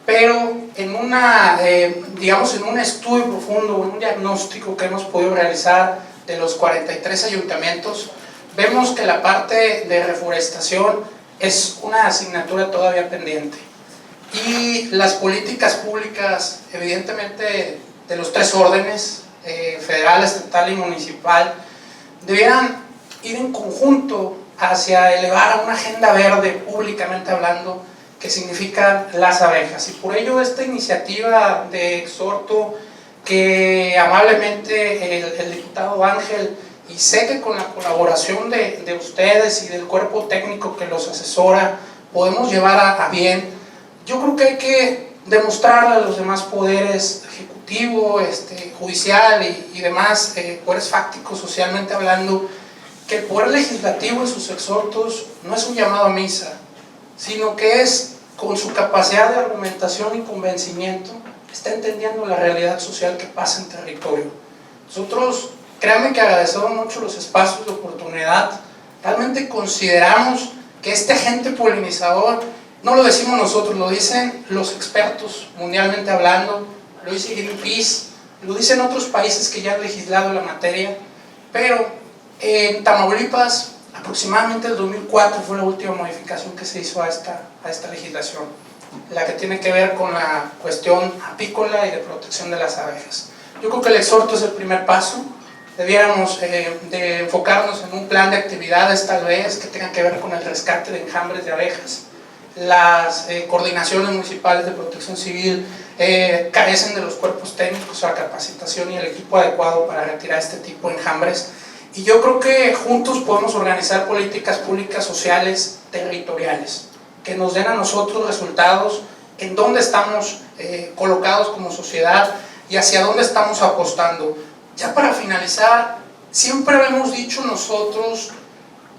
S8: pero en en un estudio profundo, en un diagnóstico que hemos podido realizar de los 43 ayuntamientos, vemos que la parte de reforestación es una asignatura todavía pendiente. Y las políticas públicas, evidentemente de los tres órdenes, federal, estatal y municipal, debieran ir en conjunto hacia elevar a una agenda verde, públicamente hablando, que significan las abejas. Y por ello esta iniciativa de exhorto que amablemente el diputado Ángel, y sé que con la colaboración de ustedes y del cuerpo técnico que los asesora, podemos llevar a bien. Yo creo que hay que demostrarle a los demás poderes, ejecutivo, judicial y demás, poderes fácticos socialmente hablando, que el poder legislativo en sus exhortos no es un llamado a misa, sino que es, con su capacidad de argumentación y convencimiento, está entendiendo la realidad social que pasa en territorio. Nosotros, créanme que agradecemos mucho los espacios de oportunidad, realmente consideramos que este agente polinizador, no lo decimos nosotros, lo dicen los expertos mundialmente hablando, lo dice Greenpeace, lo dicen otros países que ya han legislado la materia, pero en Tamaulipas, aproximadamente el 2004 fue la última modificación que se hizo a esta legislación, la que tiene que ver con la cuestión apícola y de protección de las abejas. Yo creo que el exhorto es el primer paso. Debiéramos de enfocarnos en un plan de actividades tal vez que tengan que ver con el rescate de enjambres de abejas. Las coordinaciones municipales de protección civil carecen de los cuerpos técnicos, la capacitación y el equipo adecuado para retirar este tipo de enjambres. Y yo creo que juntos podemos organizar políticas públicas sociales territoriales que nos den a nosotros resultados en dónde estamos colocados como sociedad y hacia dónde estamos apostando. Ya para finalizar, siempre hemos dicho nosotros,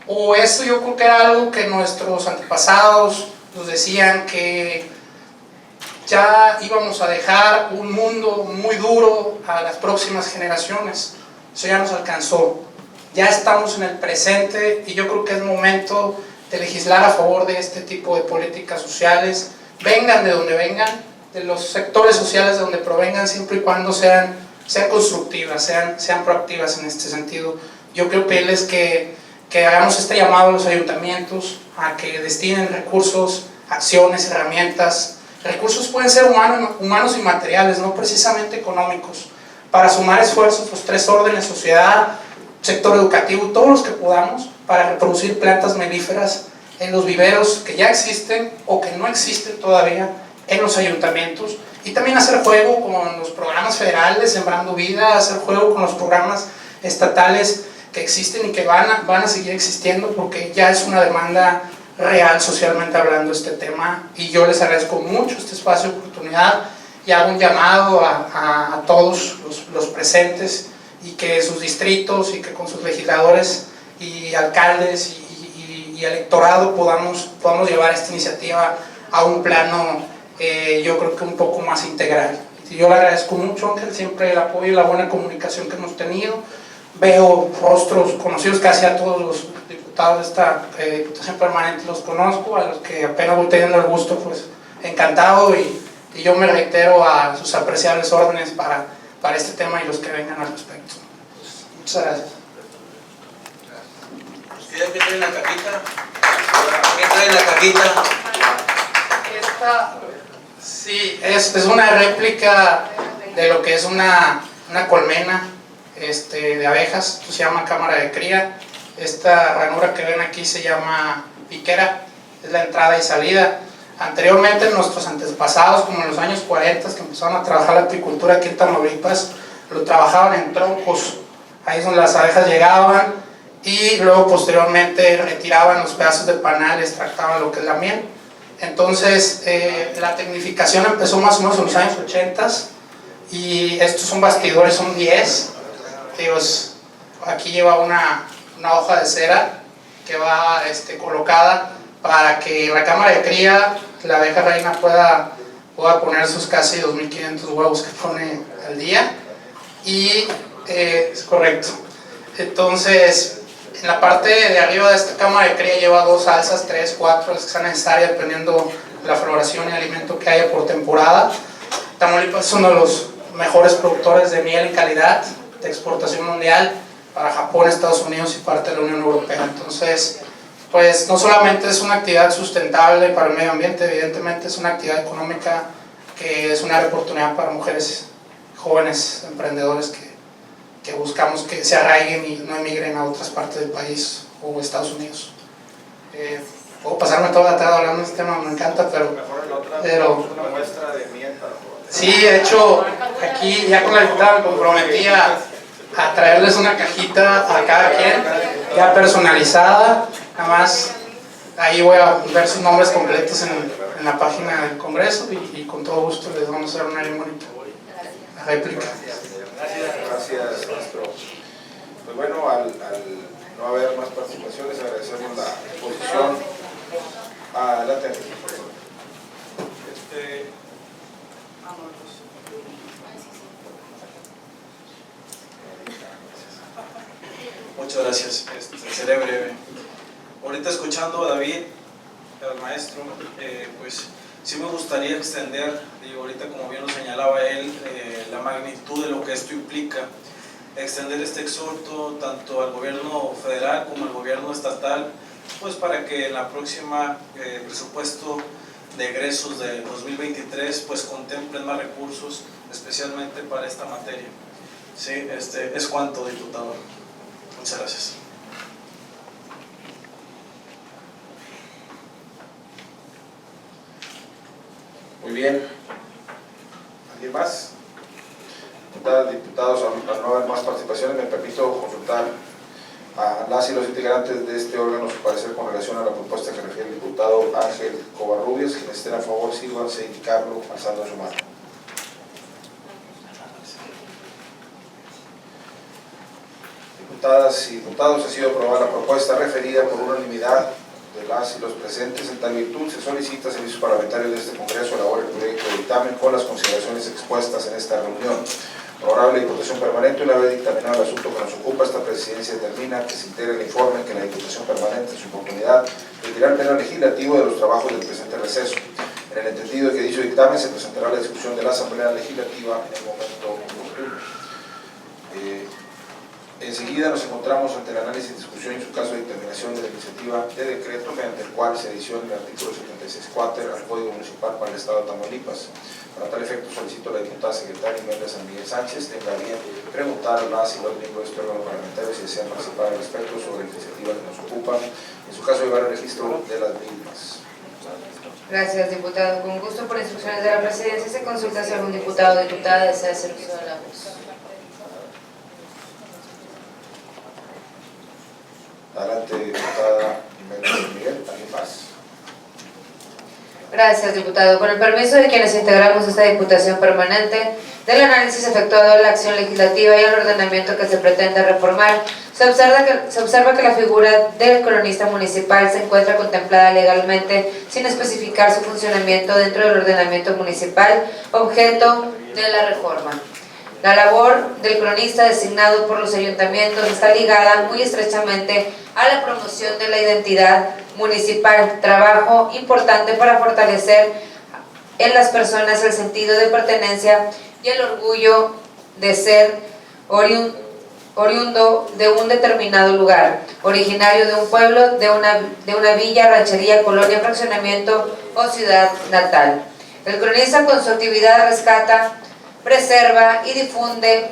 S8: o esto yo creo que era algo que nuestros antepasados nos decían, que ya íbamos a dejar un mundo muy duro a las próximas generaciones. Eso ya nos alcanzó. Ya estamos en el presente y yo creo que es momento de legislar a favor de este tipo de políticas sociales, vengan de donde vengan, de los sectores sociales de donde provengan, siempre y cuando sean constructivas, sean proactivas en este sentido. Yo quiero pedirles que hagamos este llamado a los ayuntamientos a que destinen recursos, acciones, herramientas. Recursos pueden ser humanos y materiales, no precisamente económicos, para sumar esfuerzos los tres órdenes: sociedad, sector educativo, todos los que podamos, para reproducir plantas melíferas en los viveros que ya existen o que no existen todavía en los ayuntamientos, y también hacer juego con los programas federales, Sembrando Vida, hacer juego con los programas estatales que existen y que van a seguir existiendo, porque ya es una demanda real socialmente hablando este tema. Y yo les agradezco mucho este espacio de oportunidad y hago un llamado a todos los presentes, y que sus distritos y que con sus legisladores y alcaldes y electorado podamos llevar esta iniciativa a un plano, yo creo que un poco más integral. Y yo le agradezco mucho, Ángel, siempre el apoyo y la buena comunicación que hemos tenido. Veo rostros conocidos, casi a todos los diputados de esta Diputación Permanente los conozco, a los que apenas voy teniendo el gusto, pues encantado y yo me reitero a sus apreciables órdenes para este tema y los que vengan al respecto. Muchas gracias.
S6: ¿Qué trae en la cajita? ¿Qué trae en la cajita?
S8: Esta, sí, es una réplica de lo que es una colmena de abejas, se llama cámara de cría. Esta ranura que ven aquí se llama piquera, es la entrada y salida. Anteriormente nuestros antepasados, como en los años 40, que empezaron a trabajar la apicultura aquí en Tamaulipas, lo trabajaban en troncos, ahí es donde las abejas llegaban y luego posteriormente retiraban los pedazos de panal, extractaban lo que es la miel. Entonces la tecnificación empezó más o menos en los años 80 y estos son bastidores, son 10. Aquí lleva una hoja de cera que va colocada para que la cámara de cría, la abeja reina pueda poner sus casi 2.500 huevos que pone al día. Y es correcto. Entonces, en la parte de arriba de esta cámara de cría lleva 2 alzas, 3, 4, las que sean necesarias dependiendo de la floración y alimento que haya por temporada. Tamaulipas es uno de los mejores productores de miel en calidad, de exportación mundial para Japón, Estados Unidos y parte de la Unión Europea. Entonces, pues no solamente es una actividad sustentable para el medio ambiente, evidentemente es una actividad económica que es una oportunidad para mujeres jóvenes emprendedores que buscamos que se arraiguen y no emigren a otras partes del país o Estados Unidos. Puedo pasarme toda la tarde hablando de este tema, me encanta, pero
S1: una muestra de miel para probar.
S8: sí, de hecho, aquí ya con la diputada me comprometí a traerles una cajita a cada quien, ya personalizada. Nada más, ahí voy a ver sus nombres completos en la página del Congreso y con todo gusto les vamos a hacer una bien bonita réplica.
S1: Gracias, maestro. Pues bueno, al no haber más participaciones, agradecemos la exposición. Adelante.
S6: Muchas gracias, seré breve. Ahorita escuchando a David, al maestro, pues sí me gustaría extender, ahorita como bien lo señalaba él, la magnitud de lo que esto implica, extender este exhorto tanto al gobierno federal como al gobierno estatal, pues para que en la próxima presupuesto de egresos de 2023 pues contemplen más recursos, especialmente para esta materia. Sí, es cuanto, diputado. Muchas gracias.
S1: Muy bien. ¿Alguien más? Diputadas, diputados, al no haber más participaciones, me permito consultar a las y los integrantes de este órgano su parecer con relación a la propuesta que refiere el diputado Ángel Covarrubias. Quienes estén a favor, sírvanse a indicarlo alzando su mano. Diputadas y diputados, ha sido aprobada la propuesta referida por unanimidad de las y los presentes. En tal virtud, se solicita a servicios parlamentarios de este Congreso elaborar el proyecto de dictamen con las consideraciones expuestas en esta reunión. Honorable Diputación Permanente, una vez dictaminado el asunto que nos ocupa, esta presidencia determina que se integre el informe que la Diputación Permanente, en su oportunidad, retirar el pleno legislativo de los trabajos del presente receso. En el entendido de que dicho dictamen se presentará a la discusión de la Asamblea Legislativa en el momento oportuno. Enseguida nos encontramos ante el análisis, discusión y en su caso de determinación de la iniciativa de decreto mediante el cual se adiciona el artículo 76 quater al Código Municipal para el Estado de Tamaulipas. Para tal efecto solicito a la diputada secretaria Imelda San Miguel Sánchez tenga bien preguntar a las y los miembros de este órgano parlamentario si desean participar al respecto sobre la iniciativa que nos ocupa, en su caso llevar el registro de las mismas.
S3: Gracias, diputado. Con gusto, por instrucciones de la presidencia, se consulta si algún diputado o diputada desea hacer uso de la voz.
S1: Adelante, diputada Imelda San Miguel. ¿Alguien más?
S3: Gracias, diputado. Con el permiso de quienes integramos esta Diputación Permanente, del análisis efectuado de la acción legislativa y el ordenamiento que se pretende reformar, se observa que la figura del cronista municipal se encuentra contemplada legalmente sin especificar su funcionamiento dentro del ordenamiento municipal, objeto de la reforma. La labor del cronista designado por los ayuntamientos está ligada muy estrechamente a la promoción de la identidad municipal, trabajo importante para fortalecer en las personas el sentido de pertenencia y el orgullo de ser oriundo de un determinado lugar, originario de un pueblo, de una villa, ranchería, colonia, fraccionamiento o ciudad natal. El cronista con su actividad rescata, preserva y difunde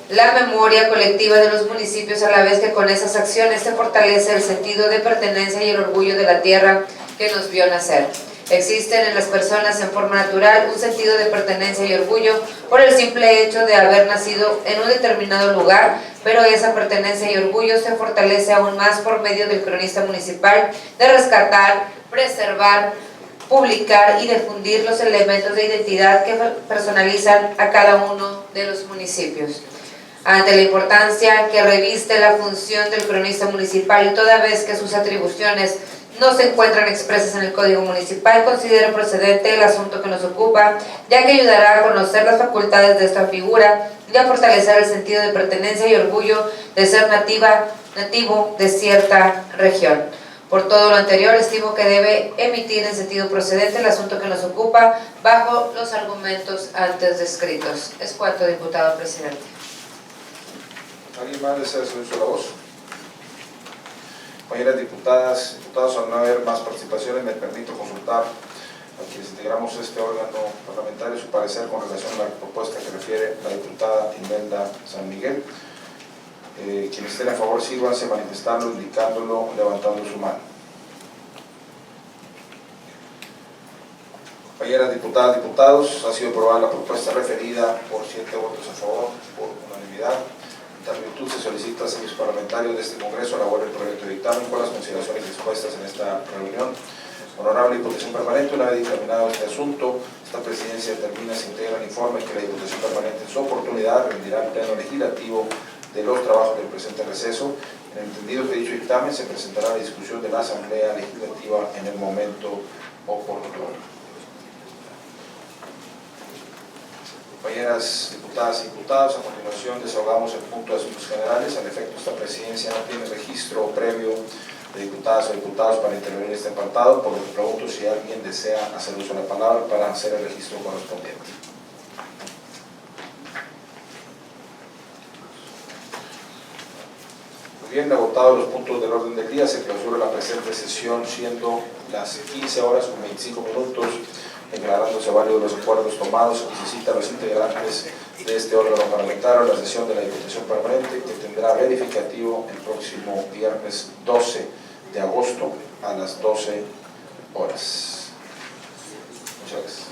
S3: la memoria colectiva de los municipios, a la vez que con esas acciones se fortalece el sentido de pertenencia y el orgullo de la tierra que nos vio nacer. Existen en las personas en forma natural un sentido de pertenencia y orgullo por el simple hecho de haber nacido en un determinado lugar, pero esa pertenencia y orgullo se fortalece aún más por medio del cronista municipal de rescatar, preservar, publicar y difundir los elementos de identidad que personalizan a cada uno de los municipios. Ante la importancia que reviste la función del cronista municipal y toda vez que sus atribuciones no se encuentran expresas en el Código Municipal, considero procedente el asunto que nos ocupa, ya que ayudará a conocer las facultades de esta figura y a fortalecer el sentido de pertenencia y orgullo de ser nativo de cierta región. Por todo lo anterior, estimo que debe emitir en sentido procedente el asunto que nos ocupa bajo los argumentos antes descritos. Es cuanto, diputado presidente.
S1: ¿Alguien más desea hacer uso de la voz? Compañeras diputadas, diputados, al no haber más participaciones, me permito consultar a quienes integramos este órgano parlamentario su parecer con relación a la propuesta que refiere la diputada Imelda San Miguel. Quienes estén a favor, sírvanse manifestarlo, indicándolo, levantando su mano. Compañeras diputadas, diputados, ha sido aprobada la propuesta referida por 7 votos a favor, por unanimidad. En tal virtud se solicita a los parlamentarios de este Congreso elaborar el proyecto de dictamen con las consideraciones expuestas en esta reunión. Honorable Diputación Permanente, una vez dictaminado este asunto, esta presidencia determina, se integra el informe que la Diputación Permanente en su oportunidad rendirá al Pleno Legislativo de los trabajos del presente receso. En el entendido que dicho dictamen se presentará a la discusión de la Asamblea Legislativa en el momento oportuno. Compañeras diputadas y diputados, a continuación desahogamos el punto de asuntos generales. Al efecto, esta presidencia no tiene registro previo de diputadas o diputados para intervenir en este apartado, por lo que pregunto si alguien desea hacer uso de la palabra para hacer el registro correspondiente. Muy bien, agotados los puntos del orden del día, se clausura la presente sesión siendo las 15 horas con 25 minutos, declarándose válidos los acuerdos tomados y se cita a los integrantes de este órgano parlamentario la sesión de la Diputación Permanente, que tendrá verificativo el próximo viernes 12 de agosto a las 12 horas. Muchas gracias.